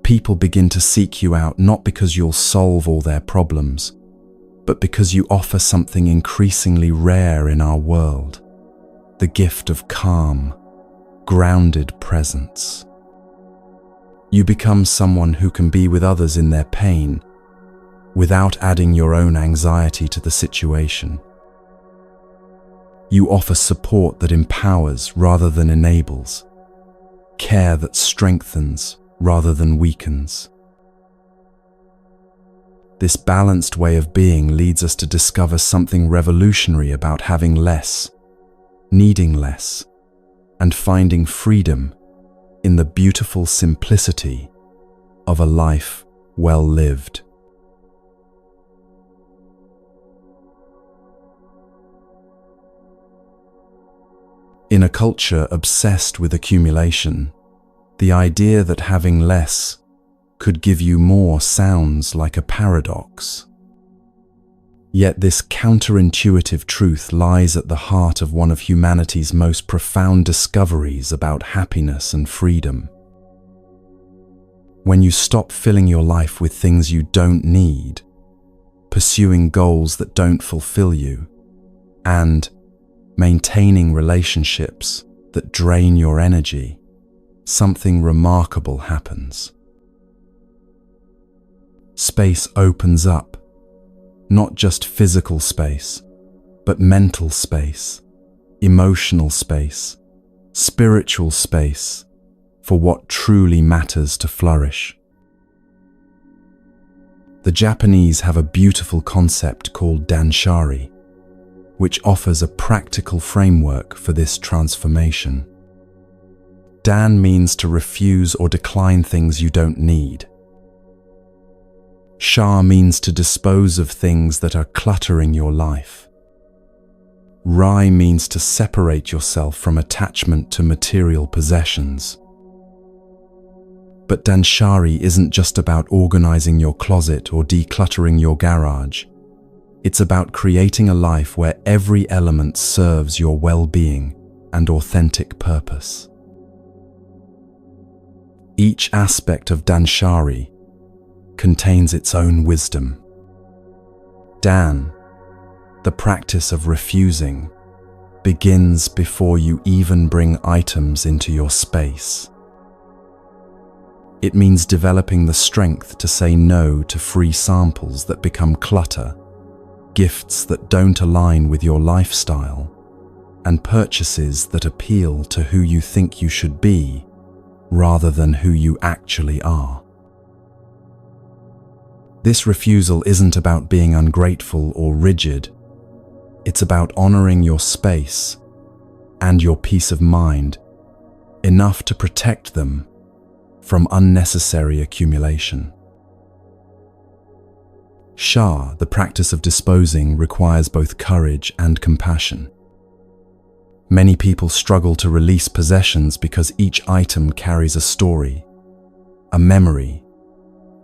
People begin to seek you out not because you'll solve all their problems, but because you offer something increasingly rare in our world, the gift of calm, grounded presence. You become someone who can be with others in their pain without adding your own anxiety to the situation. You offer support that empowers rather than enables, care that strengthens rather than weakens. This balanced way of being leads us to discover something revolutionary about having less, needing less, and finding freedom in the beautiful simplicity of a life well lived. In a culture obsessed with accumulation, the idea that having less could give you more sounds like a paradox. Yet this counterintuitive truth lies at the heart of one of humanity's most profound discoveries about happiness and freedom. When you stop filling your life with things you don't need, pursuing goals that don't fulfill you, and maintaining relationships that drain your energy, something remarkable happens. Space opens up, not just physical space, but mental space, emotional space, spiritual space, for what truly matters to flourish. The Japanese have a beautiful concept called danshari, which offers a practical framework for this transformation. Dan means to refuse or decline things you don't need. Sha means to dispose of things that are cluttering your life. Rai means to separate yourself from attachment to material possessions. But danshari isn't just about organizing your closet or decluttering your garage. It's about creating a life where every element serves your well-being and authentic purpose. Each aspect of danshari contains its own wisdom. Dan the practice of refusing, begins before you even bring items into your space. It means developing the strength to say no to free samples that become clutter, gifts that don't align with your lifestyle, and purchases that appeal to who you think you should be rather than who you actually are. This refusal isn't about being ungrateful or rigid. It's about honoring your space and your peace of mind enough to protect them from unnecessary accumulation. Shah, the practice of disposing, requires both courage and compassion. Many people struggle to release possessions because each item carries a story, a memory,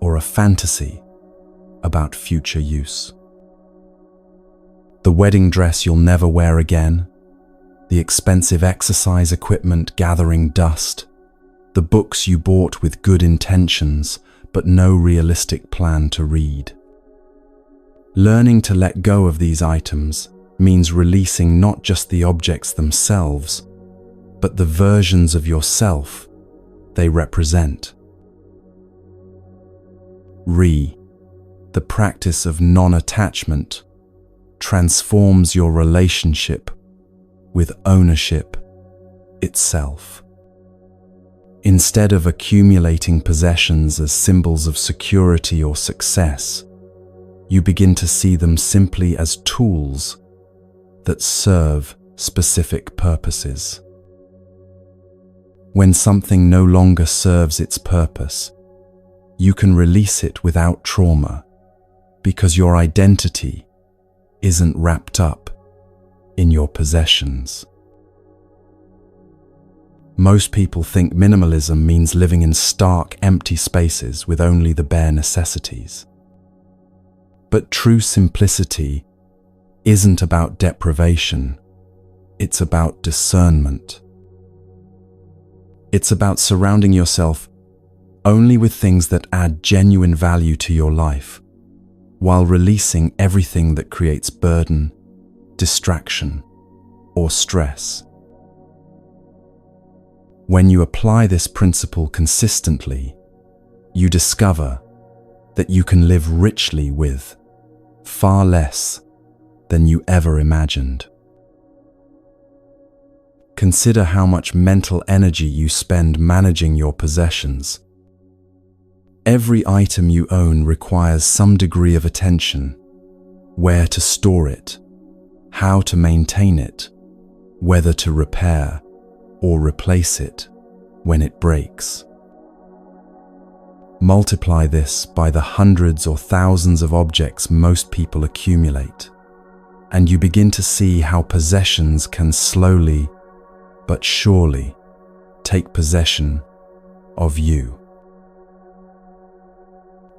or a fantasy about future use. The wedding dress you'll never wear again, the expensive exercise equipment gathering dust, the books you bought with good intentions but no realistic plan to read. Learning to let go of these items means releasing not just the objects themselves, but the versions of yourself they represent. The practice of non-attachment transforms your relationship with ownership itself. Instead of accumulating possessions as symbols of security or success, you begin to see them simply as tools that serve specific purposes. When something no longer serves its purpose, you can release it without trauma because your identity isn't wrapped up in your possessions. Most people think minimalism means living in stark, empty spaces with only the bare necessities. But true simplicity isn't about deprivation, it's about discernment. It's about surrounding yourself only with things that add genuine value to your life, while releasing everything that creates burden, distraction, or stress. When you apply this principle consistently, you discover that you can live richly with far less than you ever imagined. Consider how much mental energy you spend managing your possessions. Every item you own requires some degree of attention: where to store it, how to maintain it, whether to repair or replace it when it breaks. Multiply this by the hundreds or thousands of objects most people accumulate, and you begin to see how possessions can slowly but surely take possession of you.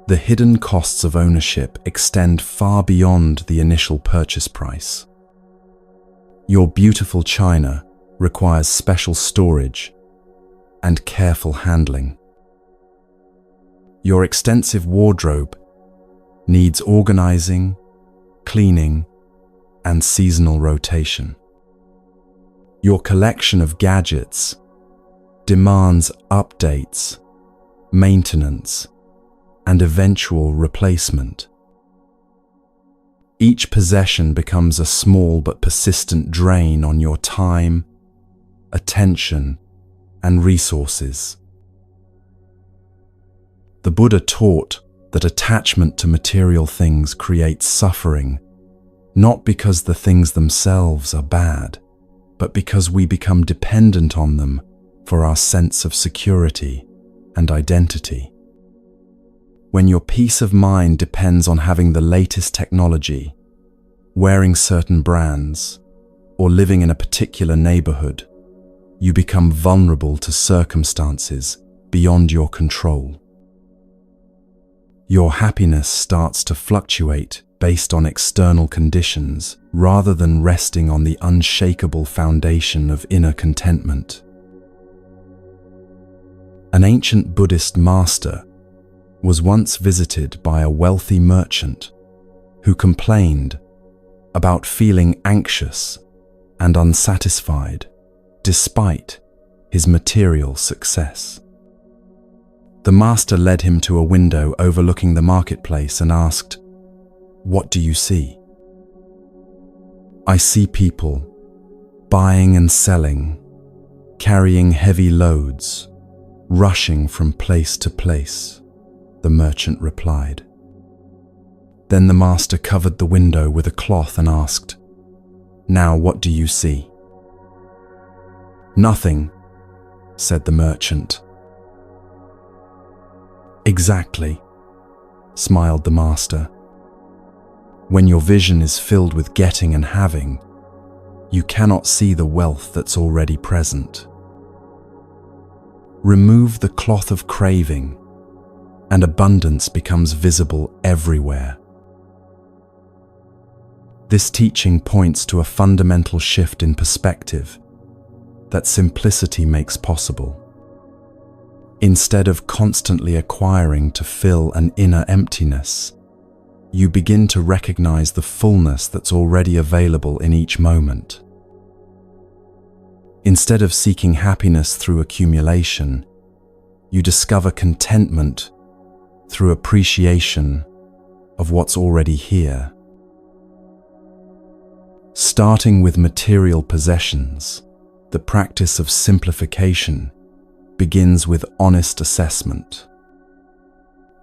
The hidden costs of ownership extend far beyond the initial purchase price. Your beautiful china requires special storage and careful handling. Your extensive wardrobe needs organizing, cleaning, and seasonal rotation. Your collection of gadgets demands updates, maintenance, and eventual replacement. Each possession becomes a small but persistent drain on your time, attention, and resources. The Buddha taught that attachment to material things creates suffering, not because the things themselves are bad, but because we become dependent on them for our sense of security and identity. When your peace of mind depends on having the latest technology, wearing certain brands, or living in a particular neighborhood, you become vulnerable to circumstances beyond your control. Your happiness starts to fluctuate based on external conditions rather than resting on the unshakable foundation of inner contentment. An ancient Buddhist master was once visited by a wealthy merchant who complained about feeling anxious and unsatisfied despite his material success. The master led him to a window overlooking the marketplace and asked, "What do you see?" "I see people buying and selling, carrying heavy loads, rushing from place to place," the merchant replied. Then the master covered the window with a cloth and asked, "Now what do you see?" "Nothing," said the merchant. "Exactly," smiled the master. "When your vision is filled with getting and having, you cannot see the wealth that's already present. Remove the cloth of craving, and abundance becomes visible everywhere." This teaching points to a fundamental shift in perspective that simplicity makes possible. Instead of constantly acquiring to fill an inner emptiness, you begin to recognize the fullness that's already available in each moment. Instead of seeking happiness through accumulation, you discover contentment through appreciation of what's already here. Starting with material possessions, the practice of simplification begins with honest assessment.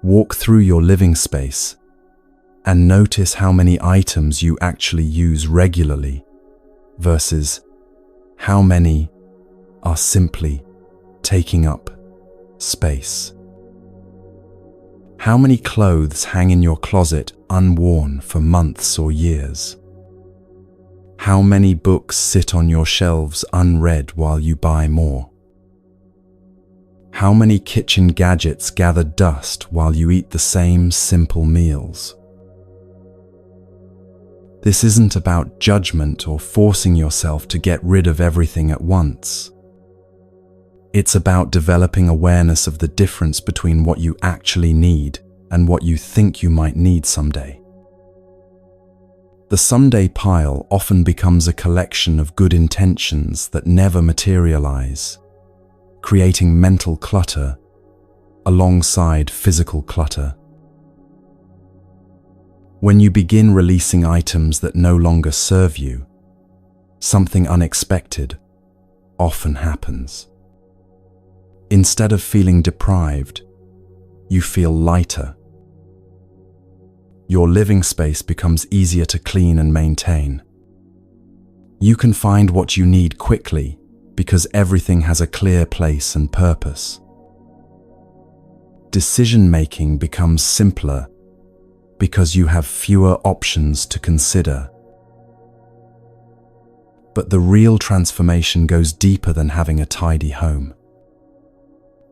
Walk through your living space and notice how many items you actually use regularly versus how many are simply taking up space. How many clothes hang in your closet unworn for months or years? How many books sit on your shelves unread while you buy more? How many kitchen gadgets gather dust while you eat the same simple meals? This isn't about judgment or forcing yourself to get rid of everything at once. It's about developing awareness of the difference between what you actually need and what you think you might need someday. The someday pile often becomes a collection of good intentions that never materialize, creating mental clutter alongside physical clutter. When you begin releasing items that no longer serve you, something unexpected often happens. Instead of feeling deprived, you feel lighter. Your living space becomes easier to clean and maintain. You can find what you need quickly because everything has a clear place and purpose. Decision-making becomes simpler because you have fewer options to consider. But the real transformation goes deeper than having a tidy home.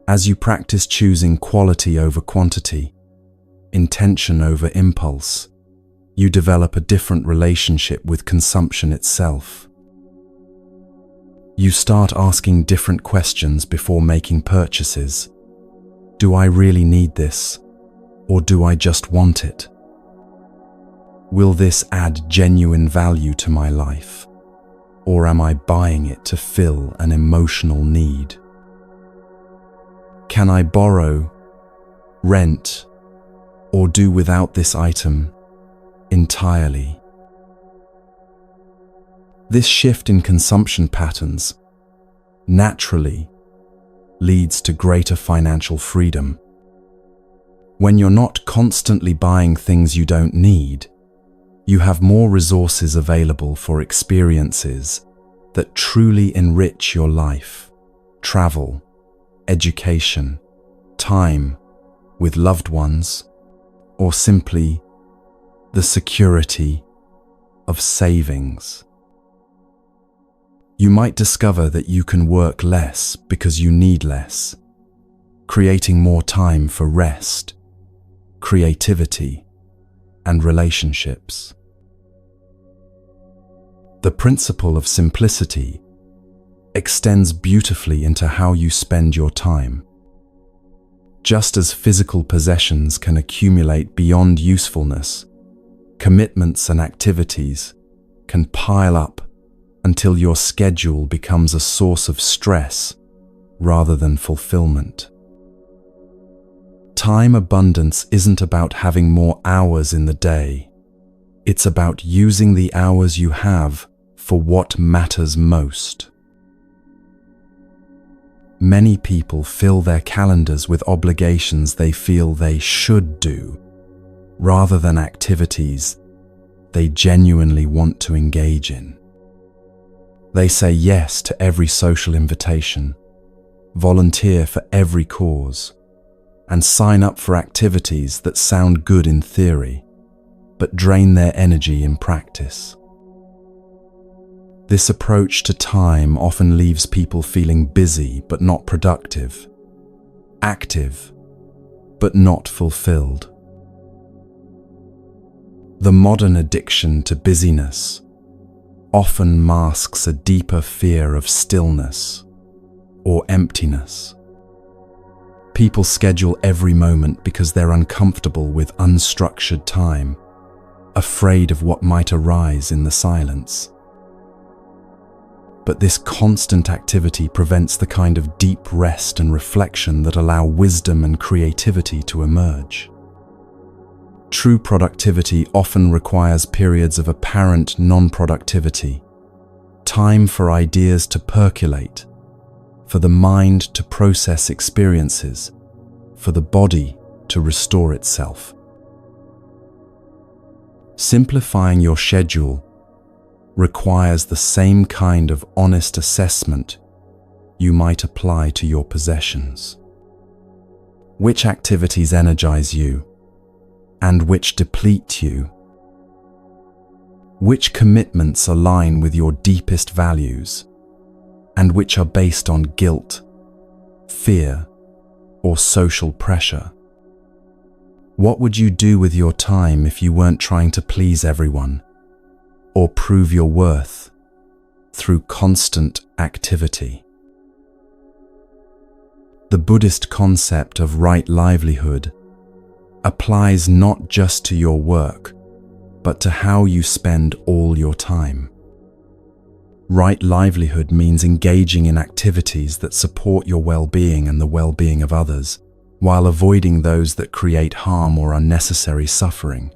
As you practice choosing quality over quantity, intention over impulse, you develop a different relationship with consumption itself. You start asking different questions before making purchases. Do I really need this, or do I just want it? Will this add genuine value to my life, or am I buying it to fill an emotional need? Can I borrow, rent, or do without this item entirely? This shift in consumption patterns naturally leads to greater financial freedom. When you're not constantly buying things you don't need, you have more resources available for experiences that truly enrich your life: travel, education, time with loved ones, or simply the security of savings. You might discover that you can work less because you need less, creating more time for rest, creativity, and relationships. The principle of simplicity extends beautifully into how you spend your time. Just as physical possessions can accumulate beyond usefulness, commitments and activities can pile up until your schedule becomes a source of stress rather than fulfillment. Time abundance isn't about having more hours in the day. It's about using the hours you have for what matters most. Many people fill their calendars with obligations they feel they should do, rather than activities they genuinely want to engage in. They say yes to every social invitation, volunteer for every cause, and sign up for activities that sound good in theory, but drain their energy in practice. This approach to time often leaves people feeling busy but not productive, active but not fulfilled. The modern addiction to busyness often masks a deeper fear of stillness or emptiness. People schedule every moment because they're uncomfortable with unstructured time, afraid of what might arise in the silence. But this constant activity prevents the kind of deep rest and reflection that allow wisdom and creativity to emerge. True productivity often requires periods of apparent non-productivity, time for ideas to percolate, for the mind to process experiences, for the body to restore itself. Simplifying your schedule requires the same kind of honest assessment you might apply to your possessions. Which activities energize you and which deplete you? Which commitments align with your deepest values and which are based on guilt, fear, or social pressure? What would you do with your time if you weren't trying to please everyone or prove your worth through constant activity? The Buddhist concept of right livelihood applies not just to your work, but to how you spend all your time. Right livelihood means engaging in activities that support your well-being and the well-being of others, while avoiding those that create harm or unnecessary suffering.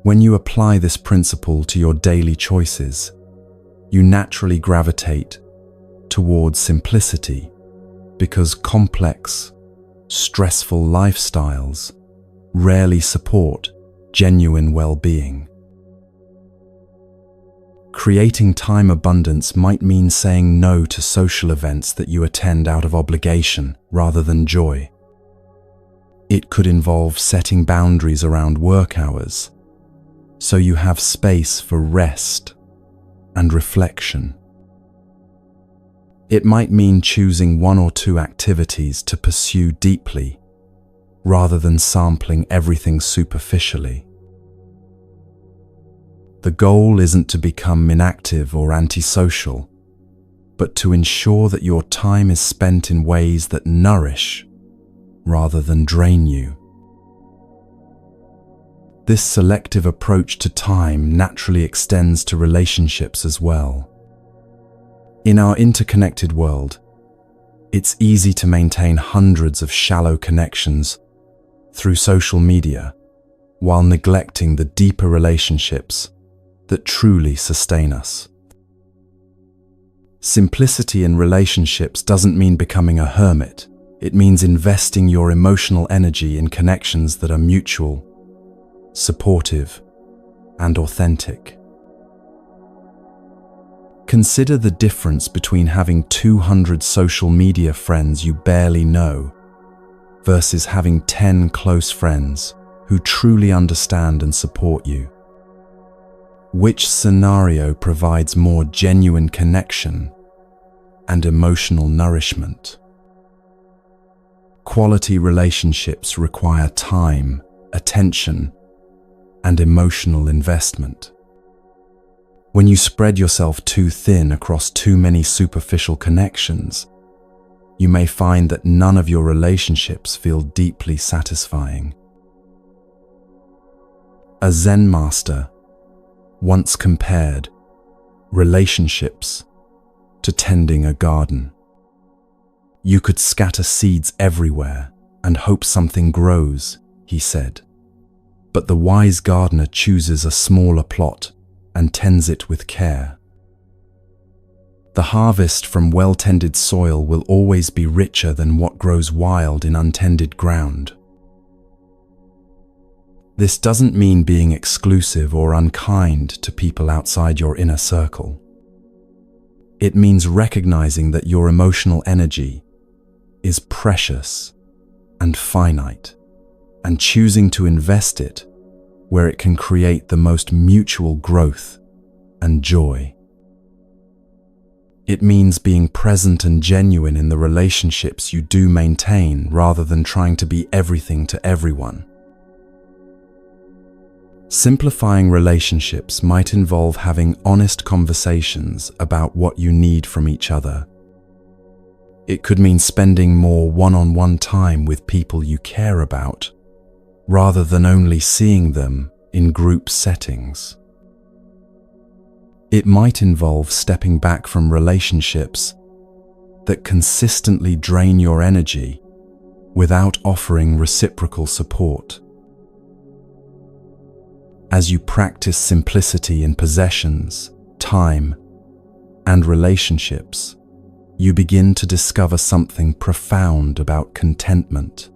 When you apply this principle to your daily choices, you naturally gravitate towards simplicity because complex, stressful lifestyles rarely support genuine well-being. Creating time abundance might mean saying no to social events that you attend out of obligation rather than joy. It could involve setting boundaries around work hours, so you have space for rest and reflection. It might mean choosing one or two activities to pursue deeply, rather than sampling everything superficially. The goal isn't to become inactive or antisocial, but to ensure that your time is spent in ways that nourish rather than drain you. This selective approach to time naturally extends to relationships as well. In our interconnected world, it's easy to maintain hundreds of shallow connections through social media while neglecting the deeper relationships that truly sustain us. Simplicity in relationships doesn't mean becoming a hermit. It means investing your emotional energy in connections that are mutual, supportive, and authentic. Consider the difference between having 200 social media friends you barely know versus having 10 close friends who truly understand and support you. Which scenario provides more genuine connection and emotional nourishment? Quality relationships require time, attention, and emotional investment. When you spread yourself too thin across too many superficial connections, you may find that none of your relationships feel deeply satisfying. A Zen master once compared relationships to tending a garden. You could scatter seeds everywhere and hope something grows, he said. But the wise gardener chooses a smaller plot and tends it with care. The harvest from well-tended soil will always be richer than what grows wild in untended ground. This doesn't mean being exclusive or unkind to people outside your inner circle. It means recognizing that your emotional energy is precious and finite, and choosing to invest it where it can create the most mutual growth and joy. It means being present and genuine in the relationships you do maintain rather than trying to be everything to everyone. Simplifying relationships might involve having honest conversations about what you need from each other. It could mean spending more one-on-one time with people you care about, rather than only seeing them in group settings. It might involve stepping back from relationships that consistently drain your energy without offering reciprocal support. As you practice simplicity in possessions, time, and relationships, you begin to discover something profound about contentment.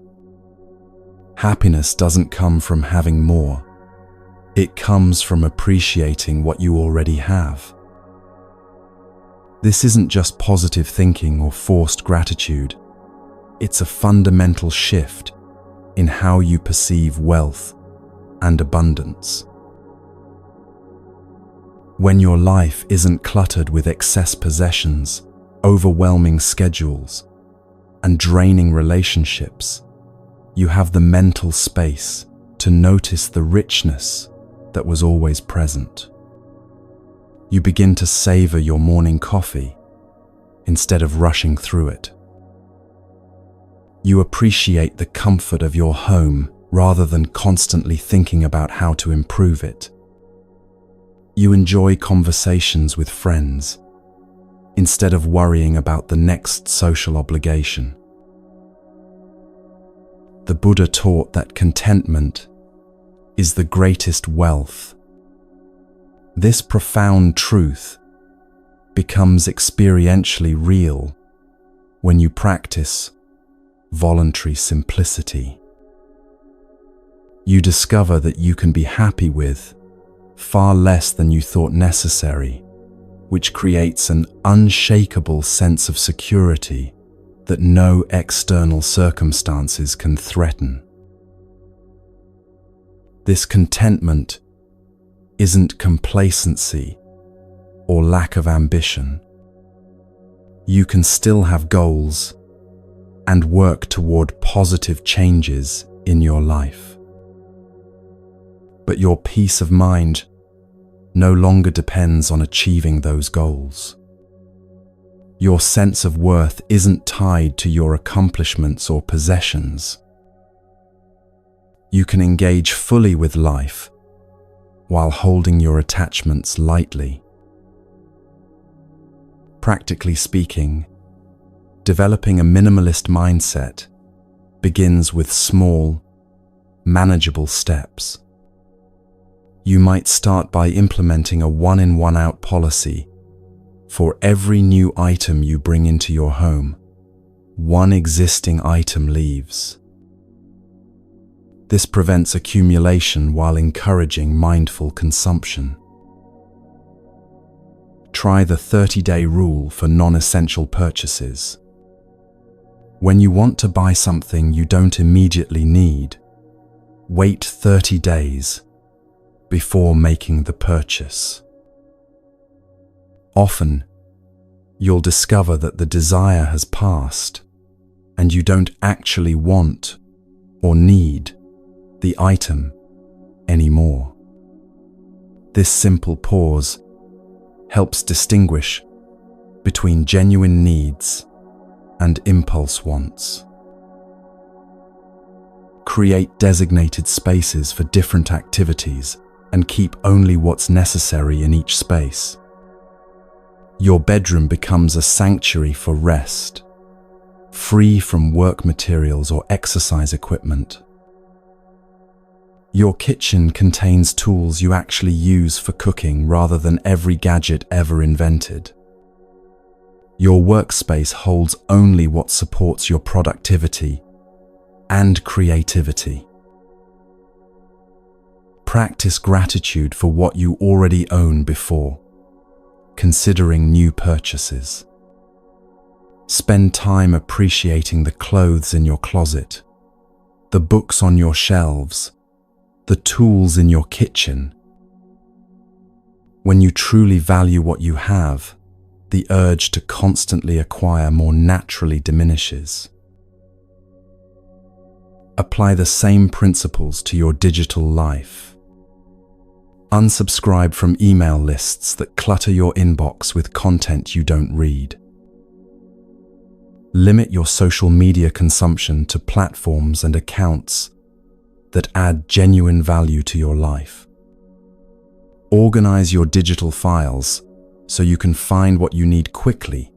Happiness doesn't come from having more. It comes from appreciating what you already have. This isn't just positive thinking or forced gratitude. It's a fundamental shift in how you perceive wealth and abundance. When your life isn't cluttered with excess possessions, overwhelming schedules, and draining relationships, you have the mental space to notice the richness that was always present. You begin to savor your morning coffee instead of rushing through it. You appreciate the comfort of your home rather than constantly thinking about how to improve it. You enjoy conversations with friends instead of worrying about the next social obligation. The Buddha taught that contentment is the greatest wealth. This profound truth becomes experientially real when you practice voluntary simplicity. You discover that you can be happy with far less than you thought necessary, which creates an unshakable sense of security that no external circumstances can threaten. This contentment isn't complacency or lack of ambition. You can still have goals and work toward positive changes in your life. But your peace of mind no longer depends on achieving those goals. Your sense of worth isn't tied to your accomplishments or possessions. You can engage fully with life while holding your attachments lightly. Practically speaking, developing a minimalist mindset begins with small, manageable steps. You might start by implementing a one-in, one-out policy. For every new item you bring into your home, one existing item leaves. This prevents accumulation while encouraging mindful consumption. Try the 30-day rule for non-essential purchases. When you want to buy something you don't immediately need, wait 30 days before making the purchase. Often, you'll discover that the desire has passed and you don't actually want or need the item anymore. This simple pause helps distinguish between genuine needs and impulse wants. Create designated spaces for different activities and keep only what's necessary in each space. Your bedroom becomes a sanctuary for rest, free from work materials or exercise equipment. Your kitchen contains tools you actually use for cooking rather than every gadget ever invented. Your workspace holds only what supports your productivity and creativity. Practice gratitude for what you already own before considering new purchases. Spend time appreciating the clothes in your closet, the books on your shelves, the tools in your kitchen. When you truly value what you have, the urge to constantly acquire more naturally diminishes. Apply the same principles to your digital life. Unsubscribe from email lists that clutter your inbox with content you don't read. Limit your social media consumption to platforms and accounts that add genuine value to your life. Organize your digital files so you can find what you need quickly,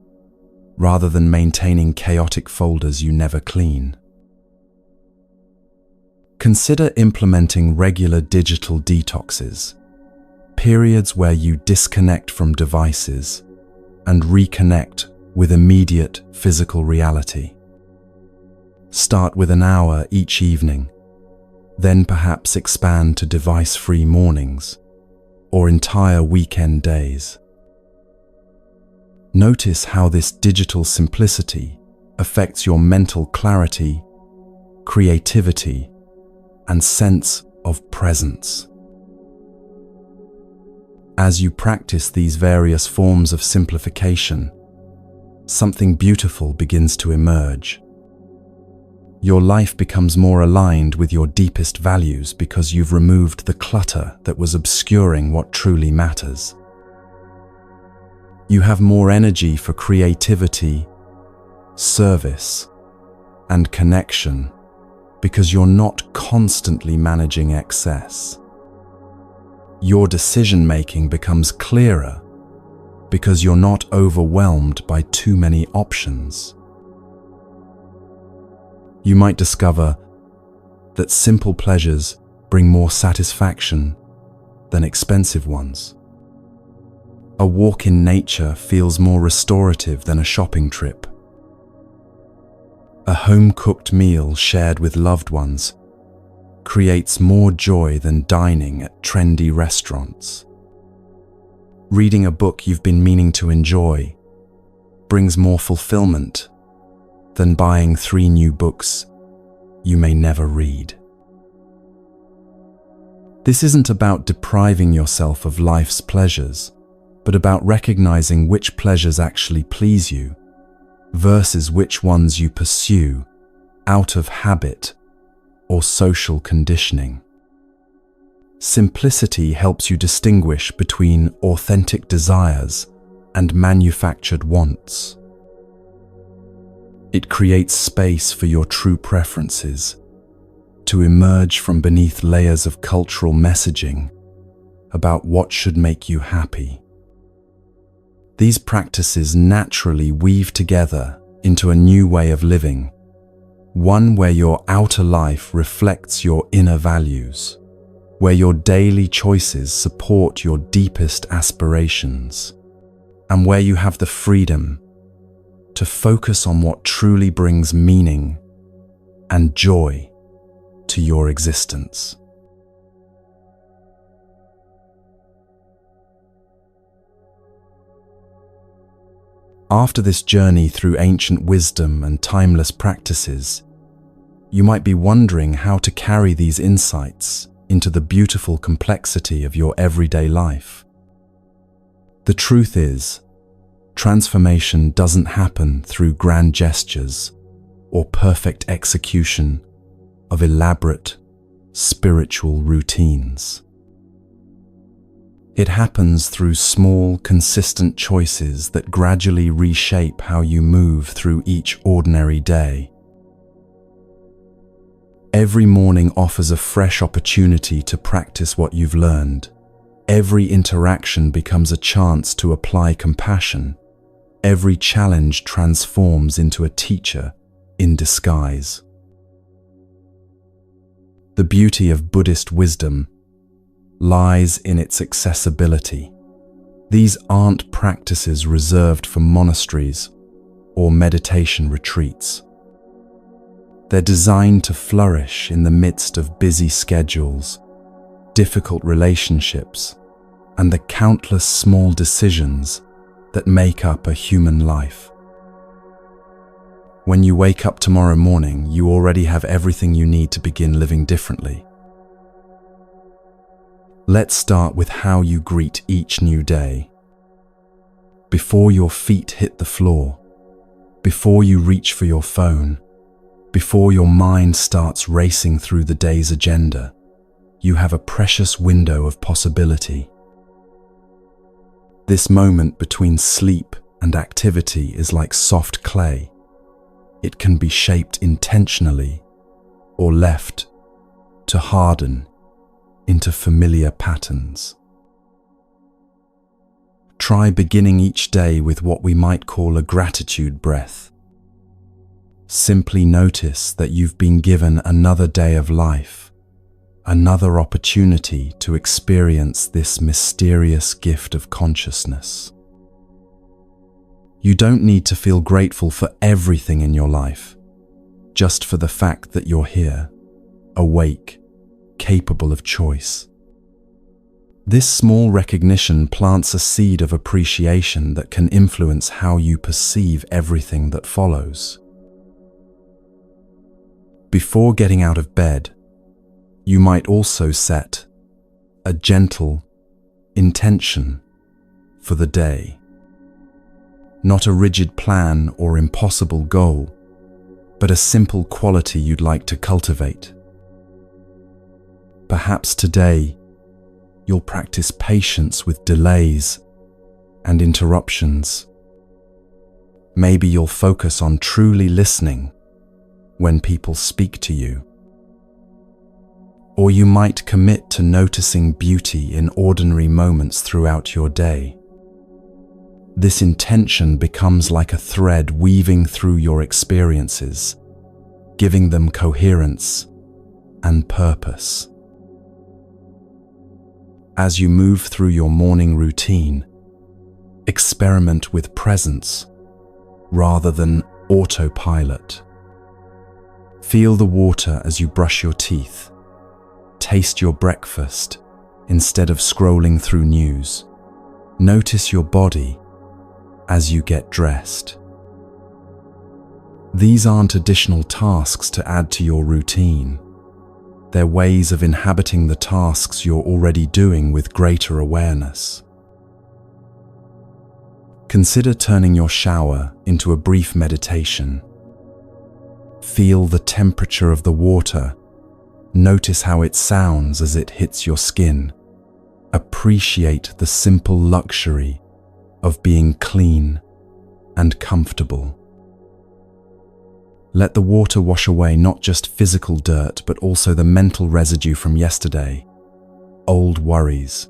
rather than maintaining chaotic folders you never clean. Consider implementing regular digital detoxes, periods where you disconnect from devices and reconnect with immediate physical reality. Start with an hour each evening, then perhaps expand to device-free mornings or entire weekend days. Notice how this digital simplicity affects your mental clarity, creativity, and sense of presence. As you practice these various forms of simplification, something beautiful begins to emerge. Your life becomes more aligned with your deepest values because you've removed the clutter that was obscuring what truly matters. You have more energy for creativity, service, and connection because you're not constantly managing excess. Your decision-making becomes clearer because you're not overwhelmed by too many options. You might discover that simple pleasures bring more satisfaction than expensive ones. A walk in nature feels more restorative than a shopping trip. A home-cooked meal shared with loved ones creates more joy than dining at trendy restaurants. Reading a book you've been meaning to enjoy brings more fulfillment than buying 3 new books you may never read. This isn't about depriving yourself of life's pleasures, but about recognizing which pleasures actually please you versus which ones you pursue out of habit or social conditioning. Simplicity helps you distinguish between authentic desires and manufactured wants. It creates space for your true preferences to emerge from beneath layers of cultural messaging about what should make you happy. These practices naturally weave together into a new way of living, one where your outer life reflects your inner values, where your daily choices support your deepest aspirations, and where you have the freedom to focus on what truly brings meaning and joy to your existence. After this journey through ancient wisdom and timeless practices, you might be wondering how to carry these insights into the beautiful complexity of your everyday life. The truth is, transformation doesn't happen through grand gestures or perfect execution of elaborate spiritual routines. It happens through small, consistent choices that gradually reshape how you move through each ordinary day. Every morning offers a fresh opportunity to practice what you've learned. Every interaction becomes a chance to apply compassion. Every challenge transforms into a teacher in disguise. The beauty of Buddhist wisdom lies in its accessibility. These aren't practices reserved for monasteries or meditation retreats. They're designed to flourish in the midst of busy schedules, difficult relationships, and the countless small decisions that make up a human life. When you wake up tomorrow morning, you already have everything you need to begin living differently. Let's start with how you greet each new day. Before your feet hit the floor, before you reach for your phone, before your mind starts racing through the day's agenda, you have a precious window of possibility. This moment between sleep and activity is like soft clay. It can be shaped intentionally or left to harden into familiar patterns. Try beginning each day with what we might call a gratitude breath. Simply notice that you've been given another day of life, another opportunity to experience this mysterious gift of consciousness. You don't need to feel grateful for everything in your life, just for the fact that you're here, awake, capable of choice. This small recognition plants a seed of appreciation that can influence how you perceive everything that follows. Before getting out of bed, you might also set a gentle intention for the day. Not a rigid plan or impossible goal, but a simple quality you'd like to cultivate. Perhaps today, you'll practice patience with delays and interruptions. Maybe you'll focus on truly listening when people speak to you. Or you might commit to noticing beauty in ordinary moments throughout your day. This intention becomes like a thread weaving through your experiences, giving them coherence and purpose. As you move through your morning routine, experiment with presence rather than autopilot. Feel the water as you brush your teeth. Taste your breakfast instead of scrolling through news. Notice your body as you get dressed. These aren't additional tasks to add to your routine. They're ways of inhabiting the tasks you're already doing with greater awareness. Consider turning your shower into a brief meditation. Feel the temperature of the water. Notice how it sounds as it hits your skin. Appreciate the simple luxury of being clean and comfortable. Let the water wash away not just physical dirt, but also the mental residue from yesterday, old worries,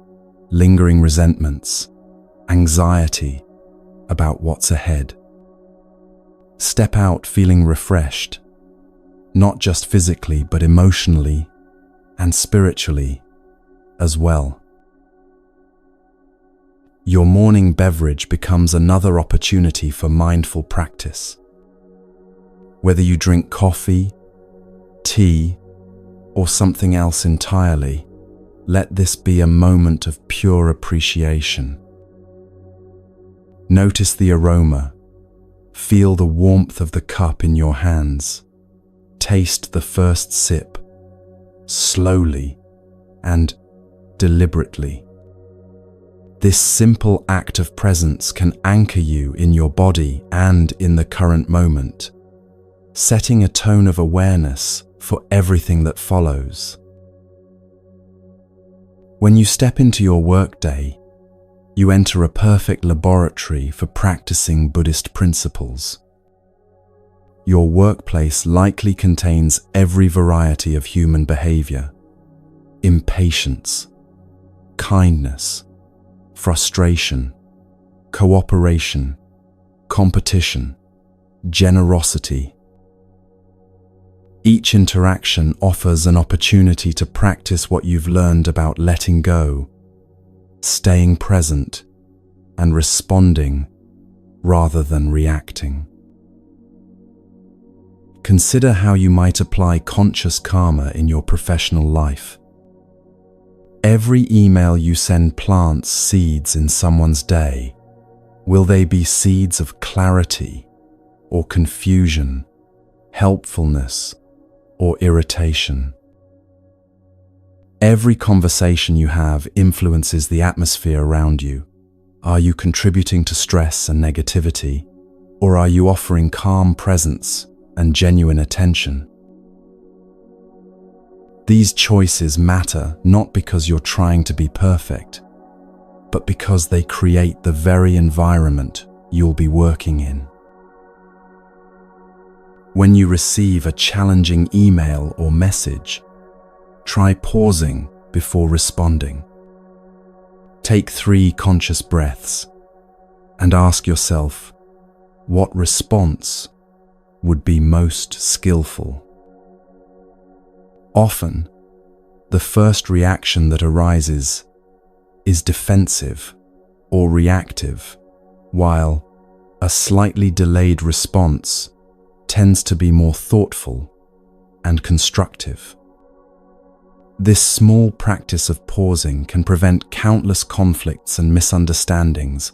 lingering resentments, anxiety about what's ahead. Step out feeling refreshed, not just physically, but emotionally and spiritually as well. Your morning beverage becomes another opportunity for mindful practice. Whether you drink coffee, tea, or something else entirely, let this be a moment of pure appreciation. Notice the aroma. Feel the warmth of the cup in your hands. Taste the first sip, slowly and deliberately. This simple act of presence can anchor you in your body and in the current moment, setting a tone of awareness for everything that follows. When you step into your workday, you enter a perfect laboratory for practicing Buddhist principles. Your workplace likely contains every variety of human behavior: impatience, kindness, frustration, cooperation, competition, generosity. Each interaction offers an opportunity to practice what you've learned about letting go, staying present, and responding rather than reacting. Consider how you might apply conscious karma in your professional life. Every email you send plants seeds in someone's day. Will they be seeds of clarity or confusion, helpfulness or irritation? Every conversation you have influences the atmosphere around you. Are you contributing to stress and negativity, or are you offering calm presence and genuine attention? These choices matter not because you're trying to be perfect, but because they create the very environment you'll be working in. When you receive a challenging email or message, try pausing before responding. Take 3 conscious breaths and ask yourself, what response would be most skillful? Often, the first reaction that arises is defensive or reactive, while a slightly delayed response tends to be more thoughtful and constructive. This small practice of pausing can prevent countless conflicts and misunderstandings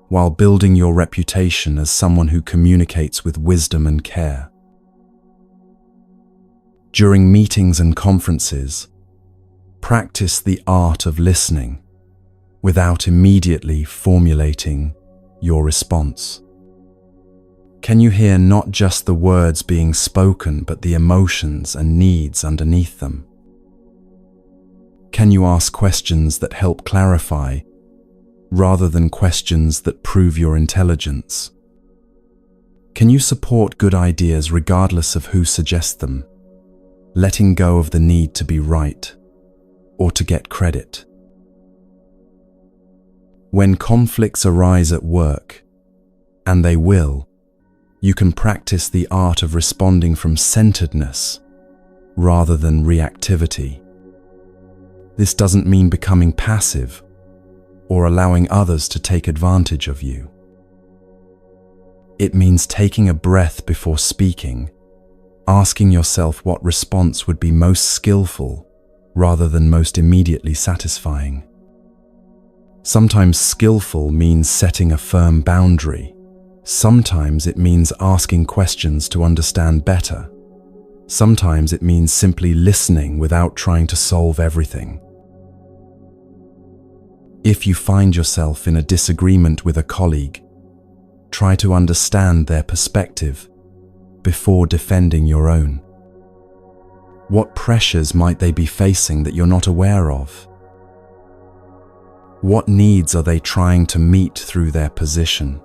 while building your reputation as someone who communicates with wisdom and care. During meetings and conferences, practice the art of listening without immediately formulating your response. Can you hear not just the words being spoken, but the emotions and needs underneath them? Can you ask questions that help clarify, rather than questions that prove your intelligence? Can you support good ideas regardless of who suggests them, letting go of the need to be right or to get credit? When conflicts arise at work, and they will, you can practice the art of responding from centeredness rather than reactivity. This doesn't mean becoming passive or allowing others to take advantage of you. It means taking a breath before speaking, asking yourself what response would be most skillful rather than most immediately satisfying. Sometimes skillful means setting a firm boundary. Sometimes it means asking questions to understand better. Sometimes it means simply listening without trying to solve everything. If you find yourself in a disagreement with a colleague, try to understand their perspective before defending your own. What pressures might they be facing that you're not aware of? What needs are they trying to meet through their position?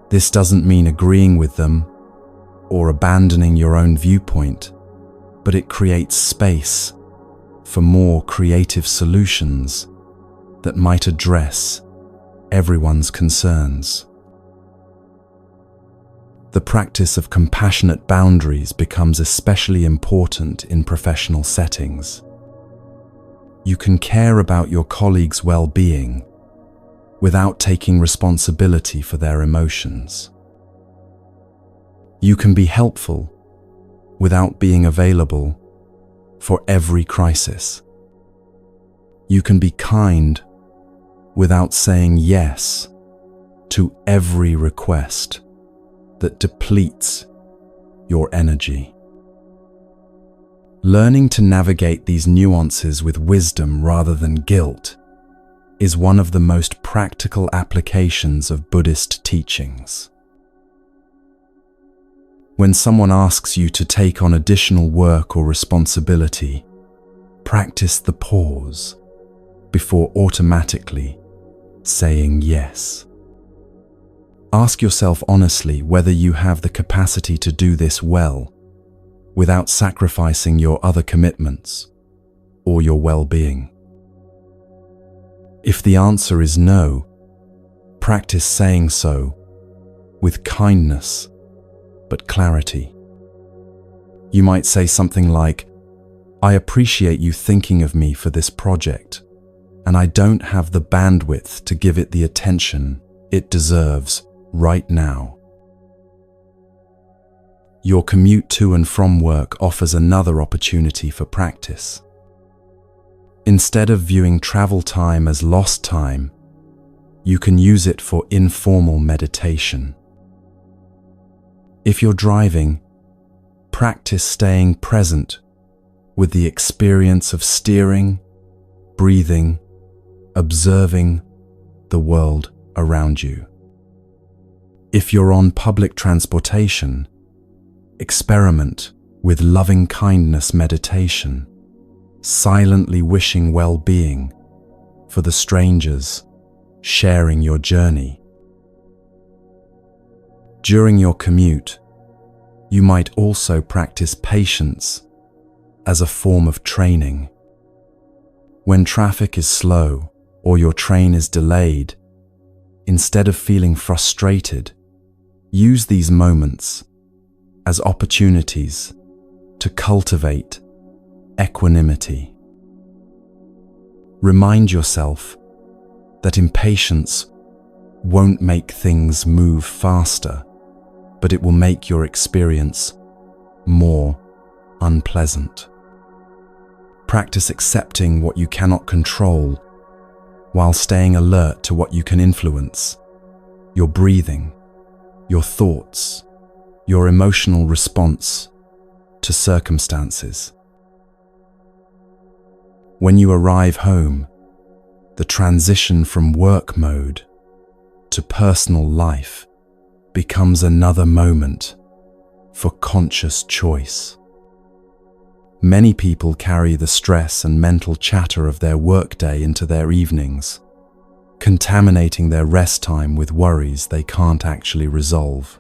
This doesn't mean agreeing with them or abandoning your own viewpoint, but it creates space for more creative solutions that might address everyone's concerns. The practice of compassionate boundaries becomes especially important in professional settings. You can care about your colleagues' well-being without taking responsibility for their emotions. You can be helpful without being available for every crisis. You can be kind without saying yes to every request that depletes your energy. Learning to navigate these nuances with wisdom rather than guilt is one of the most practical applications of Buddhist teachings. When someone asks you to take on additional work or responsibility, practice the pause before automatically saying yes. Ask yourself honestly whether you have the capacity to do this well, without sacrificing your other commitments or your well-being. If the answer is no, practice saying so with kindness but clarity. You might say something like, "I appreciate you thinking of me for this project, and I don't have the bandwidth to give it the attention it deserves right now." Your commute to and from work offers another opportunity for practice. Instead of viewing travel time as lost time, you can use it for informal meditation. If you're driving, practice staying present with the experience of steering, breathing, observing the world around you. If you're on public transportation, experiment with loving-kindness meditation, silently wishing well-being for the strangers sharing your journey. During your commute, you might also practice patience as a form of training. When traffic is slow or your train is delayed, instead of feeling frustrated, use these moments as opportunities to cultivate equanimity. Remind yourself that impatience won't make things move faster, but it will make your experience more unpleasant. Practice accepting what you cannot control while staying alert to what you can influence: your breathing, your thoughts, your emotional response to circumstances. When you arrive home, the transition from work mode to personal life becomes another moment for conscious choice. Many people carry the stress and mental chatter of their workday into their evenings, contaminating their rest time with worries they can't actually resolve.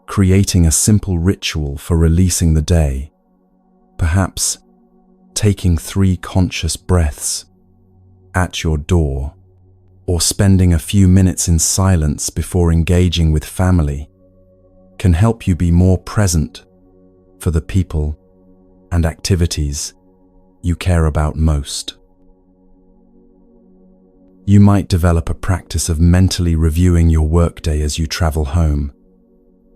Creating a simple ritual for releasing the day, perhaps taking 3 conscious breaths at your door, or spending a few minutes in silence before engaging with family, can help you be more present for the people and activities you care about most. You might develop a practice of mentally reviewing your workday as you travel home,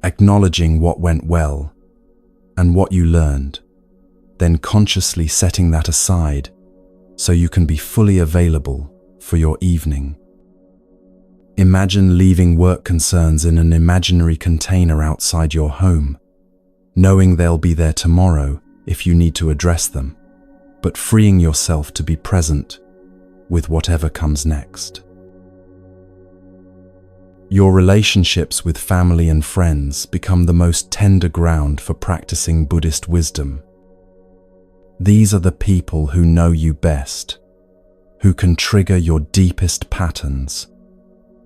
acknowledging what went well and what you learned, then consciously setting that aside so you can be fully available for your evening. Imagine leaving work concerns in an imaginary container outside your home, knowing they'll be there tomorrow if you need to address them, but freeing yourself to be present with whatever comes next. Your relationships with family and friends become the most tender ground for practicing Buddhist wisdom. These are the people who know you best, who can trigger your deepest patterns,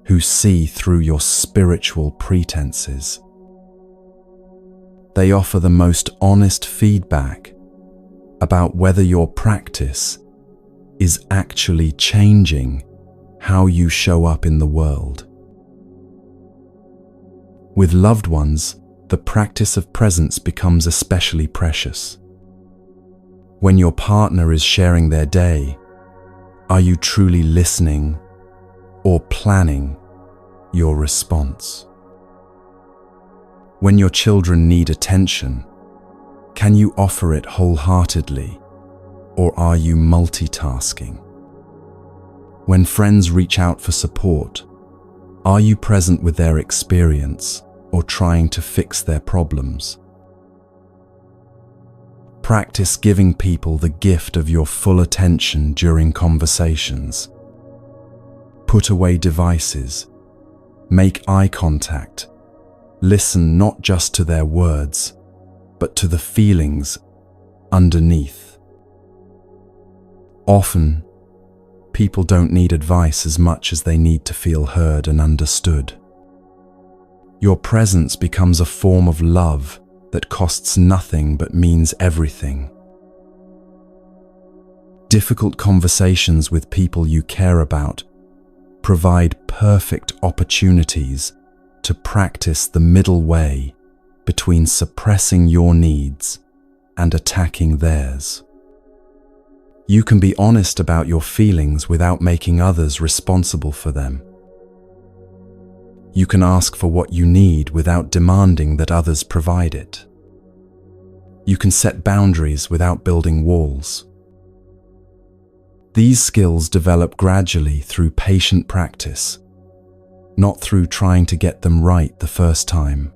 who see through your spiritual pretenses. They offer the most honest feedback about whether your practice is actually changing how you show up in the world. With loved ones, the practice of presence becomes especially precious. When your partner is sharing their day, are you truly listening or planning your response? When your children need attention, can you offer it wholeheartedly, or are you multitasking? When friends reach out for support, are you present with their experience or trying to fix their problems? Practice giving people the gift of your full attention during conversations. Put away devices, make eye contact, listen not just to their words, but to the feelings underneath. Often, People don't need advice as much as they need to feel heard and understood. Your presence becomes a form of love that costs nothing but means everything. Difficult conversations with people you care about provide perfect opportunities to practice the middle way between suppressing your needs and attacking theirs. You can be honest about your feelings without making others responsible for them. You can ask for what you need without demanding that others provide it. You can set boundaries without building walls. These skills develop gradually through patient practice, not through trying to get them right the first time.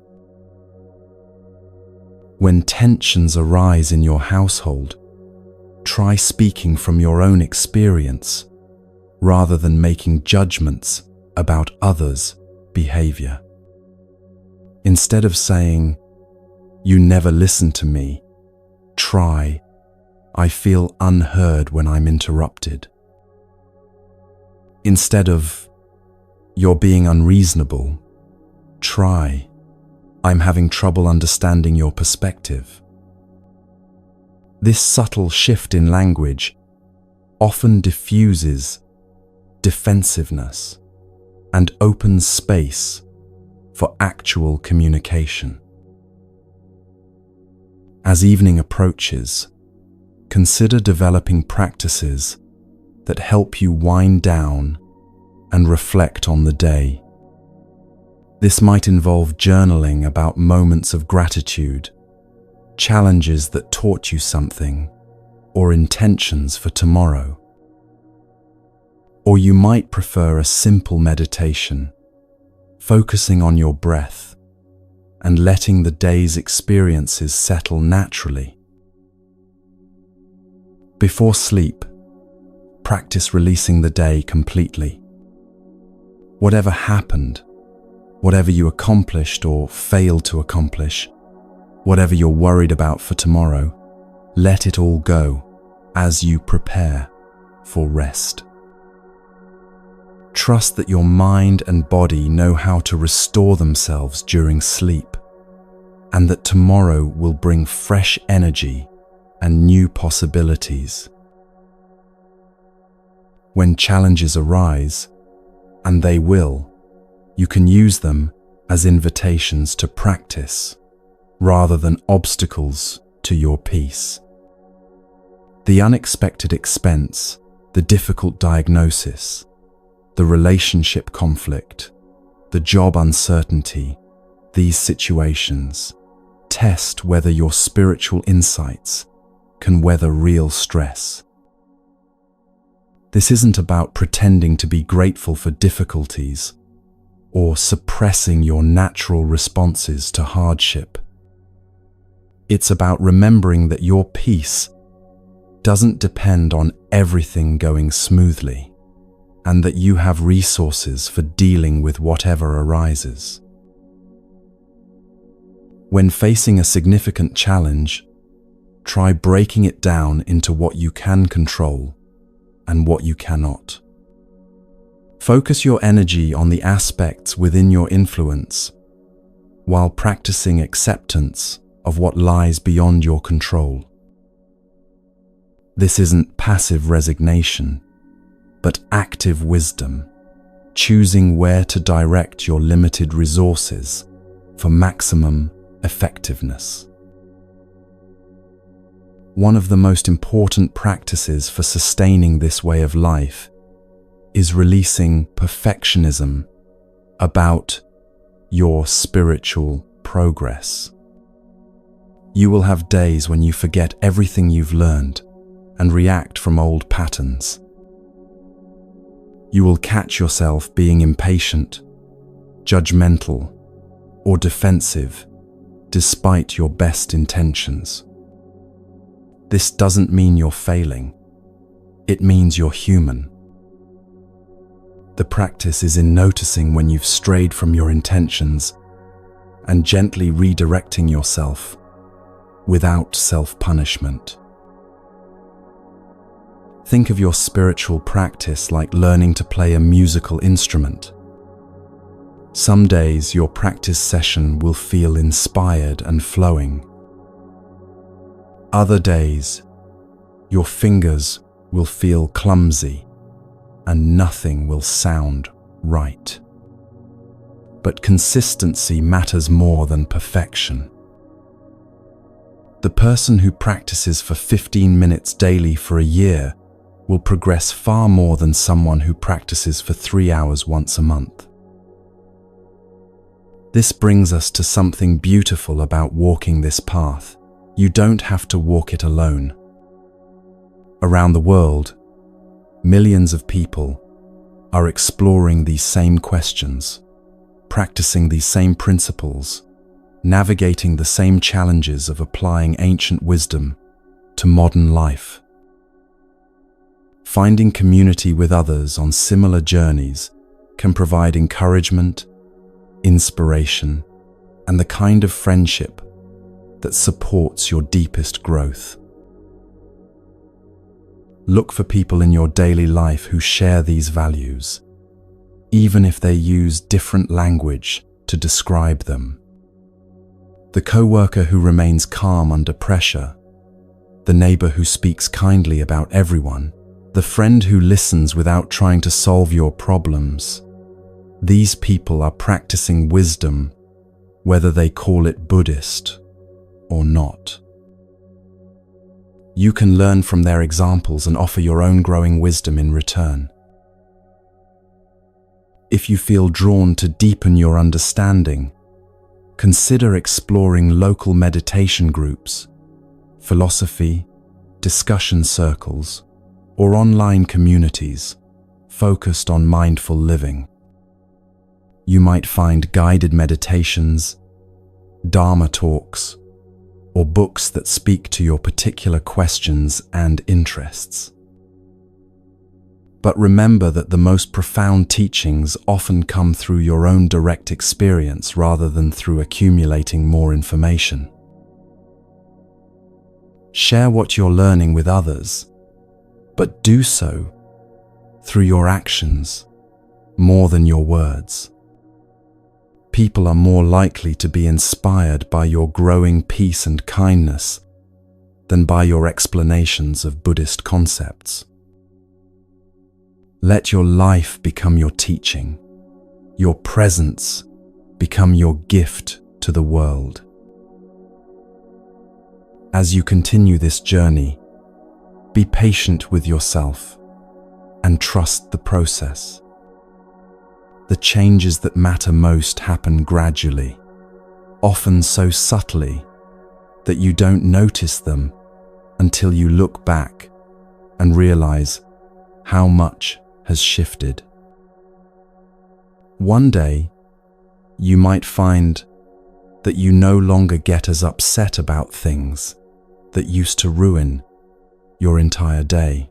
When tensions arise in your household, try speaking from your own experience rather than making judgments about others' behavior. Instead of saying, "You never listen to me," try, "I feel unheard when I'm interrupted." Instead of, "You're being unreasonable," try, "I'm having trouble understanding your perspective." This subtle shift in language often diffuses defensiveness and opens space for actual communication. As evening approaches, consider developing practices that help you wind down and reflect on the day. This might involve journaling about moments of gratitude, challenges that taught you something, or intentions for tomorrow. Or you might prefer a simple meditation, focusing on your breath and letting the day's experiences settle naturally. Before sleep, practice releasing the day completely. Whatever happened, whatever you accomplished or failed to accomplish, whatever you're worried about for tomorrow, let it all go as you prepare for rest. Trust that your mind and body know how to restore themselves during sleep, and that tomorrow will bring fresh energy and new possibilities. When challenges arise, and they will, you can use them as invitations to practice, rather than obstacles to your peace. The unexpected expense, the difficult diagnosis, the relationship conflict, the job uncertainty, these situations test whether your spiritual insights can weather real stress. This isn't about pretending to be grateful for difficulties or suppressing your natural responses to hardship. It's about remembering that your peace doesn't depend on everything going smoothly, and that you have resources for dealing with whatever arises. When facing a significant challenge, try breaking it down into what you can control and what you cannot. Focus your energy on the aspects within your influence, while practicing acceptance of what lies beyond your control. This isn't passive resignation, but active wisdom, choosing where to direct your limited resources for maximum effectiveness. One of the most important practices for sustaining this way of life is releasing perfectionism about your spiritual progress. You will have days when you forget everything you've learned and react from old patterns. You will catch yourself being impatient, judgmental, or defensive despite your best intentions. This doesn't mean you're failing. It means you're human. The practice is in noticing when you've strayed from your intentions and gently redirecting yourself without self-punishment. Think of your spiritual practice like learning to play a musical instrument. Some days your practice session will feel inspired and flowing. Other days, your fingers will feel clumsy and nothing will sound right. But consistency matters more than perfection. The person who practices for 15 minutes daily for a year will progress far more than someone who practices for 3 hours once a month. This brings us to something beautiful about walking this path. You don't have to walk it alone. Around the world, millions of people are exploring these same questions, practicing these same principles, navigating the same challenges of applying ancient wisdom to modern life. Finding community with others on similar journeys can provide encouragement, inspiration, and the kind of friendship that supports your deepest growth. Look for people in your daily life who share these values, even if they use different language to describe them. The coworker who remains calm under pressure, the neighbor who speaks kindly about everyone, the friend who listens without trying to solve your problems. These people are practicing wisdom, whether they call it Buddhist or not. You can learn from their examples and offer your own growing wisdom in return. If you feel drawn to deepen your understanding, consider exploring local meditation groups, philosophy, discussion circles, or online communities focused on mindful living. You might find guided meditations, Dharma talks, or books that speak to your particular questions and interests. But remember that the most profound teachings often come through your own direct experience rather than through accumulating more information. Share what you're learning with others, but do so through your actions more than your words. People are more likely to be inspired by your growing peace and kindness than by your explanations of Buddhist concepts. Let your life become your teaching, your presence become your gift to the world. As you continue this journey, be patient with yourself and trust the process. The changes that matter most happen gradually, often so subtly that you don't notice them until you look back and realize how much has shifted. One day, you might find that you no longer get as upset about things that used to ruin your entire day.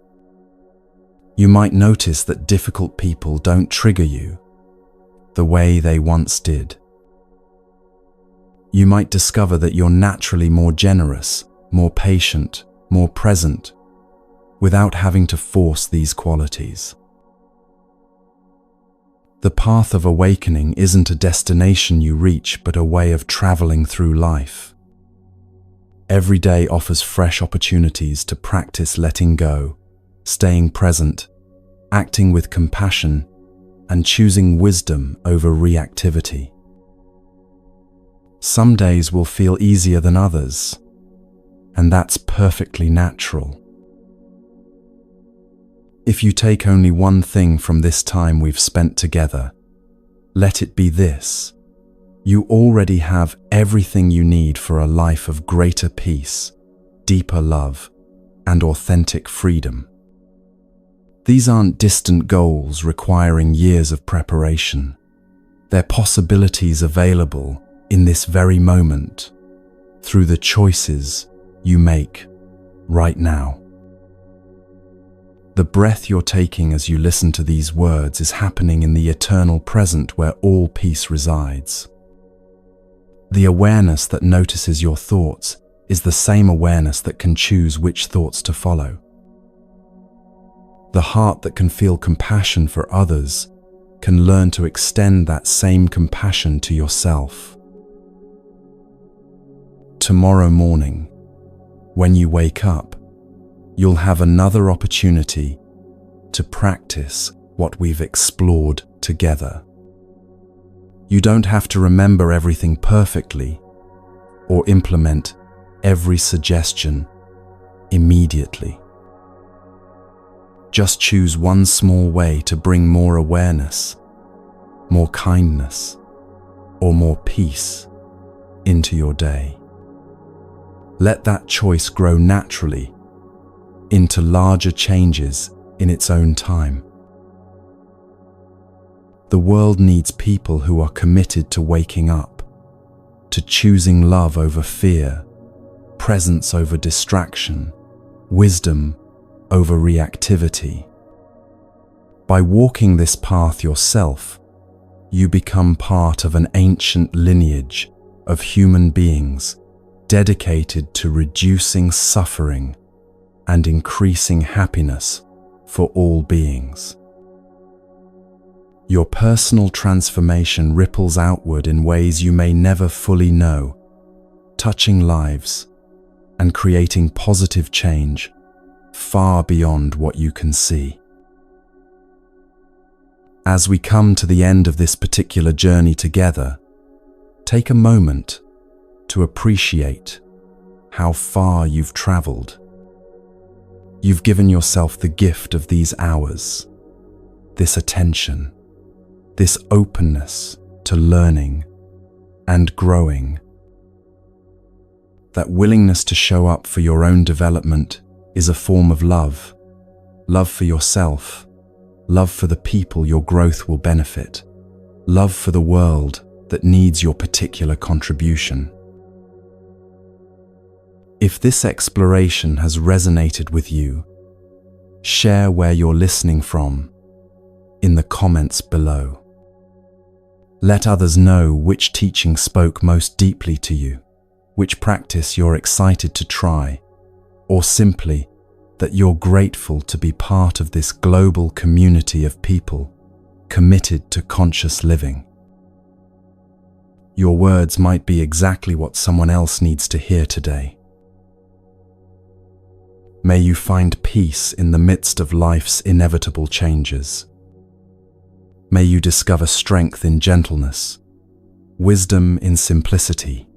You might notice that difficult people don't trigger you the way they once did. You might discover that you're naturally more generous, more patient, more present, without having to force these qualities. The path of awakening isn't a destination you reach, but a way of traveling through life. Every day offers fresh opportunities to practice letting go, staying present, acting with compassion, and choosing wisdom over reactivity. Some days will feel easier than others, and that's perfectly natural. If you take only one thing from this time we've spent together, let it be this: you already have everything you need for a life of greater peace, deeper love, and authentic freedom. These aren't distant goals requiring years of preparation. They're possibilities available in this very moment, through the choices you make right now. The breath you're taking as you listen to these words is happening in the eternal present where all peace resides. The awareness that notices your thoughts is the same awareness that can choose which thoughts to follow. The heart that can feel compassion for others can learn to extend that same compassion to yourself. Tomorrow morning, when you wake up, you'll have another opportunity to practice what we've explored together. You don't have to remember everything perfectly or implement every suggestion immediately. Just choose one small way to bring more awareness, more kindness, or more peace into your day. Let that choice grow naturally into larger changes in its own time. The world needs people who are committed to waking up, to choosing love over fear, presence over distraction, wisdom over reactivity. By walking this path yourself, you become part of an ancient lineage of human beings dedicated to reducing suffering and increasing happiness for all beings. Your personal transformation ripples outward in ways you may never fully know, touching lives and creating positive change far beyond what you can see. As we come to the end of this particular journey together, take a moment to appreciate how far you've traveled. You've given yourself the gift of these hours, this attention, this openness to learning and growing. That willingness to show up for your own development is a form of love. Love for yourself, love for the people your growth will benefit, love for the world that needs your particular contribution. If this exploration has resonated with you, share where you're listening from in the comments below. Let others know which teaching spoke most deeply to you, which practice you're excited to try, or simply that you're grateful to be part of this global community of people committed to conscious living. Your words might be exactly what someone else needs to hear today. May you find peace in the midst of life's inevitable changes. May you discover strength in gentleness, wisdom in simplicity,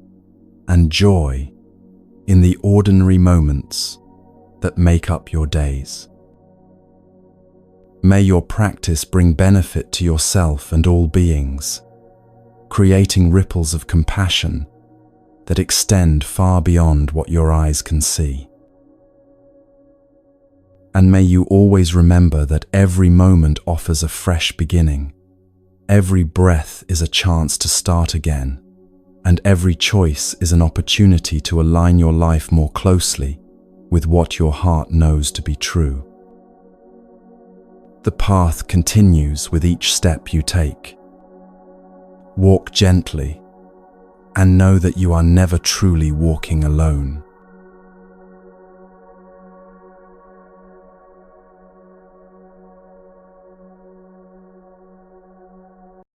and joy in the ordinary moments that make up your days. May your practice bring benefit to yourself and all beings, creating ripples of compassion that extend far beyond what your eyes can see. And may you always remember that every moment offers a fresh beginning. Every breath is a chance to start again, and every choice is an opportunity to align your life more closely with what your heart knows to be true. The path continues with each step you take. Walk gently and know that you are never truly walking alone.